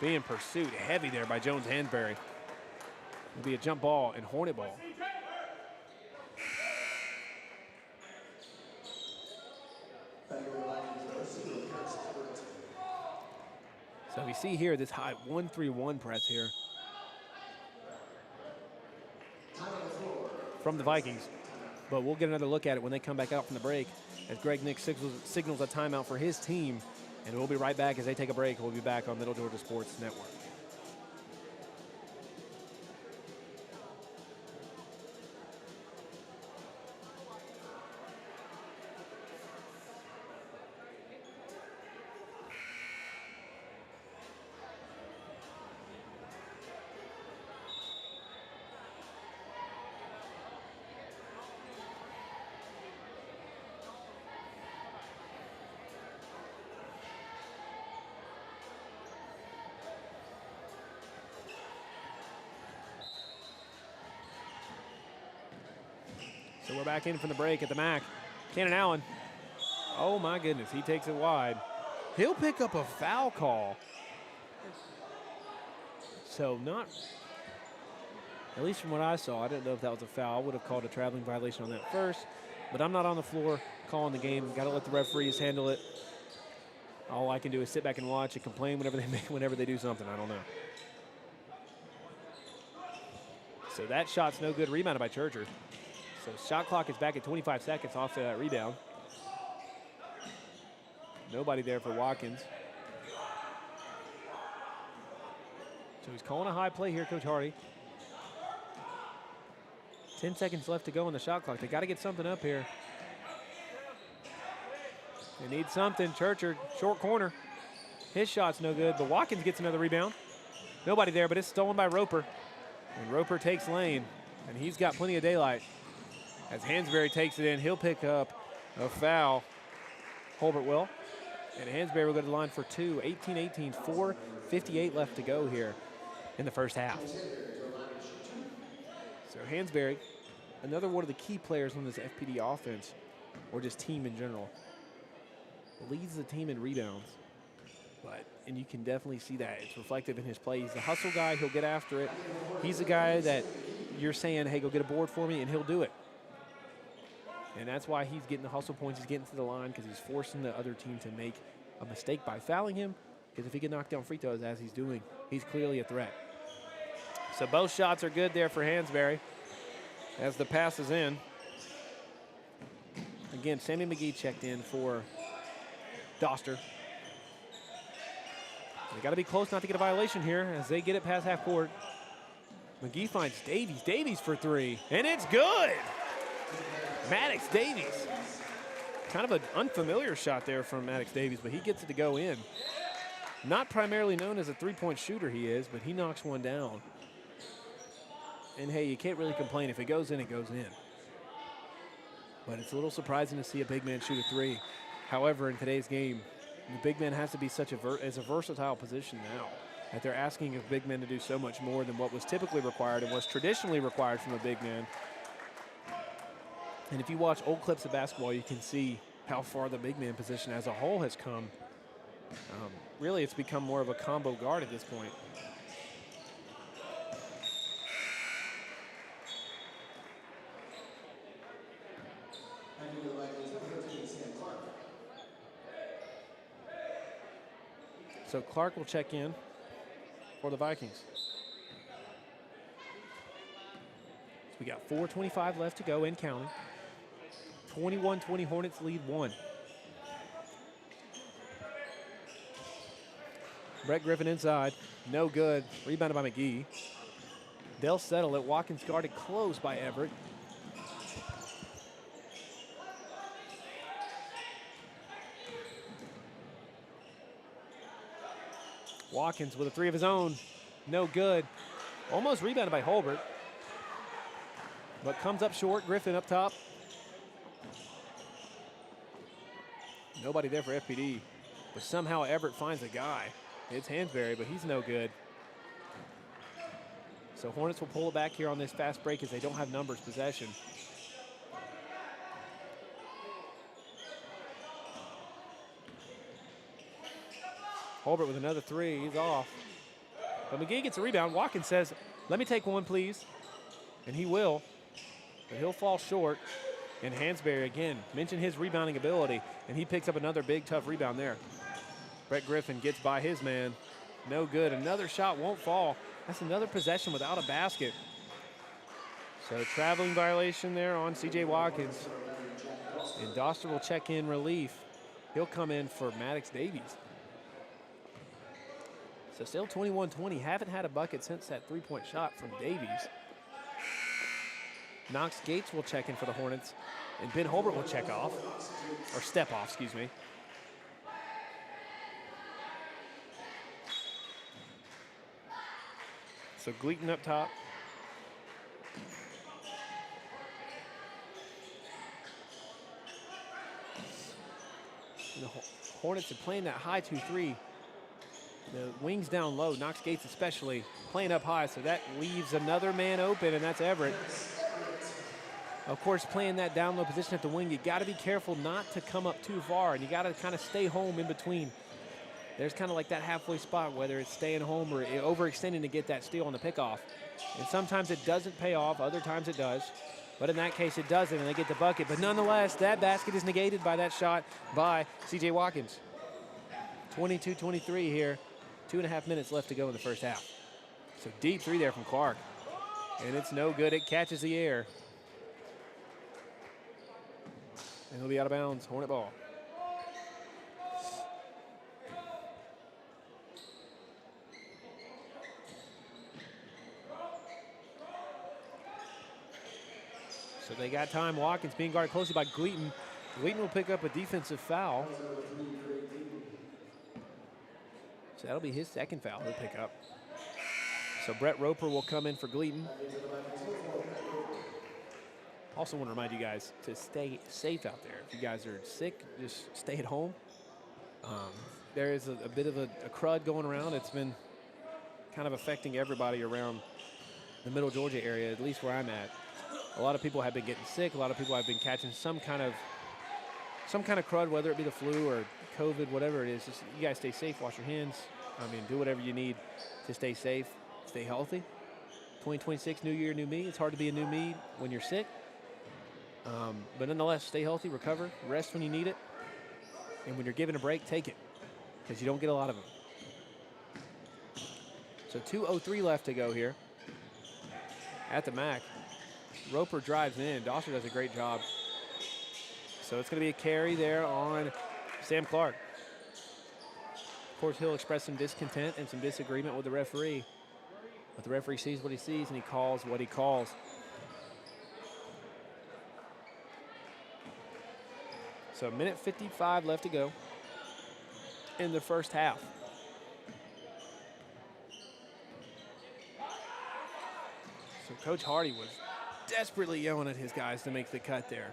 being pursued heavy there by Jones Hansberry. It'll be a jump ball and Hornet ball. So we see here this high 1-3-1 press here from the Vikings. But we'll get another look at it when they come back out from the break as Greg Nick signals a timeout for his team. And we'll be right back as they take a break. We'll be back on Middle Georgia Sports Network. So we're back in from the break at the MAC. Cannon Allen. Oh my goodness, he takes it wide. He'll pick up a foul call. So not, at least from what I saw, I didn't know if that was a foul. I would have called a traveling violation on that first, but I'm not on the floor calling the game. Got to let the referees handle it. All I can do is sit back and watch and complain whenever they do something. I don't know. So that shot's no good. Rebounded by Churcher. So shot clock is back at 25 seconds off of that rebound. Nobody there for Watkins. So he's calling a high play here, Coach Hardy. 10 seconds left to go on the shot clock. They got to get something up here. They need something. Churcher, short corner. His shot's no good, but Watkins gets another rebound. Nobody there, but it's stolen by Roper. And Roper takes lane, and he's got plenty of daylight. As Hansberry takes it in, he'll pick up a foul. Holbert will. And Hansberry will go to the line for two. 18-18, 4:58 left to go here in the first half. So Hansberry, another one of the key players on this FPD offense, or just team in general, leads the team in rebounds. And you can definitely see that. It's reflective in his play. He's a hustle guy. He'll get after it. He's a guy that you're saying, hey, go get a board for me, and he'll do it. And that's why he's getting the hustle points. He's getting to the line because he's forcing the other team to make a mistake by fouling him. Because if he can knock down free throws as he's doing, he's clearly a threat. So both shots are good there for Hansberry as the pass is in. Again, Sammy McGee checked in for Doster. They got to be close not to get a violation here as they get it past half court. McGee finds Davies. Davies for three, and it's good. Maddox Davies. Kind of an unfamiliar shot there from Maddox Davies, but he gets it to go in. Not primarily known as a three-point shooter he is, but he knocks one down. And hey, you can't really complain. If it goes in, it goes in. But it's a little surprising to see a big man shoot a three. However, in today's game, the big man has to be such a versatile position now that they're asking of big men to do so much more than what was typically required and was traditionally required from a big man. And if you watch old clips of basketball, you can see how far the big man position as a whole has come. Really, it's become more of a combo guard at this point. So Clark will check in for the Vikings. So we got 4:25 left to go and counting. 21-20 Hornets lead one. Brett Griffin inside, no good. Rebounded by McGee. They'll settle it. Watkins guarded close by Everett. Watkins with a three of his own, no good. Almost rebounded by Holbert, but comes up short. Griffin up top. Nobody there for FPD, but somehow Everett finds a guy. It's Hansberry, but he's no good. So Hornets will pull it back here on this fast break as they don't have numbers possession. Holbert with another three, he's off. But McGee gets a rebound. Watkins says, let me take one, please. And he will, but he'll fall short. And Hansberry, again, mentioned his rebounding ability, and he picks up another big, tough rebound there. Brett Griffin gets by his man. No good. Another shot won't fall. That's another possession without a basket. So traveling violation there on C.J. Watkins. And Doster will check in relief. He'll come in for Maddox Davies. So still 21-20. Haven't had a bucket since that three-point shot from Davies. Knox Gates will check in for the Hornets. And Ben Holbert will check off. Or step off, excuse me. So Gleaton up top. And the Hornets are playing that high 2-3. The wings down low, Knox Gates especially, playing up high, so that leaves another man open, and that's Everett. Of course, playing that down low position at the wing, you got to be careful not to come up too far, and you got to kind of stay home in between. There's kind of like that halfway spot, whether it's staying home or overextending to get that steal on the pickoff. And sometimes it doesn't pay off, other times it does. But in that case, it doesn't, and they get the bucket. But nonetheless, that basket is negated by that shot by C.J. Watkins. 22-23 here. 2.5 minutes left to go in the first half. So deep three there from Clark. And it's no good. It catches the air. And he'll be out of bounds. Hornet ball. So they got time. Watkins being guarded closely by Gleaton. Gleaton will pick up a defensive foul. So that'll be his second foul he'll pick up. So Brett Roper will come in for Gleaton. Also want to remind you guys to stay safe out there. If you guys are sick, just stay at home. There is a bit of a crud going around. It's been kind of affecting everybody around the middle Georgia area, at least where I'm at. A lot of people have been getting sick. A lot of people have been catching some kind of crud, whether it be the flu or COVID, whatever it is. Just, you guys stay safe, wash your hands. I mean, do whatever you need to stay safe, stay healthy. 2026, new year, new me. It's hard to be a new me when you're sick. But nonetheless, stay healthy, recover, rest when you need it. And when you're given a break, take it, because you don't get a lot of them. So 2:03 left to go here at the MAC. Roper drives in. Doster does a great job. So it's going to be a carry there on Sam Clark. course, he'll express some discontent and some disagreement with the referee. But the referee sees what he sees, and he calls what he calls. So 1:55 left to go in the first half. So Coach Hardy was desperately yelling at his guys to make the cut there.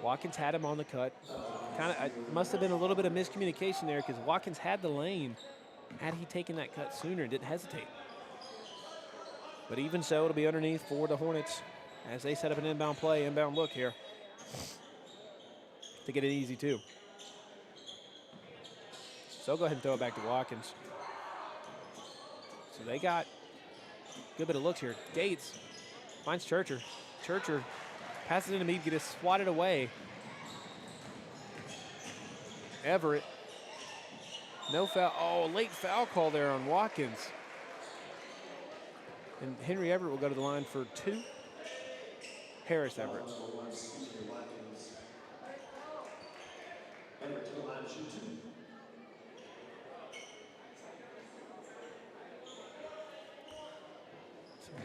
Watkins had him on the cut. Must have been a little bit of miscommunication there because Watkins had the lane. Had he taken that cut sooner, didn't hesitate. But even so, it'll be underneath for the Hornets as they set up an inbound play, inbound look here to get it easy too. So go ahead and throw it back to Watkins. So they got a good bit of looks here. Gates finds Churcher. Churcher passes into Meade, get it swatted away. Everett. No foul. Oh, late foul call there on Watkins. And Henry Everett will go to the line for 2. Harris Everett.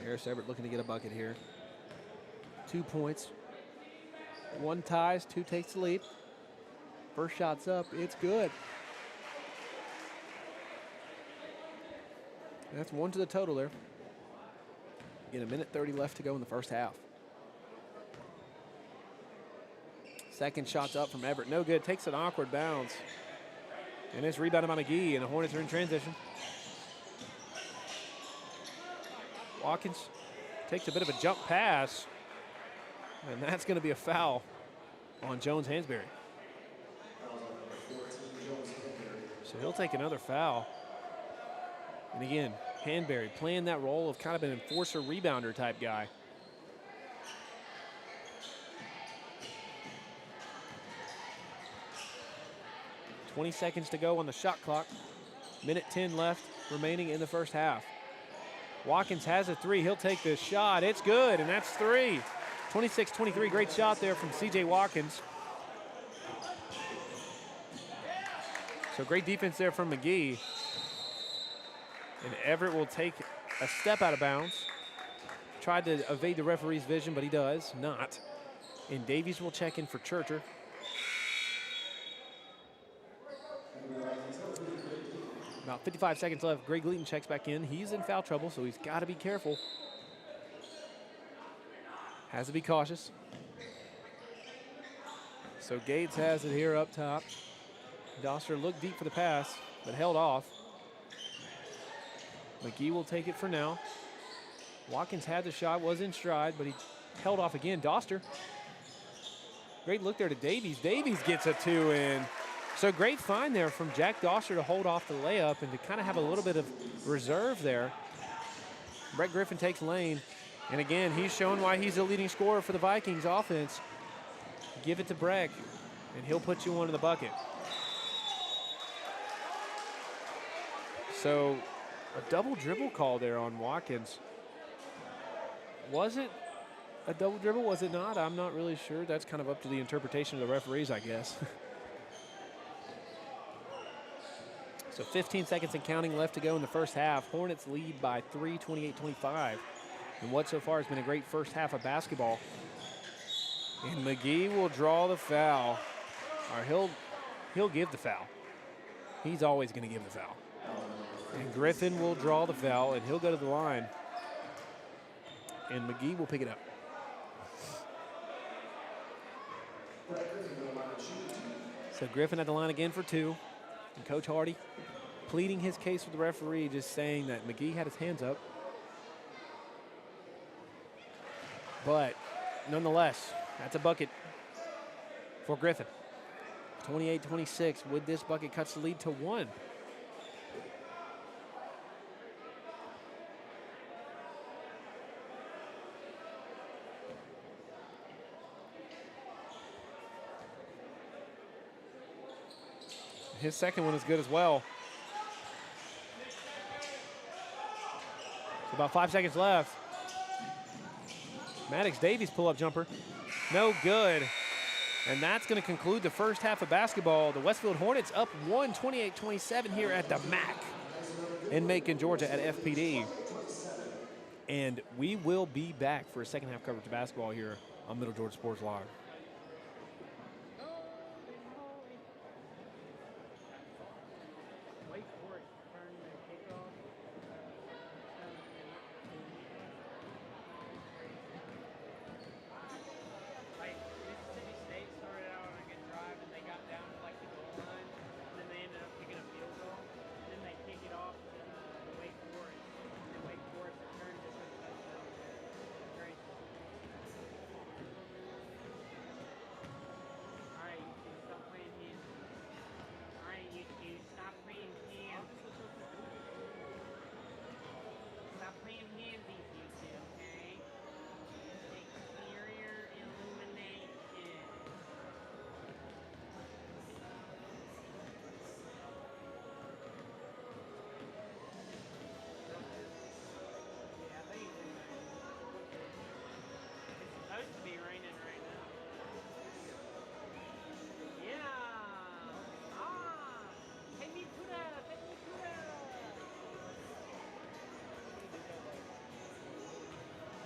Harris Everett looking to get a bucket here. 2 points. 1 ties, 2 takes the lead. First shot's up, it's good. That's 1 to the total there. Again, 1:30 left to go in the first half. Second shot's up from Everett, no good, takes an awkward bounce. And it's rebounded by McGee, and the Hornets are in transition. Watkins takes a bit of a jump pass, and that's going to be a foul on Jones-Hansberry. So he'll take another foul. And again, Hansberry playing that role of kind of an enforcer rebounder type guy. .20 seconds to go on the shot clock. 1:10 left remaining in the first half. Watkins has a 3. He'll take this shot. It's good, and that's 3. 26-23, great shot there from C.J. Watkins. So great defense there from McGee. And Everett will take a step out of bounds. Tried to evade the referee's vision, but he does not. And Davies will check in for Churcher. About 55 seconds left. Greg Gleaton checks back in. He's in foul trouble, so he's got to be careful. Has to be cautious. So Gates has it here up top. Doster looked deep for the pass, but held off. McGee will take it for now. Watkins had the shot, was in stride, but he held off again. Doster. Great look there to Davies. Davies gets a 2 in. So great find there from Jack Doster to hold off the layup and to kind of have a little bit of reserve there. Brett Griffin takes lane. And again, he's showing why he's the leading scorer for the Vikings offense. Give it to Breck, and he'll put you one in the bucket. So a double dribble call there on Watkins. Was it a double dribble? Was it not? I'm not really sure. That's kind of up to the interpretation of the referees, I guess. So 15 seconds and counting left to go in the first half. Hornets lead by 3, 28-25. And what so far has been a great first half of basketball. And McGee will draw the foul. Or he'll give the foul. He's always going to give the foul. And Griffin will draw the foul, and he'll go to the line. And McGee will pick it up. So Griffin at the line again for 2. And Coach Hardy pleading his case with the referee, just saying that McGee had his hands up. But nonetheless, that's a bucket for Griffin. 28-26. With this bucket, cuts the lead to 1. His second one is good as well. So about 5 seconds left. Maddox Davies pull-up jumper. No good. And that's going to conclude the first half of basketball. The Westfield Hornets up 1, 28-27 here at the MAC in Macon, Georgia at FPD. And we will be back for a second half coverage of basketball here on Middle Georgia Sports Live. Wake Forest turned their kickoff. Like Mississippi State started out on a good drive and they got down to like the goal line, and then they ended up kicking a field goal. And then they kick it off to Wake Forest, and Wake Forest returned it for a touchdown. Crazy. All right, you two, stop playing hands. All right, you two, stop playing hands. Stop playing handsies, you two, okay? Exterior illumination. Yeah, I think it's supposed to be raining right now. Yeah! Ah! Take me to the! Take me to the!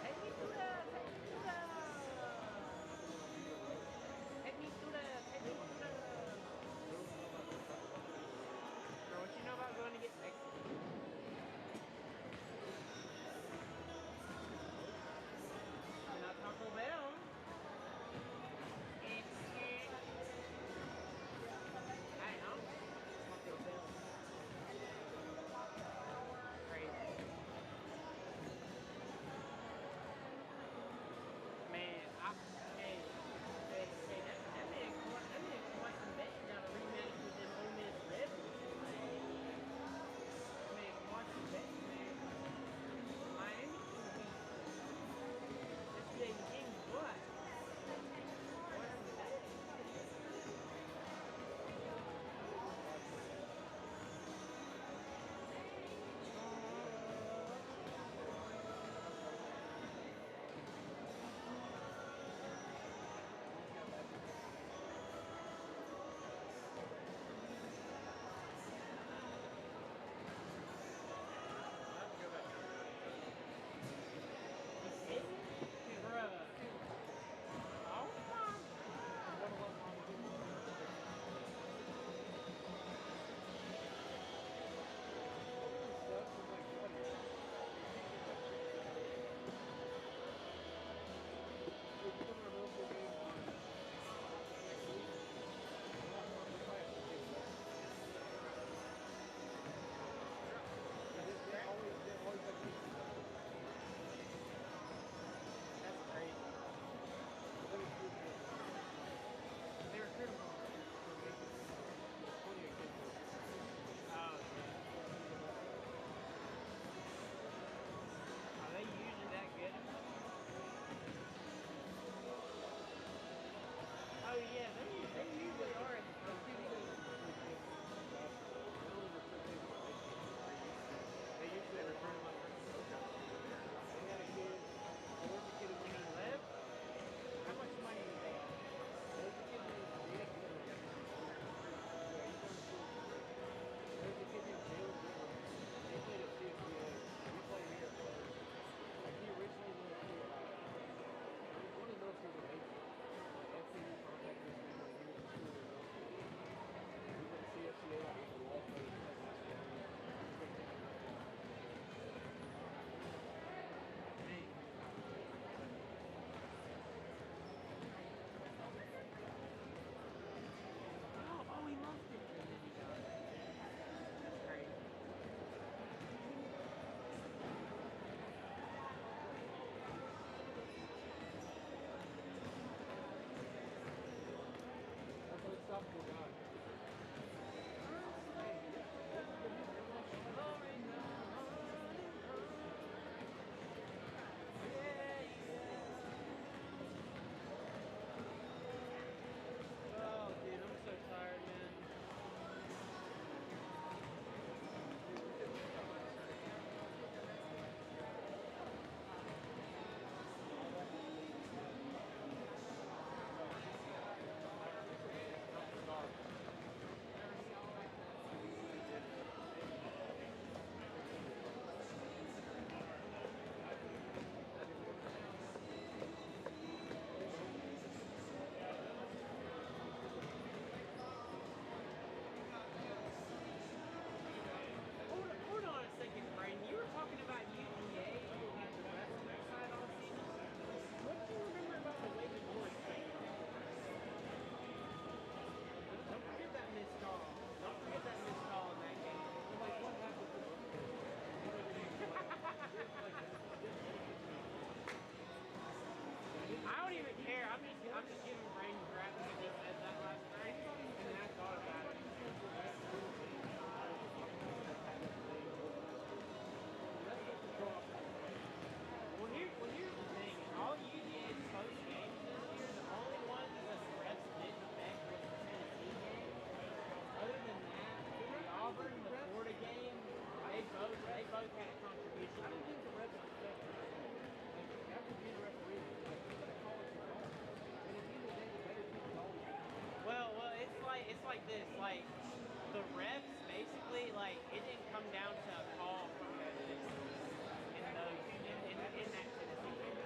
Take me to the! Take me to the! Take me to the! Take me to the! Bro, what you know about going to get Mexican? Not Taco Bell. I know. Taco Bell. Crazy. Man, that man Carson Beck got a rematch with them Ole Miss Rebels. Man, Carson Beck, man. Miami this big king what? Carson Beck. That's crazy. They recruit them all. Oh, yeah. Are they usually that good? Oh, yeah, they usually are at the front. They usually recruit them up for when he left. How much money did they have? Oh, he lost it. And then he got it. That's crazy. Oh, dude, I'm so tired, man. like this, like the refs basically, like it didn't come down to a call from the in those in that Tennessee game.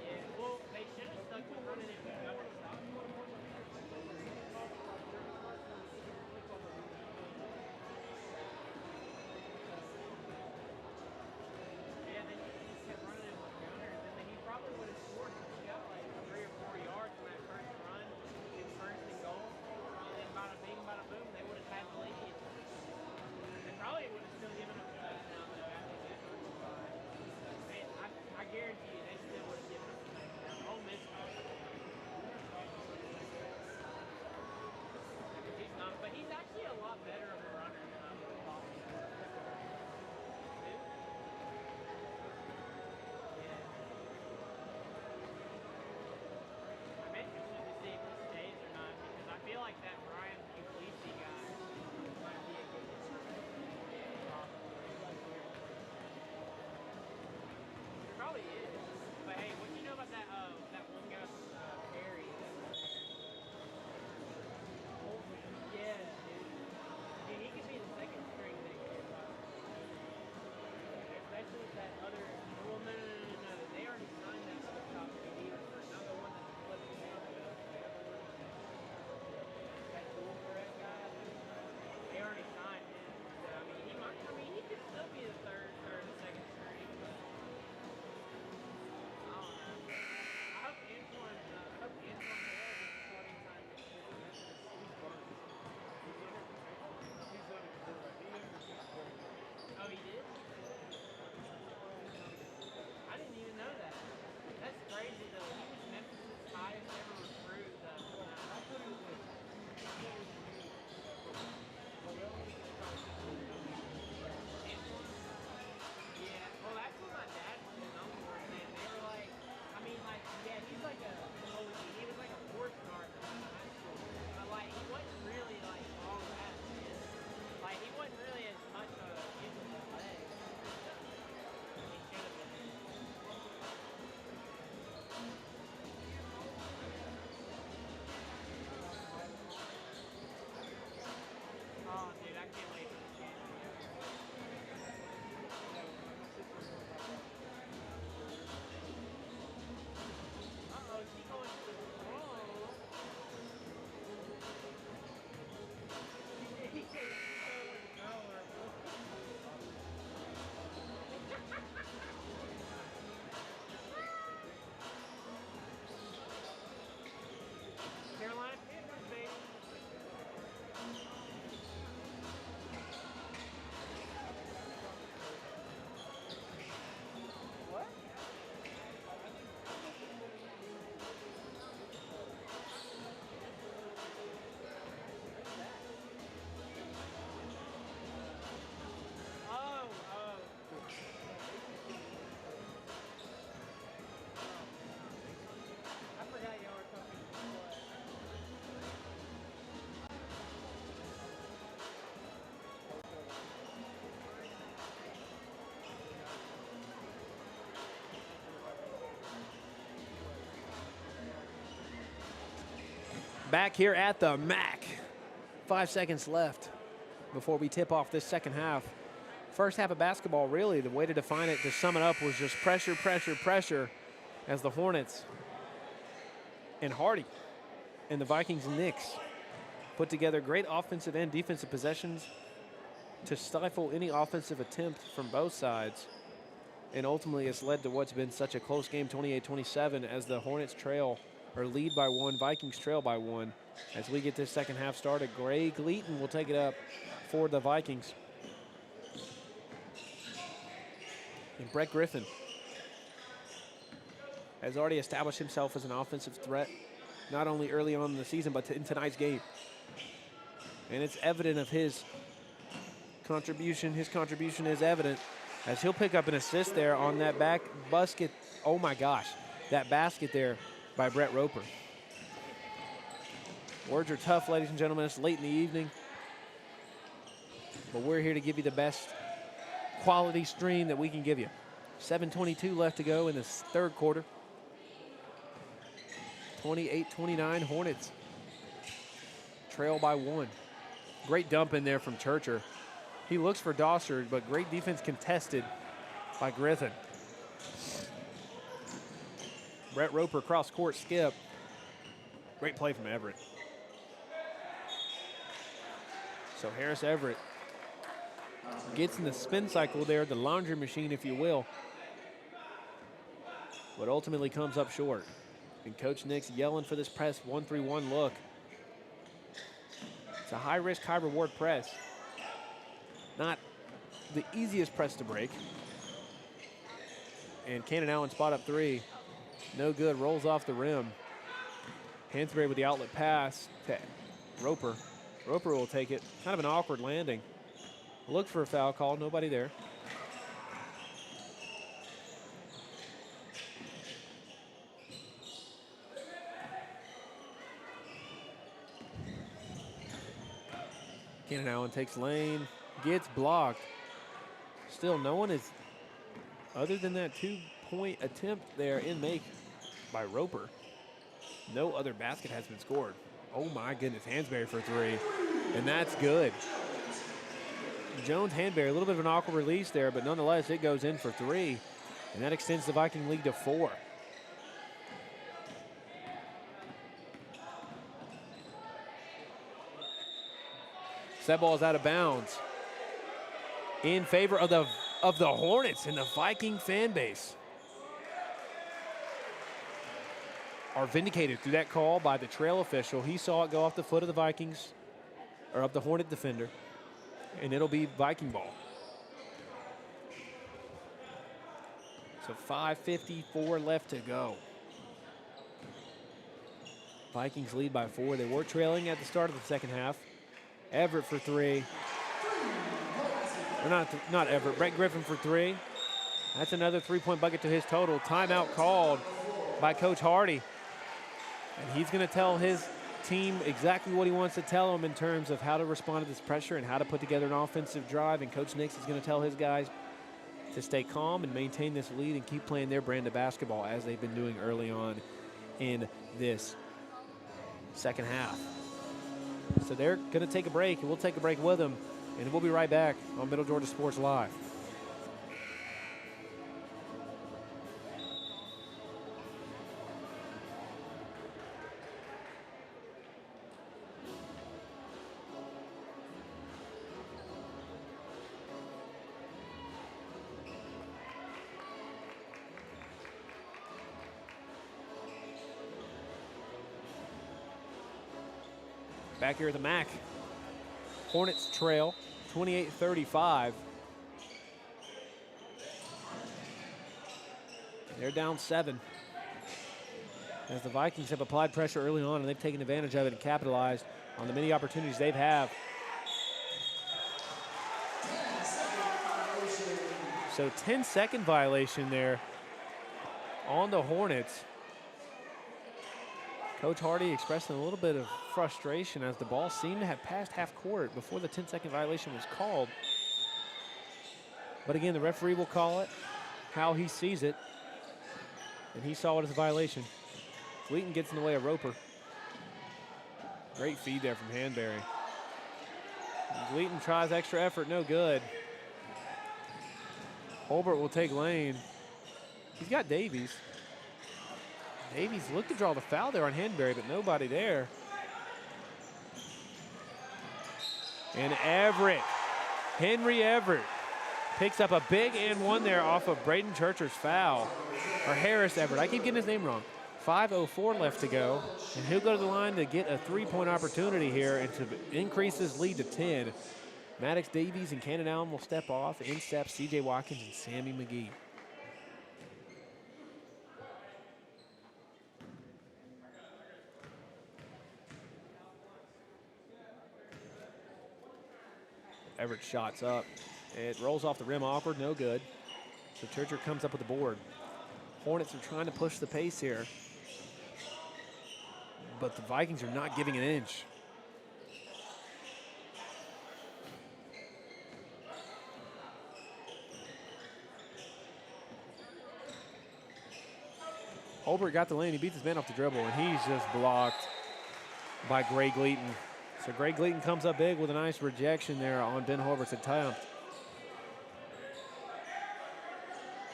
Yeah, well, they should have stuck with running it with double stop. Yeah, then he just kept running it with gunners, and then he probably would have scored because he got like 3 or 4 yards on that first run, his first and goal, and then bada bing, bada boom, they would have had the lead. They probably would have still given up the touchdown though after that. Man, I guarantee you they still would have given up the touchdown. Ole Miss would have. He's not, but he's actually a lot better of a runner than I would have thought. Who? Yeah. I'm interested to see if he stays or not because I feel like that Brian Puglisi guy might be a good He probably is. But hey, what do you know about that that one guy, Perry? Yeah, dude. Dude, he could be the second string next year, probably. Especially with that other. Well, no. They already signed that other top PD recruit, not the one that's flipping the that dual threat guy. They already signed him. So, I mean, he might. I mean, he could still be the third or the second string, but I don't know. I hope Antoine Bell gets starting time next year. Oh, he did? I didn't even know that. That's crazy though. He was Memphis' highest ever recruit though. Yeah, well that's what my dad and his uncle were saying. They were like, I mean like, yeah, he's like he was like a 4-star at high school. But like, he wasn't really like all that, man. Like, he wasn't really as much of a using his legs. He should have been. Oh, dude, I can't wait for this game. Uh-oh, is he going to the wall? He said he's going with a girl or a boy. Carolina Panthers, baby. What? Oh. I forgot y'all were talking before. Back here at the MAC. 5 seconds left before we tip off this second half. First half of basketball, really, the way to define it, to sum it up, was just pressure as the Hornets and Hardy and the Vikings and Knicks put together great offensive and defensive possessions to stifle any offensive attempt from both sides. And ultimately, it's led to what's been such a close game, 28-27, as the Hornets trail or lead by 1, Vikings trail by 1. As we get this second half started, Greg Gleaton will take it up for the Vikings. And Brett Griffin has already established himself as an offensive threat, not only early on in the season, but in tonight's game. And it's evident of his contribution. His contribution is evident as he'll pick up an assist there on that back basket. Oh my gosh, that basket there by Brett Roper. Words are tough, ladies and gentlemen. It's late in the evening. but we're here to give you the best quality stream that we can give you. 7:22 left to go in this third quarter. 28-29 Hornets. Trail by 1. Great dump in there from Churcher. He looks for Dossard, but great defense contested by Griffin. Brett Roper cross court skip. Great play from Everett. So Harris Everett gets in the spin cycle there, the laundry machine, if you will, but ultimately comes up short. And Coach Nick's yelling for this press 1-3-1 look. It's a high-risk, high-reward press. Not the easiest press to break. And Cannon Allen spot up 3. No good, rolls off the rim. Hansberry with the outlet pass to Roper. Roper will take it. Kind of an awkward landing. Look for a foul call, nobody there. Cannon Allen takes lane, gets blocked. Still, no one is, other than that 2-point attempt there in make by Roper, no other basket has been scored. Oh my goodness, Hansberry for 3, and that's good. Jones-Hansberry, a little bit of an awkward release there, but nonetheless, it goes in for 3, and that extends the Viking lead to 4. That ball is out of bounds in favor of the Hornets, and the Viking fan base are vindicated through that call by the trail official. He saw it go off the foot of the Vikings, or of the Hornet defender, and it'll be Viking ball. So 5:54 left to go. Vikings lead by 4. They were trailing at the start of the second half. Everett for 3. Or not Everett, Brett Griffin for 3. That's another 3-point bucket to his total. Timeout called by Coach Hardy. And he's going to tell his team exactly what he wants to tell them in terms of how to respond to this pressure and how to put together an offensive drive. And Coach Nix is going to tell his guys to stay calm and maintain this lead and keep playing their brand of basketball as they've been doing early on in this second half. So they're going to take a break, and we'll take a break with them, and we'll be right back on Middle Georgia Sports Live. Back here at the MAC. Hornets trail 28-35. They're down 7. As the Vikings have applied pressure early on, and they've taken advantage of it and capitalized on the many opportunities they've had. So 10-second violation there on the Hornets. Coach Hardy expressing a little bit of frustration as the ball seemed to have passed half court before the 10-second violation was called. But again, the referee will call it how he sees it, and he saw it as a violation. Wheaton gets in the way of Roper. Great feed there from Hanberry. Wheaton tries extra effort, no good. Holbert will take lane. He's got Davies. Davies looked to draw the foul there on Hanberry, but nobody there. And Everett, Henry Everett, picks up a big and one there off of Braden Churcher's foul. Or Harris Everett, I keep getting his name wrong. 5:04 left to go, and he'll go to the line to get a 3-point opportunity here and to increase his lead to 10. Maddox Davies and Cannon Allen will step off. In steps C.J. Watkins and Sammy McGee. Everett shots up. It rolls off the rim awkward, no good. So Churcher comes up with the board. Hornets are trying to push the pace here, but the Vikings are not giving an inch. Holbert got the lane. He beats his man off the dribble, and he's just blocked by Gray Gleaton. So Gray Gleaton comes up big with a nice rejection there on Ben Holbert's attempt.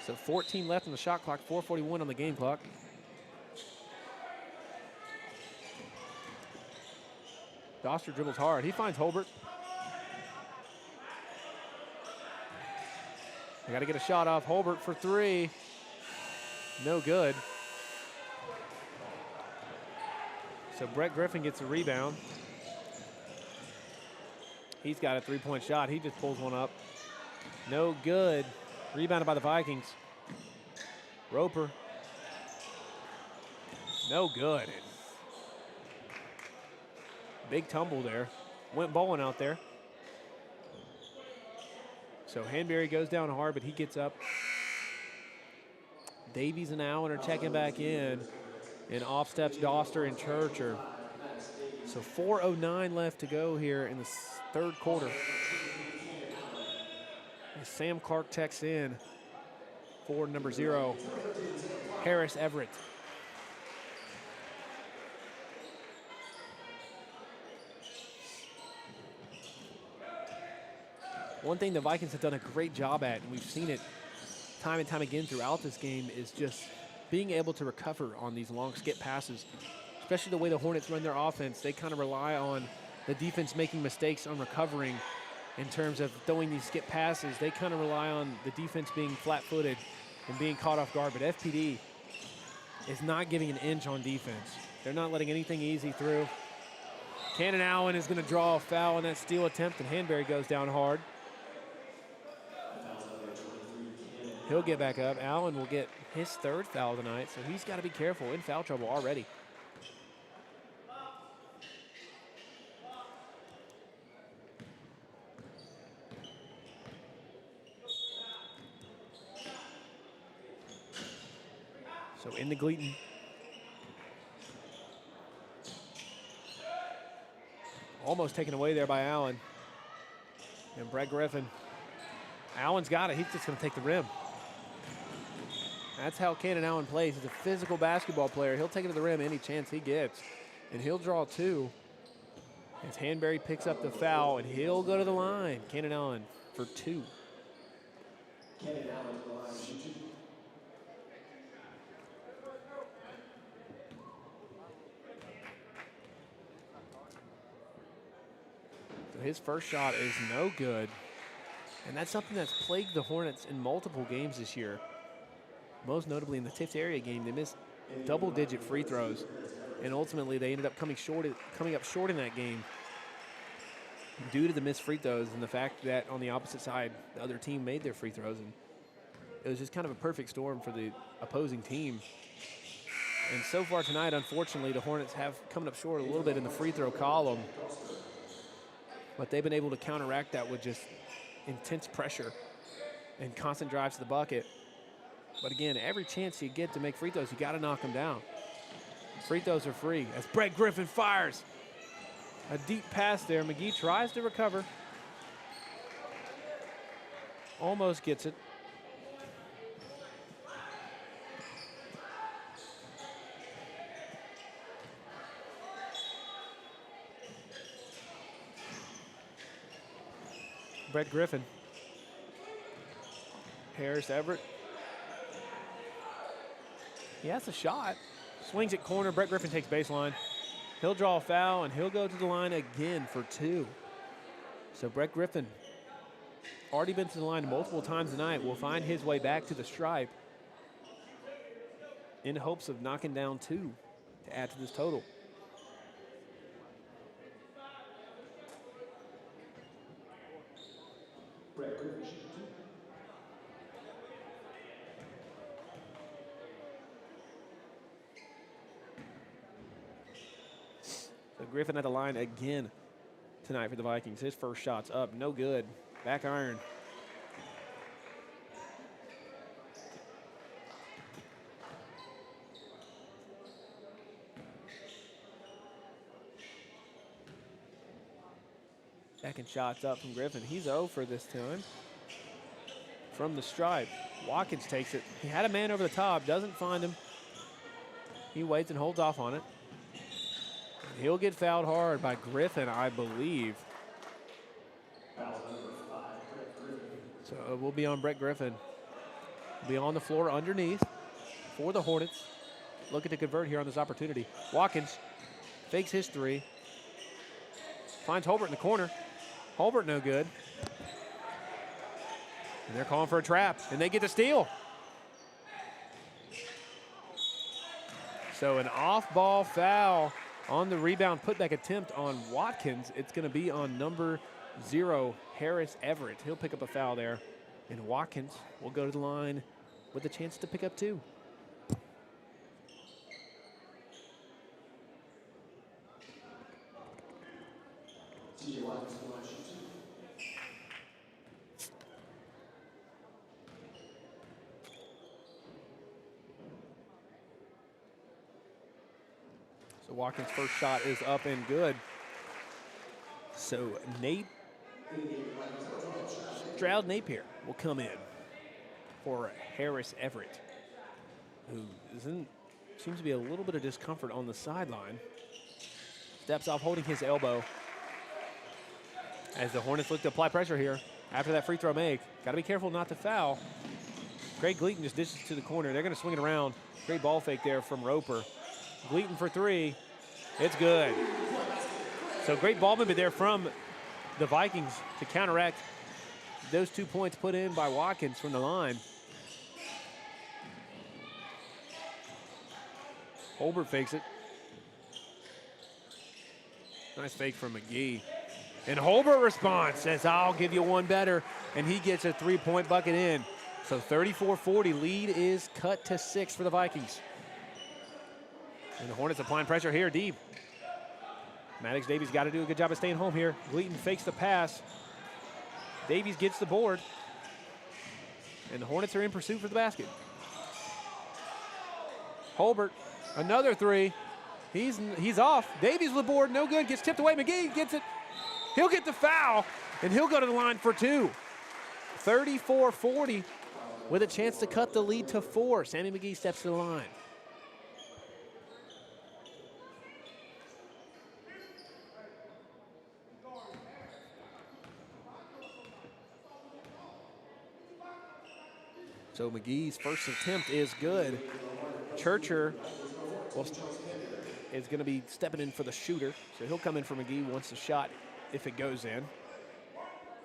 So 14 left on the shot clock, 4:41 on the game clock. Doster dribbles hard. He finds Holbert. They got to get a shot off. Holbert for three. No good. So Brett Griffin gets a rebound. He's got a three-point shot. He just pulls one up. No good. Rebounded by the Vikings. Roper. No good. Big tumble there. Went bowling out there. So Hanbury goes down hard, but he gets up. Davies and Allen are checking back in. And off steps Doster and Churcher. So 4:09 left to go here in the third quarter. And Sam Clark checks in for number 0, Harris Everett. One thing the Vikings have done a great job at, and we've seen it time and time again throughout this game, is just being able to recover on these long skip passes, especially the way the Hornets run their offense. They kind of rely on the defense making mistakes on recovering in terms of throwing these skip passes. They kind of rely on the defense being flat-footed and being caught off guard, but FPD is not giving an inch on defense. They're not letting anything easy through. Cannon Allen is going to draw a foul on that steal attempt, and Hanbury goes down hard. He'll get back up. Allen will get his third foul tonight, so he's got to be careful, in foul trouble already. So into Gleaton. Almost taken away there by Allen. And Brett Griffin. Allen's got it. He's just going to take the rim. That's how Cannon Allen plays. He's a physical basketball player. He'll take it to the rim any chance he gets. And he'll draw two. As Hanbury picks up the foul, and he'll go to the line. Cannon Allen for two. Cannon Allen to the line, shoot two. So his first shot is no good. And that's something that's plagued the Hornets in multiple games this year. Most notably in the Tift area game, they missed double-digit free throws. And ultimately, they ended up coming up short in that game due to the missed free throws and the fact that on the opposite side, the other team made their free throws. And it was just kind of a perfect storm for the opposing team. And so far tonight, unfortunately, the Hornets have come up short a little bit in the free throw column. But they've been able to counteract that with just intense pressure and constant drives to the bucket. But again, every chance you get to make free throws, you got to knock them down. Free throws are free. As Brett Griffin fires a deep pass there, McGee tries to recover. Almost gets it. Brett Griffin. Harris Everett. He has a shot. Swings it corner. Brett Griffin takes baseline. He'll draw a foul, and he'll go to the line again for two. So Brett Griffin, already been to the line multiple times tonight, will find his way back to the stripe in hopes of knocking down two to add to this total. Brett Griffin, shoot two. So Griffin at the line again tonight for the Vikings. His first shot's up, no good. Back iron. Second shot's up from Griffin. He's 0 for this time. From the stripe, Watkins takes it. He had a man over the top, doesn't find him. He waits and holds off on it. He'll get fouled hard by Griffin, I believe. So it will be on Brett Griffin. Be on the floor underneath for the Hornets. Looking to convert here on this opportunity. Watkins fakes his three. Finds Holbert in the corner. Holbert no good. And they're calling for a trap, and they get the steal. So an off-ball foul on the rebound putback attempt on Watkins. It's going to be on number 0, Harris Everett. He'll pick up a foul there. And Watkins will go to the line with a chance to pick up 2. So Watkins' first shot is up and good. So Stroud Napier will come in for Harris Everett, who seems to be a little bit of discomfort on the sideline. Steps off holding his elbow as the Hornets look to apply pressure here after that free throw make. Got to be careful not to foul. Greg Gleaton just dishes to the corner. They're going to swing it around. Great ball fake there from Roper. Gleaton for 3. It's good. So great ball movement there from the Vikings to counteract those 2 points put in by Watkins from the line. Holbert fakes it. Nice fake from McGee. And Holbert responds, says, I'll give you one better. And he gets a 3-point bucket in. So 34-40, lead is cut to 6 for the Vikings. And the Hornets applying pressure here deep. Maddox Davies got to do a good job of staying home here. Gleaton fakes the pass. Davies gets the board. And the Hornets are in pursuit for the basket. Holbert, another 3. He's off. Davies with the board, no good. Gets tipped away. McGee gets it. He'll get the foul, and he'll go to the line for 2. 34-40 with a chance to cut the lead to 4. Sammy McGee steps to the line. So McGee's first attempt is good. Churcher is going to be stepping in for the shooter. So he'll come in for McGee once the shot, if it goes in.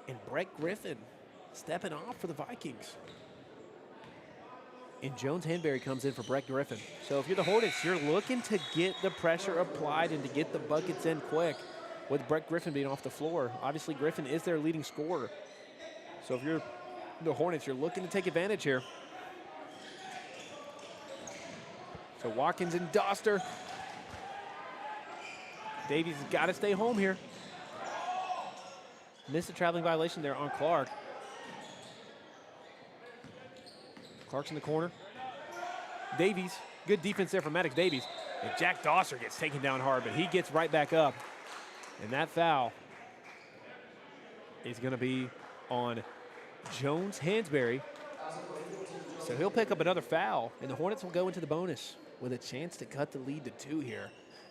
And Brett Griffin stepping off for the Vikings. And Jones Hanberry comes in for Brett Griffin. So if you're the Hornets, you're looking to get the pressure applied and to get the buckets in quick with Brett Griffin being off the floor. Obviously, Griffin is their leading scorer. So if you're the Hornets, you're looking to take advantage here. So Watkins and Doster. Davies has got to stay home here. Missed a traveling violation there on Clark. Clark's in the corner. Davies, good defense there from Maddox Davies. And Jack Doster gets taken down hard, but he gets right back up. And that foul is going to be on Jones Hansberry. So he'll pick up another foul, and the Hornets will go into the bonus with a chance to cut the lead to 2 here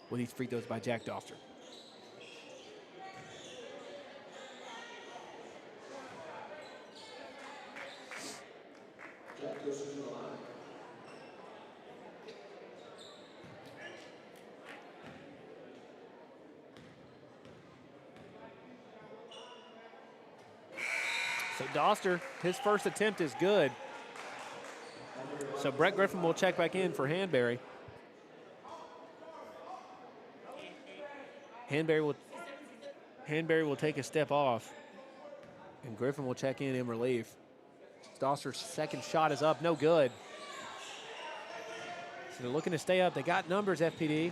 with these free throws by Jack Doster. So Doster, his first attempt is good. So Brett Griffin will check back in for Hanberry. Hanberry will take a step off, and Griffin will check in relief. Doster's second shot is up, no good. So they're looking to stay up. They got numbers, FPD.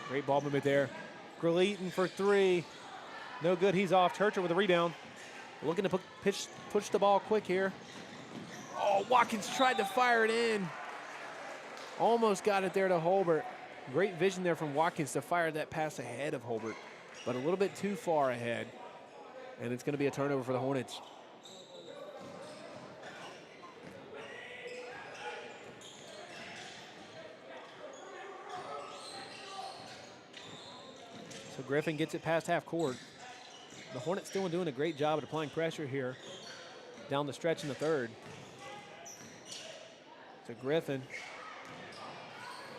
Great ball movement there. Gleaton for 3. No good, he's off. Churcher with a rebound. Looking to push the ball quick here. Oh, Watkins tried to fire it in. Almost got it there to Holbert. Great vision there from Watkins to fire that pass ahead of Holbert, but a little bit too far ahead. And it's going to be a turnover for the Hornets. So Griffin gets it past half court. The Hornets still doing a great job at applying pressure here down the stretch in the third. So Griffin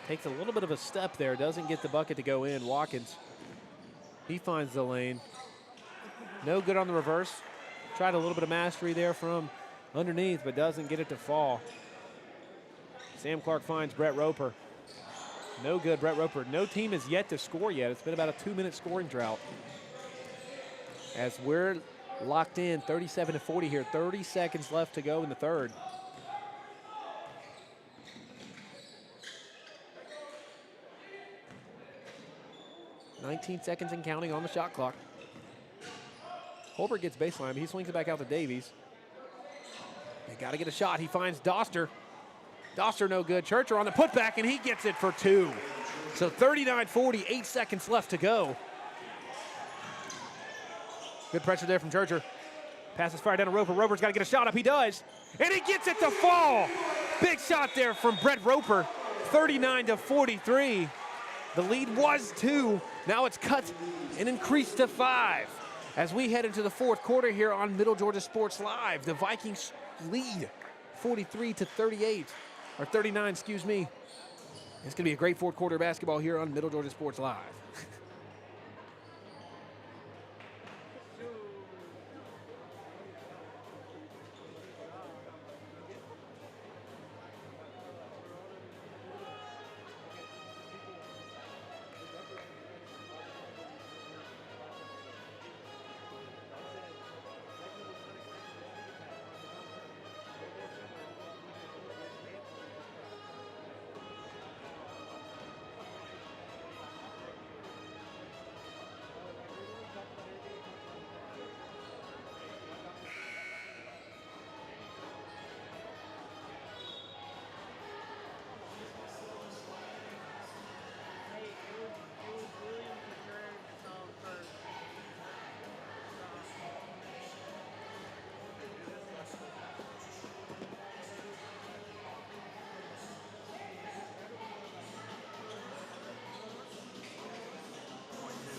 takes a little bit of a step there, doesn't get the bucket to go in. Watkins, he finds the lane. No good on the reverse. Tried a little bit of mastery there from underneath, but doesn't get it to fall. Sam Clark finds Brett Roper. No good, Brett Roper. No team has yet to score yet. It's been about a 2-minute scoring drought. As we're locked in, 37-40 here. 30 seconds left to go in the third. $19 seconds and counting on the shot clock. Holbert gets baseline, but he swings it back out to Davies. They got to get a shot. He finds Doster. Doster no good. Churcher on the putback, and he gets it for 2. So 39-40, 8 seconds left to go. Good pressure there from Churcher. Passes fire down to Roper. Roper's got to get a shot up. He does. And he gets it to fall. Big shot there from Brett Roper. 39-43. The lead was 2. Now it's cut and increased to 5. As we head into the fourth quarter here on Middle Georgia Sports Live, the Vikings lead 43-38, or 39, excuse me. It's going to be a great fourth quarter of basketball here on Middle Georgia Sports Live.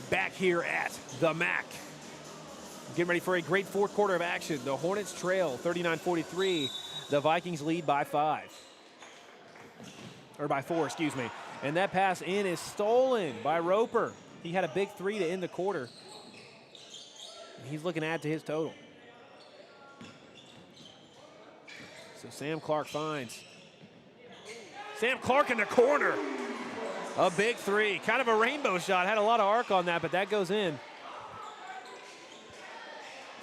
Back here at the MAC. Getting ready for a great fourth quarter of action. The Hornets trail 39-43. The Vikings lead by 5. Or by 4, excuse me. And that pass in is stolen by Roper. He had a big 3 to end the quarter. He's looking to add to his total. So Sam Clark finds. Sam Clark in the corner. A big 3, kind of a rainbow shot. Had a lot of arc on that, but that goes in.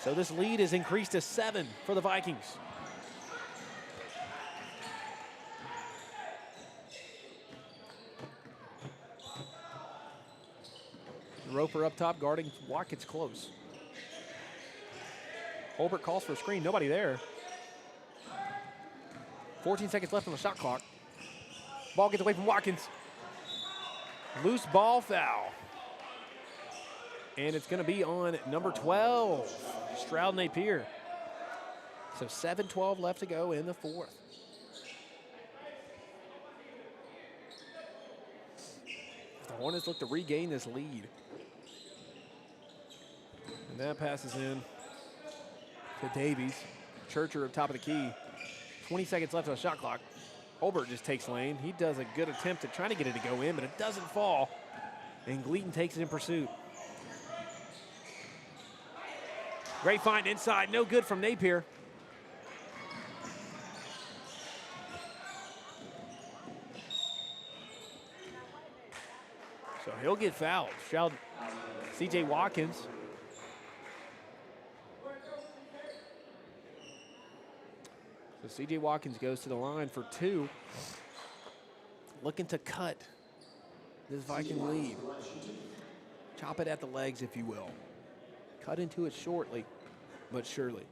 So this lead is increased to 7 for the Vikings. Roper up top guarding Watkins close. Holbert calls for a screen, nobody there. 14 seconds left on the shot clock. Ball gets away from Watkins. Loose ball foul. And it's going to be on number 12, Stroud Napier. So 7:12 left to go in the fourth. The Hornets look to regain this lead. And that passes in to Davies. Churcher at top of the key. 20 seconds left on the shot clock. Holbert just takes lane. He does a good attempt at trying to get it to go in, but it doesn't fall. And Gleaton takes it in pursuit. Great find inside. No good from Napier. So he'll get fouled. C.J. Watkins. So C.J. Watkins goes to the line for 2. Looking to cut this Viking lead. Chop it at the legs, if you will. Cut into it shortly, but surely.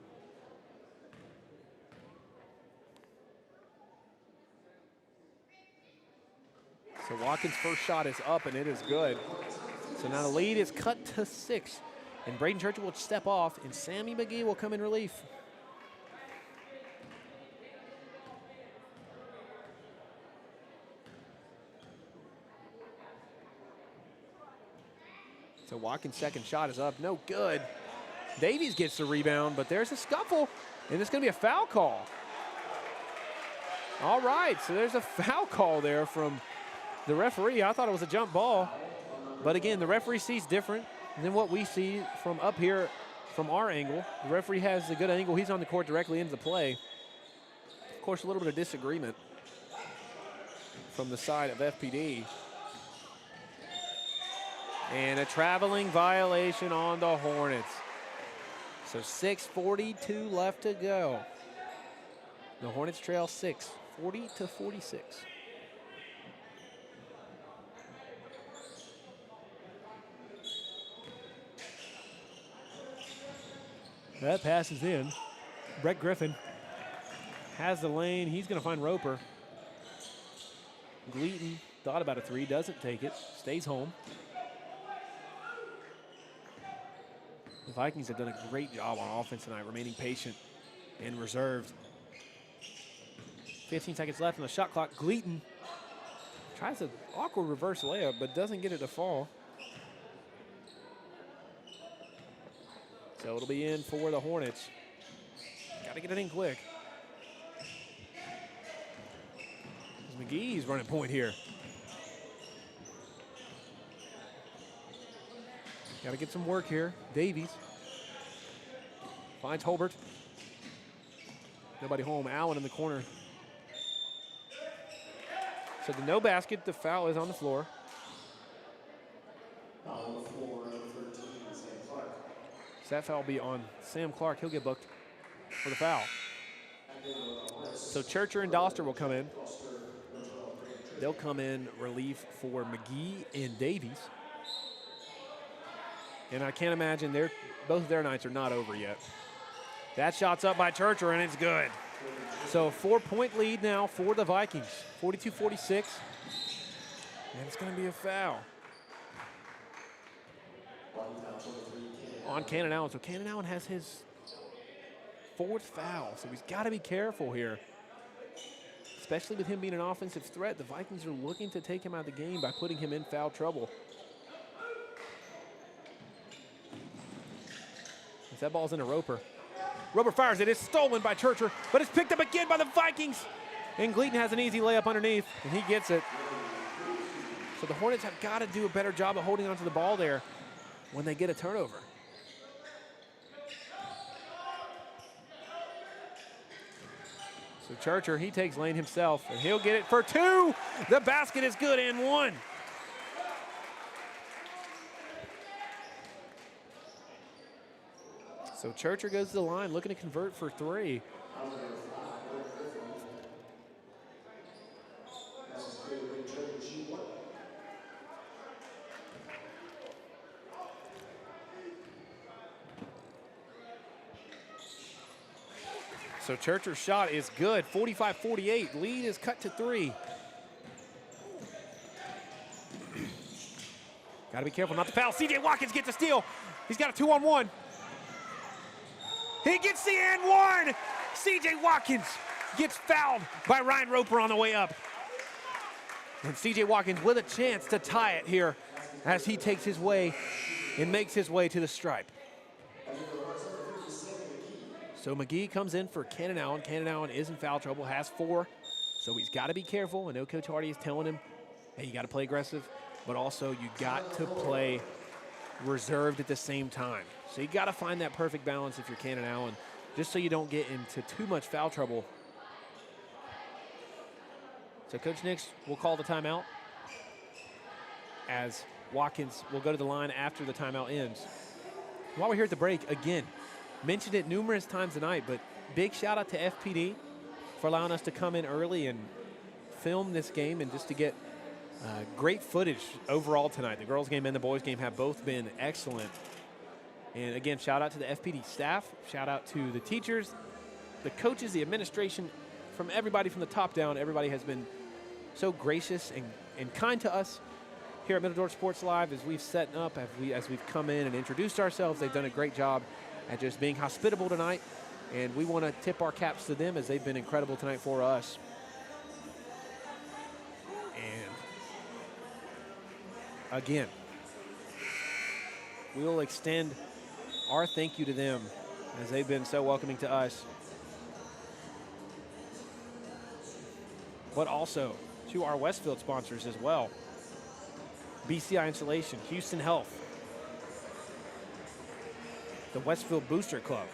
So Watkins' first shot is up, and it is good. So now the lead is cut to 6. And Braden Churchill will step off, and Sammy McGee will come in relief. So Watkins' second shot is up, no good. Davies gets the rebound, but there's a scuffle, and it's gonna be a foul call. All right, so there's a foul call there from the referee. I thought it was a jump ball, but again, the referee sees different than what we see from up here from our angle. The referee has a good angle. He's on the court directly into the play. Of course, a little bit of disagreement from the side of FPD. And a traveling violation on the Hornets. So 6:42 left to go. The Hornets trail 6, 40-46. That passes in. Brett Griffin has the lane. He's going to find Roper. Gleaton thought about a three, doesn't take it, stays home. The Vikings have done a great job on offense tonight, remaining patient and reserved. 15 seconds left on the shot clock. Gleaton tries an awkward reverse layup, but doesn't get it to fall. So it'll be in for the Hornets. Got to get it in quick. McGee's running point here. Got to get some work here. Davies finds Holbert. Nobody home. Allen in the corner. So the no basket, the foul is on the floor. On the floor, number 13, Sam Clark. So that foul will be on Sam Clark. He'll get booked for the foul. So Churcher and Doster will come in. They'll come in relief for McGee and Davies. And I can't imagine both of their nights are not over yet. That shot's up by Churcher, and it's good. So 4-point lead now for the Vikings, 42-46. And it's going to be a foul on Cannon Allen. So Cannon Allen has his fourth foul, so he's got to be careful here. Especially with him being an offensive threat, the Vikings are looking to take him out of the game by putting him in foul trouble. As that ball's into Roper. Roper fires it. It's stolen by Churcher, but it's picked up again by the Vikings. And Gleaton has an easy layup underneath, and he gets it. So the Hornets have got to do a better job of holding onto the ball there when they get a turnover. So Churcher, he takes lane himself, and he'll get it for two. The basket is good and one. So Churcher goes to the line, looking to convert for three. So Churcher's shot is good, 45-48. Lead is cut to three. Got to be careful not to foul. C.J. Watkins gets a steal. He's got a 2-on-1. He gets the and one. C.J. Watkins gets fouled by Ryan Roper on the way up. And C.J. Watkins with a chance to tie it here as he takes his way and makes his way to the stripe. So McGee comes in for Cannon Allen. Cannon Allen is in foul trouble, has four. So he's got to be careful. I know Coach Hardy is telling him, hey, you got to play aggressive, but also you got to play reserved at the same time. So you got to find that perfect balance if you're Cannon Allen, just so you don't get into too much foul trouble. So Coach Nix will call the timeout as Watkins will go to the line after the timeout ends. While we're here at the break, again, mentioned it numerous times tonight, but big shout out to FPD for allowing us to come in early and film this game and just to get great footage overall tonight. The girls game and the boys game have both been excellent. And again, shout out to the FPD staff, shout out to the teachers, the coaches, the administration, from everybody from the top down. Everybody has been so gracious and kind to us here at Middle Georgia Sports Live as we've set up, as we've come in and introduced ourselves. They've done a great job at just being hospitable tonight, and we want to tip our caps to them as they've been incredible tonight for us. And again, we will extend our thank you to them as they've been so welcoming to us. But also to our Westfield sponsors as well. BCI Insulation, Houston Health, the Westfield Booster Club,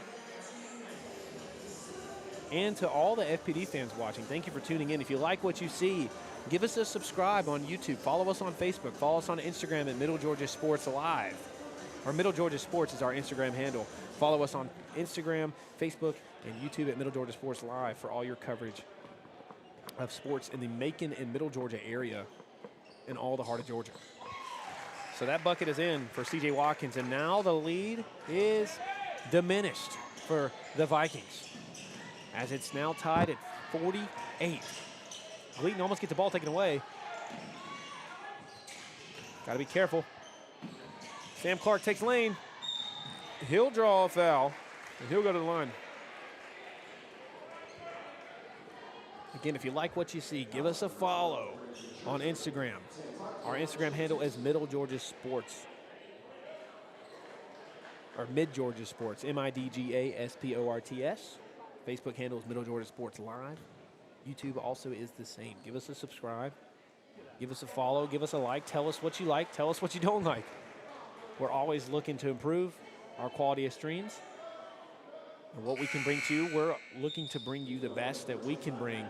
and to all the FPD fans watching, thank you for tuning in. If you like what you see, give us a subscribe on YouTube. Follow us on Facebook. Follow us on Instagram at Middle Georgia Sports Live. Or Middle Georgia Sports is our Instagram handle. Follow us on Instagram, Facebook, and YouTube at Middle Georgia Sports Live for all your coverage of sports in the Macon and Middle Georgia area and all the heart of Georgia. So that bucket is in for C.J. Watkins, and now the lead is diminished for the Vikings, as it's now tied at 48. Gleaton almost gets the ball taken away. Got to be careful. Sam Clark takes lane. He'll draw a foul, and he'll go to the line. Again, if you like what you see, give us a follow on Instagram. Our Instagram handle is Middle Georgia Sports, or Mid Georgia Sports, MIDGASPORTS. Facebook handle is Middle Georgia Sports Live. YouTube also is the same. Give us a subscribe. Give us a follow. Give us a like. Tell us what you like. Tell us what you don't like. We're always looking to improve our quality of streams and what we can bring to you. We're looking to bring you the best that we can bring,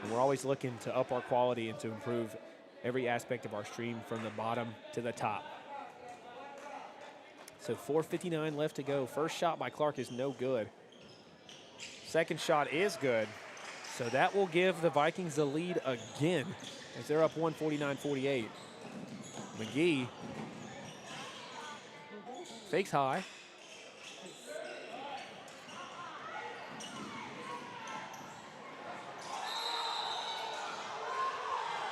and we're always looking to up our quality and to improve every aspect of our stream from the bottom to the top. So 4:59 left to go. First shot by Clark is no good. Second shot is good. So that will give the Vikings the lead again as they're up 149-48. McGee fakes high.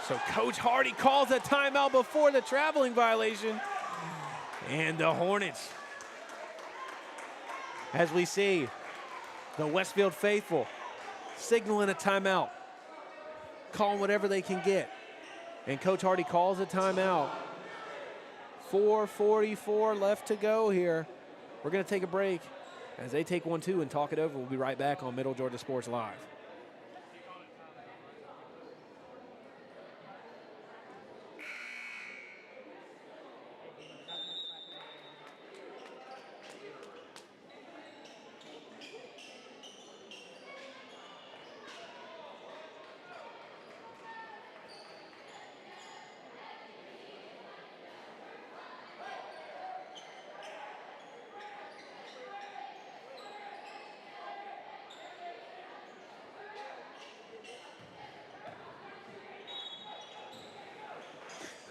So Coach Hardy calls a timeout before the traveling violation. And the Hornets, as we see, the Westfield faithful signaling a timeout, calling whatever they can get. And Coach Hardy calls a timeout. 4:44 left to go here. We're going to take a break as they take 1-2 and talk it over. We'll be right back on Middle Georgia Sports Live.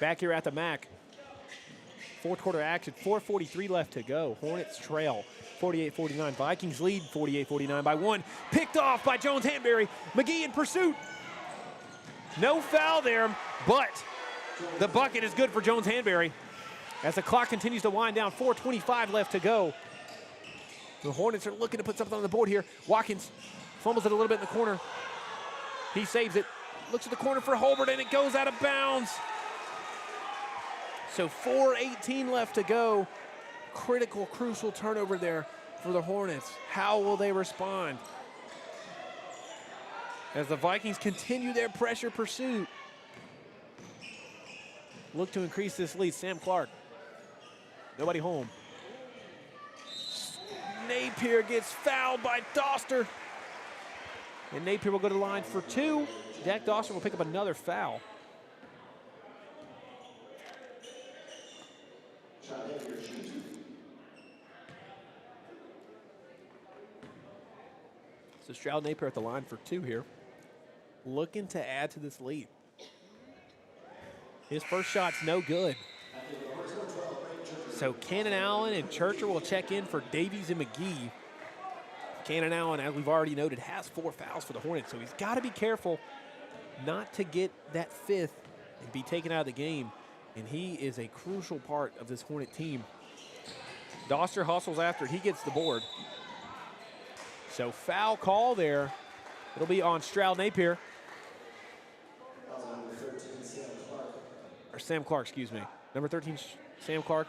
Back here at the MAC. Fourth quarter action, 4:43 left to go. Hornets trail 48-49. Vikings lead 48-49 by 1. Picked off by Jones Hanbury. McGee in pursuit. No foul there, but the bucket is good for Jones Hanbury as the clock continues to wind down. 4:25 left to go. The Hornets are looking to put something on the board here. Watkins fumbles it a little bit in the corner. He saves it. Looks at the corner for Holbert, and it goes out of bounds. So 4:18 left to go. Critical, crucial turnover there for the Hornets. How will they respond as the Vikings continue their pressure pursuit? Look to increase this lead. Sam Clark. Nobody home. Napier gets fouled by Doster. And Napier will go to the line for 2. Jack Doster will pick up another foul. So Stroud Napier at the line for 2 here. Looking to add to this lead. His first shot's no good. So Cannon Allen and Churcher will check in for Davies and McGee. Cannon Allen, as we've already noted, has 4 fouls for the Hornets, so he's got to be careful not to get that 5th and be taken out of the game. And he is a crucial part of this Hornet team. Doster hustles after it. He gets the board. So foul call there. It'll be on Stroud Napier. Or Sam Clark, excuse me. Number 13, Sam Clark.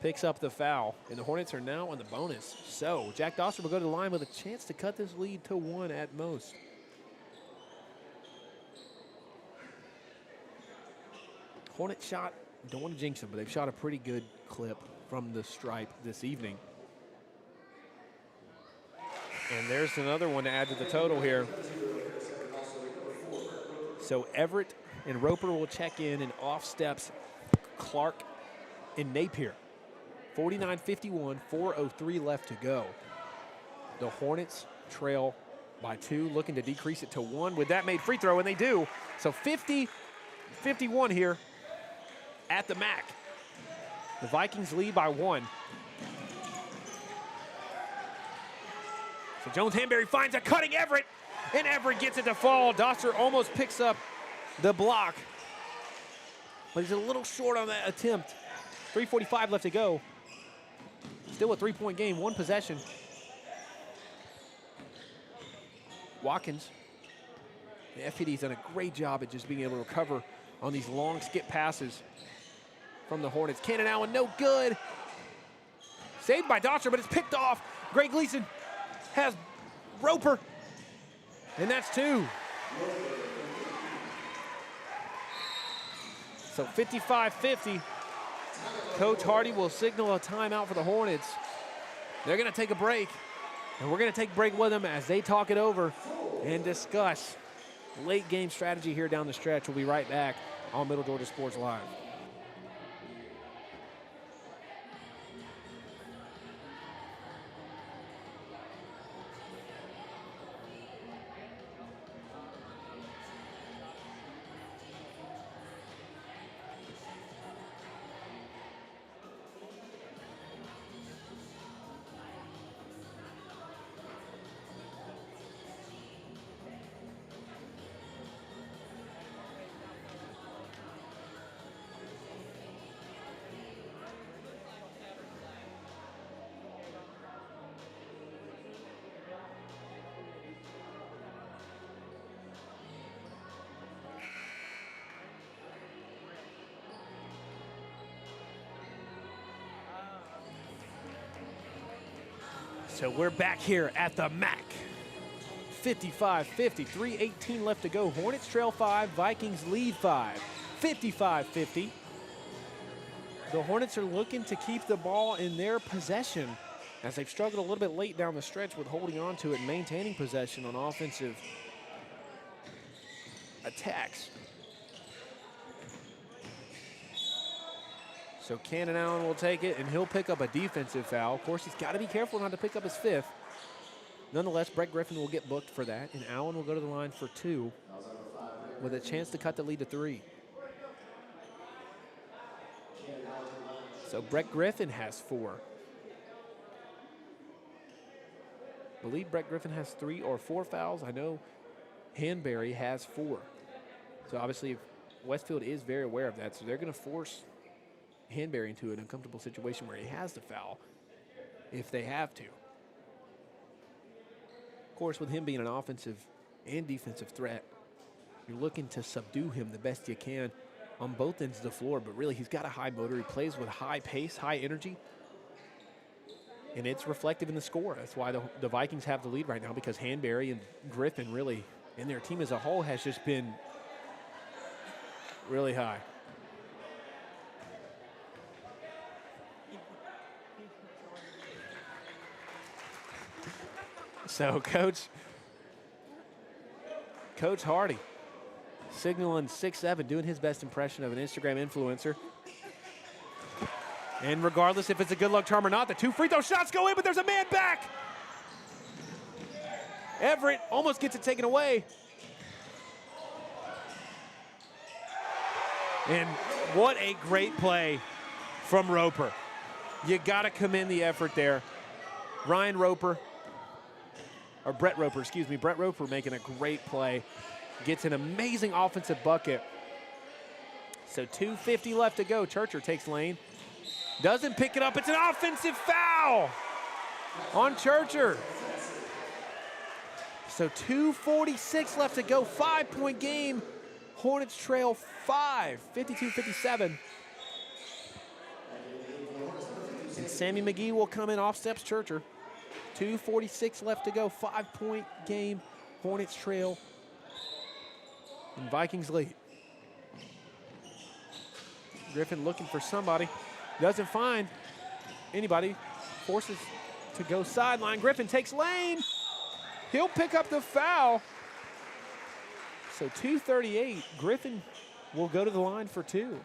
picks up the foul, and the Hornets are now on the bonus. So Jack Doster will go to the line with a chance to cut this lead to 1 at most. Hornet shot, don't want to jinx them, but they've shot a pretty good clip from the stripe this evening. And there's another one to add to the total here. So Everett and Roper will check in, and off steps Clark and Napier. 49-51, 4:03 left to go. The Hornets trail by 2, looking to decrease it to 1 with that made free throw, and they do. So 50-51 here at the MAC. The Vikings lead by 1. So Jones-Hanbury finds a cutting Everett, and Everett gets it to fall. Doster almost picks up the block, but he's a little short on that attempt. 3:45 left to go. Still a 3-point game, 1 possession. Watkins, the FPD's done a great job at just being able to recover on these long skip passes from the Hornets. Cannon Allen, no good. Saved by Doster, but it's picked off. Greg Gleason has Roper, and that's 2. So 55-50. Coach Hardy will signal a timeout for the Hornets. They're going to take a break, and we're going to take a break with them as they talk it over and discuss late game strategy here down the stretch. We'll be right back on Middle Georgia Sports Live. So we're back here at the MAC. 55-50, 3:18 left to go. Hornets trail 5, Vikings lead 5. 55-50. The Hornets are looking to keep the ball in their possession as they've struggled a little bit late down the stretch with holding on to it and maintaining possession on offensive attacks. So Cannon Allen will take it, and he'll pick up a defensive foul. Of course, he's got to be careful not to pick up his 5th. Nonetheless, Brett Griffin will get booked for that, and Allen will go to the line for 2 with a chance to cut the lead to 3. So Brett Griffin has 4. I believe Brett Griffin has 3 or 4 fouls. I know Hanbury has 4. So obviously Westfield is very aware of that, so they're going to force Hanbury into an uncomfortable situation where he has to foul if they have to. Of course, with him being an offensive and defensive threat, you're looking to subdue him the best you can on both ends of the floor, but really he's got a high motor. He plays with high pace, high energy, and it's reflective in the score. That's why the Vikings have the lead right now, because Hanbury and Griffin really, and their team as a whole, has just been really high. So Coach Hardy signaling 6'7", doing his best impression of an Instagram influencer. And regardless if it's a good luck charm or not, the 2 free throw shots go in, but there's a man back. Everett almost gets it taken away. And what a great play from Roper. You got to commend the effort there. Ryan Roper, or Brett Roper, excuse me. Brett Roper making a great play. Gets an amazing offensive bucket. So 2:50 left to go. Churcher takes lane. Doesn't pick it up. It's an offensive foul on Churcher. So 2:46 left to go. 5-point game. Hornets trail 5, 52-57. And Sammy McGee will come in off steps Churcher. 2:46 left to go. 5-point game. Hornets trail. And Vikings lead. Griffin looking for somebody. Doesn't find anybody. Forces to go sideline. Griffin takes lane. He'll pick up the foul. So 2:38. Griffin will go to the line for 2.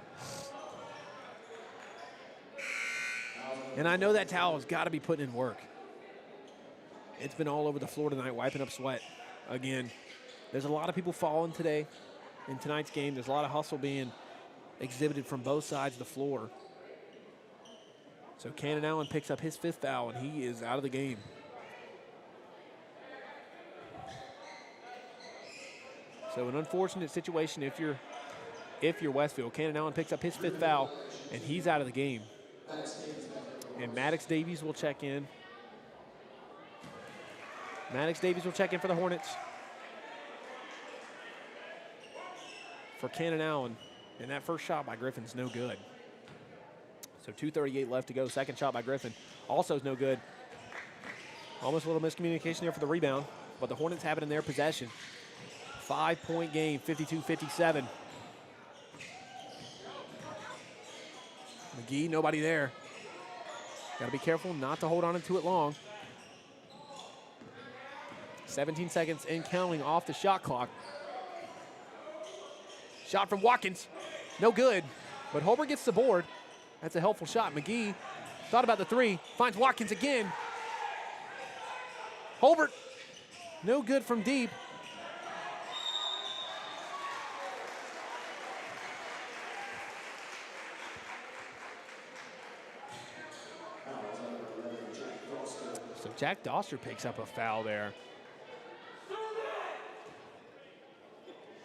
And I know that towel has got to be putting in work. It's been all over the floor tonight, wiping up sweat. Again, there's a lot of people falling today in tonight's game. There's a lot of hustle being exhibited from both sides of the floor. So Cannon Allen picks up his 5th foul, and he is out of the game. So an unfortunate situation if you're Westfield. Cannon Allen picks up his 5th foul, and he's out of the game. And Maddox Davies will check in. Maddox Davies will check in for the Hornets. For Cannon Allen. And that first shot by Griffin's no good. So 2:38 left to go. Second shot by Griffin also is no good. Almost a little miscommunication there for the rebound, but the Hornets have it in their possession. 5-point game, 52-57. McGee, nobody there. Got to be careful not to hold on to it long. 17 seconds and counting off the shot clock. Shot from Watkins. No good, but Holbert gets the board. That's a helpful shot. McGee thought about the 3, finds Watkins again. Holbert, no good from deep. So Jack Doster picks up a foul there.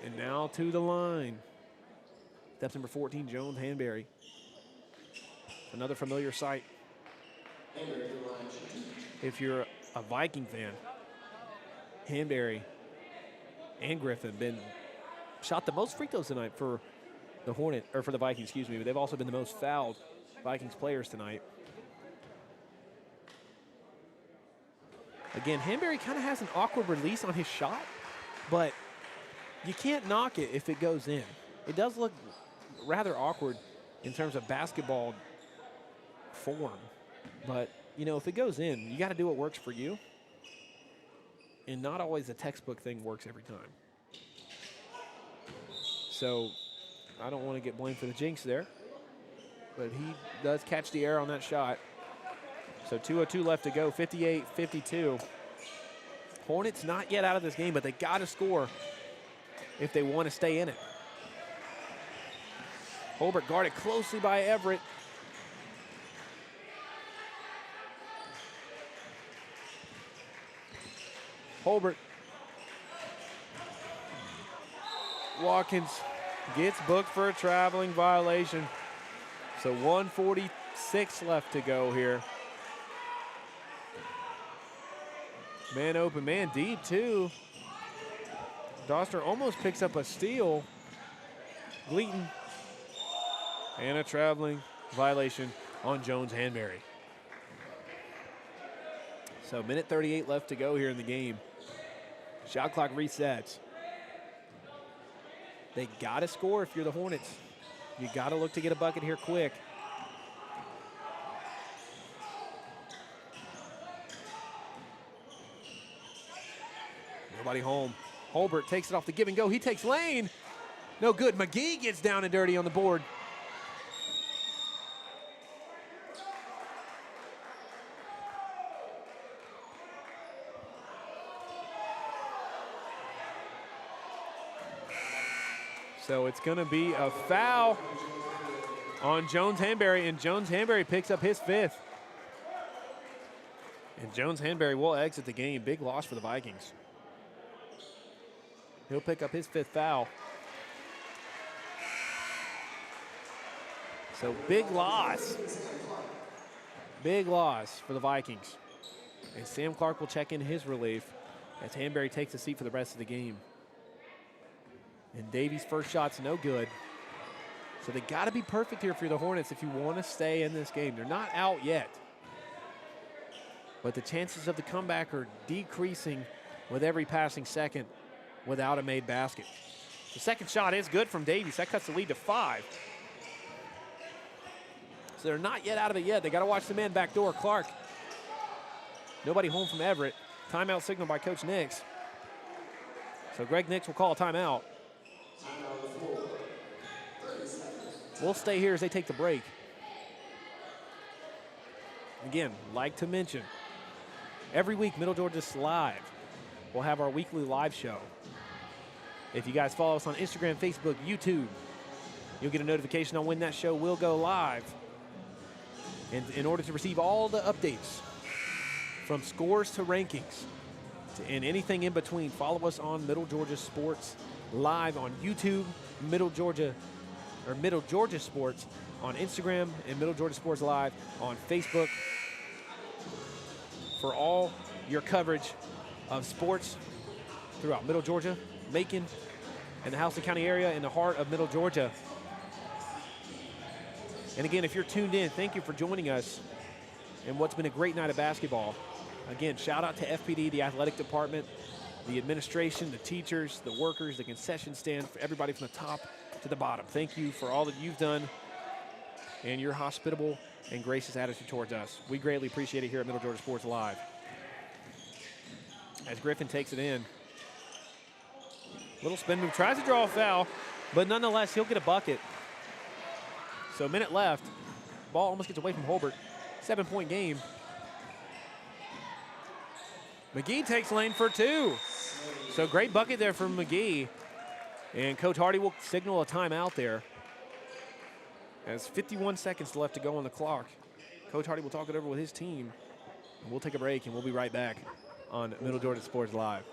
And now to the line. Steps number 14, Jones Hanberry. Another familiar sight. If you're a Viking fan, Hanberry and Griffin been shot the most free throws tonight for the for the Vikings, excuse me, but they've also been the most fouled Vikings players tonight. Again, Hanberry kind of has an awkward release on his shot, but you can't knock it if it goes in. It does look rather awkward in terms of basketball form, but you know, if it goes in, you got to do what works for you, and not always the textbook thing works every time. So I don't want to get blamed for the jinx there, but he does catch the air on that shot. So 2:02 left to go, 58-52. Hornets not yet out of this game, but they got to score if they want to stay in it. Holbert guarded closely by Everett. Holbert. Watkins gets booked for a traveling violation. So 1:46 left to go here. Man open, man deep too. Doster almost picks up a steal. Gleaton. And a traveling violation on Jones Hanberry. So minute 38 left to go here in the game. Shot clock resets. They got to score if you're the Hornets. You got to look to get a bucket here quick. Nobody home. Holbert takes it off the give and go. He takes lane. No good. McGee gets down and dirty on the board. So it's going to be a foul on Jones Hanberry, and Jones Hanberry picks up his 5th. And Jones Hanberry will exit the game. Big loss for the Vikings. He'll pick up his 5th foul. So big loss. Big loss for the Vikings. And Sam Clark will check in his relief as Hanberry takes a seat for the rest of the game. And Davies' first shot's no good. So they got to be perfect here for the Hornets if you want to stay in this game. They're not out yet. but the chances of the comeback are decreasing with every passing second without a made basket. The second shot is good from Davies. That cuts the lead to 5. So they're not yet out of it yet. They got to watch the man back door, Clark. Nobody home from Everett. Timeout signal by Coach Nix. So Greg Nix will call a timeout. We'll stay here as they take the break. Again, like to mention, every week, Middle Georgia's Live, we'll have our weekly live show. If you guys follow us on Instagram, Facebook, YouTube, you'll get a notification on when that show will go live. And in order to receive all the updates, from scores to rankings, and anything in between, follow us on Middle Georgia Sports Live on YouTube, Middle Georgia Sports on Instagram, and Middle Georgia Sports Live on Facebook for all your coverage of sports throughout Middle Georgia, Macon, and the Houston County area in the heart of Middle Georgia. And again, if you're tuned in, thank you for joining us in what's been a great night of basketball. Again, shout out to FPD, the athletic department, the administration, the teachers, the workers, the concession stand, for everybody from the top to the bottom. Thank you for all that you've done and your hospitable and gracious attitude towards us. We greatly appreciate it here at Middle Georgia Sports Live. As Griffin takes it in. Little spin move, tries to draw a foul, but nonetheless, he'll get a bucket. So a minute left. Ball almost gets away from Holbert. 7-point game. McGee takes lane for 2. So great bucket there from McGee. And Coach Hardy will signal a timeout there. As 51 seconds left to go on the clock. Coach Hardy will talk it over with his team. And we'll take a break, and we'll be right back on Middle Georgia Sports Live.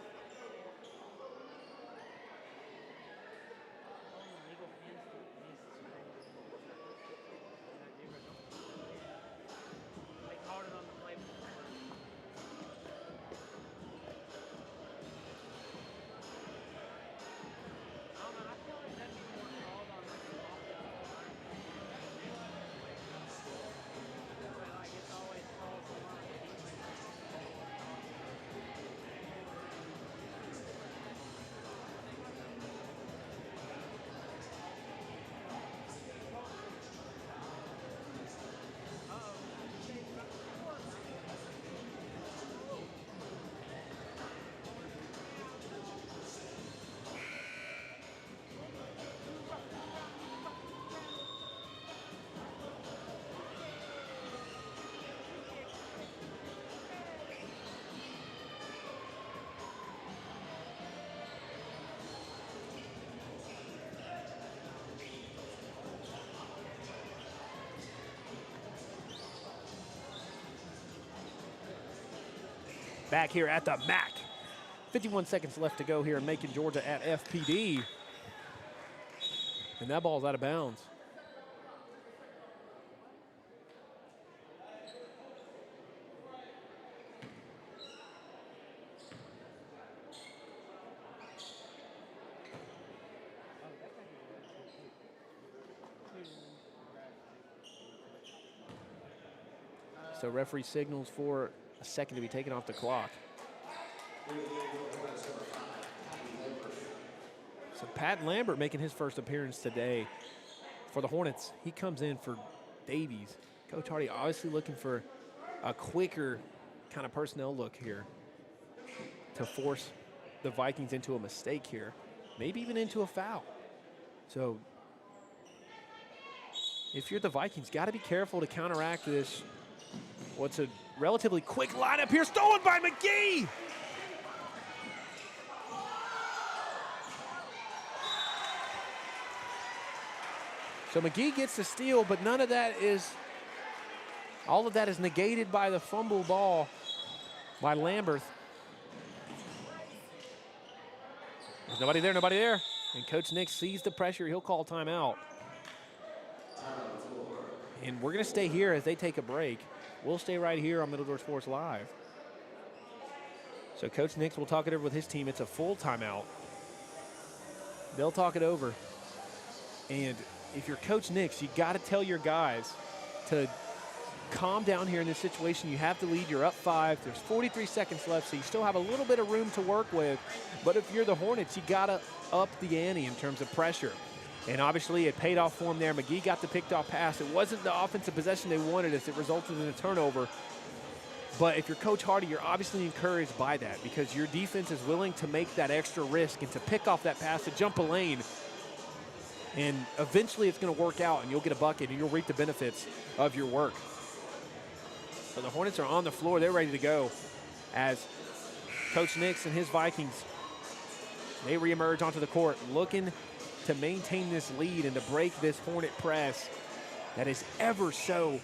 Back here at the MAC. 51 seconds left to go here in Macon, Georgia at FPD. And that ball's out of bounds. So referee signals for a second to be taken off the clock. So Pat Lambert making his first appearance today for the Hornets. He comes in for Davies. Coach Hardy obviously looking for a quicker kind of personnel look here to force the Vikings into a mistake here, maybe even into a foul. So if you're the Vikings, got to be careful to counteract this. What's a relatively quick lineup here, stolen by McGee. So McGee gets the steal, but none of that is, all of that is negated by the fumble ball by Lambert. There's nobody there, nobody there. And Coach Nix sees the pressure, he'll call timeout. And we're gonna stay here as they take a break. We'll stay right here on Middle Georgia Sports Live. So Coach Nix will talk it over with his team. It's a full timeout. They'll talk it over. And if you're Coach Nix, you got to tell your guys to calm down here in this situation. You have the lead. You're up 5. There's 43 seconds left, so you still have a little bit of room to work with. But if you're the Hornets, you got to up the ante in terms of pressure. And obviously, it paid off for him there. McGee got the picked-off pass. It wasn't the offensive possession they wanted as it resulted in a turnover. But if you're Coach Hardy, you're obviously encouraged by that because your defense is willing to make that extra risk and to pick off that pass, to jump a lane. And eventually it's going to work out, and you'll get a bucket, and you'll reap the benefits of your work. So the Hornets are on the floor. They're ready to go as Coach Nix and his Vikings, they reemerge onto the court looking to maintain this lead and to break this Hornet press that is ever so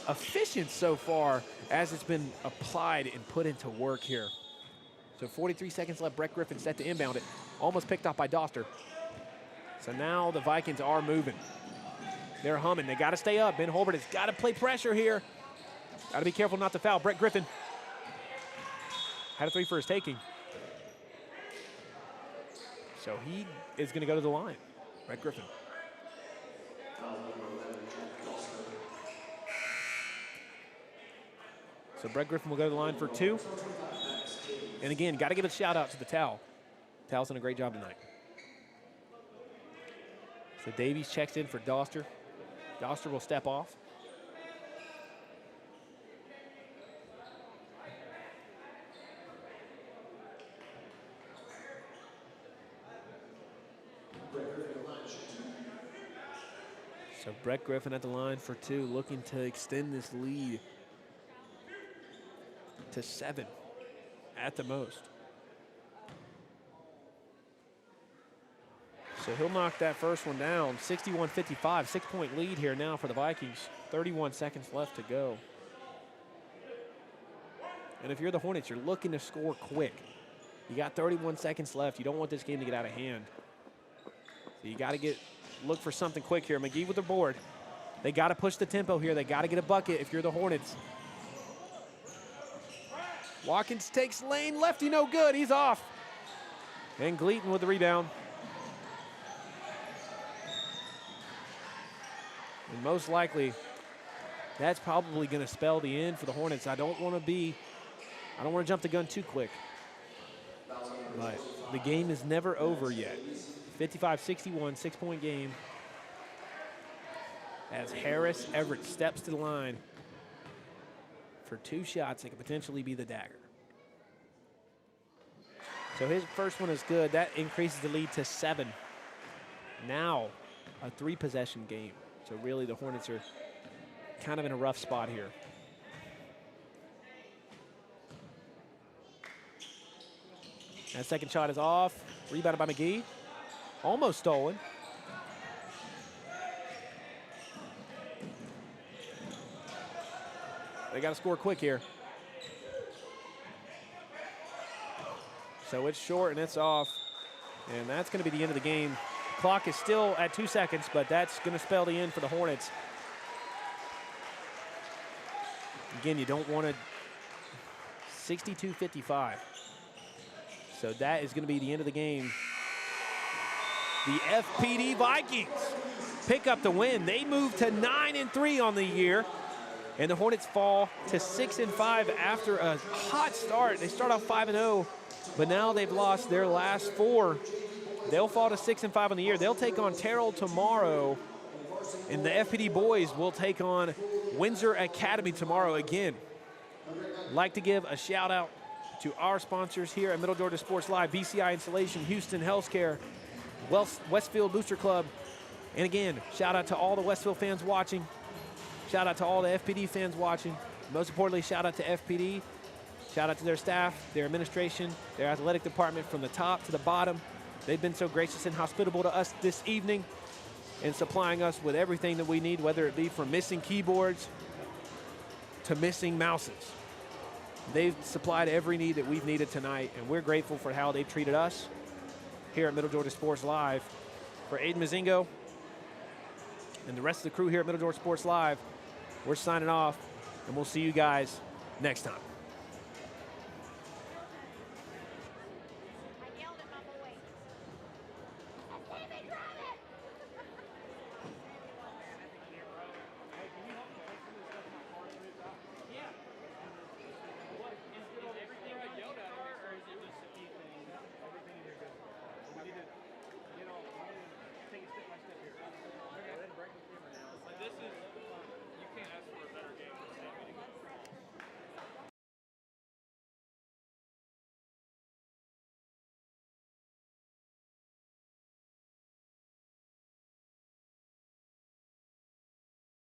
efficient so far as it's been applied and put into work here. So 43 seconds left. Brett Griffin set to inbound it. Almost picked off by Doster. So now the Vikings are moving. They're humming. They got to stay up. Ben Holbert has got to play pressure here. Got to be careful not to foul. Brett Griffin had a 3 for his taking. So he is going to go to the line. Brett Griffin. So Brett Griffin will go to the line for 2. And again, got to give a shout out to the Towel. Towel's done a great job tonight. So Davies checks in for Doster. Doster will step off. So Brett Griffin at the line for 2, looking to extend this lead to 7 at the most. So he'll knock that first one down. 61-55, 6-point lead here now for the Vikings. 31 seconds left to go. And if you're the Hornets, you're looking to score quick. You got 31 seconds left. You don't want this game to get out of hand. So you got to look for something quick here. McGee with the board. They got to push the tempo here. They got to get a bucket if you're the Hornets. Watkins takes lane. Lefty no good. He's off. And Gleaton with the rebound. And most likely, that's probably going to spell the end for the Hornets. I don't want to jump the gun too quick. But the game is never over yet. 55-61, 6-point game. As Harris Everett steps to the line for 2 shots that could potentially be the dagger. So his first one is good. That increases the lead to 7. Now a 3-possession game. So really the Hornets are kind of in a rough spot here. That second shot is off. Rebounded by McGee. Almost stolen. They got to score quick here. So it's short and it's off. And that's going to be the end of the game. Clock is still at 2 seconds, but that's going to spell the end for the Hornets. Again, you don't want to 62-55. So that is going to be the end of the game. The FPD Vikings pick up the win. They move to 9-3 on the year. And the Hornets fall to 6-5 after a hot start. They start off 5-0, but now they've lost their last 4. They'll fall to 6-5 on the year. They'll take on Terrell tomorrow, and the FPD boys will take on Windsor Academy tomorrow again. I'd like to give a shout out to our sponsors here at Middle Georgia Sports Live: BCI Installation, Houston Healthcare, Westfield Booster Club, and again, shout out to all the Westfield fans watching. Shout out to all the FPD fans watching. Most importantly, shout out to FPD. Shout out to their staff, their administration, their athletic department from the top to the bottom. They've been so gracious and hospitable to us this evening in supplying us with everything that we need, whether it be from missing keyboards to missing mouses. They've supplied every need that we've needed tonight, and we're grateful for how they've treated us here at Middle Georgia Sports Live. For Aiden Mazingo and the rest of the crew here at Middle Georgia Sports Live, we're signing off, and we'll see you guys next time.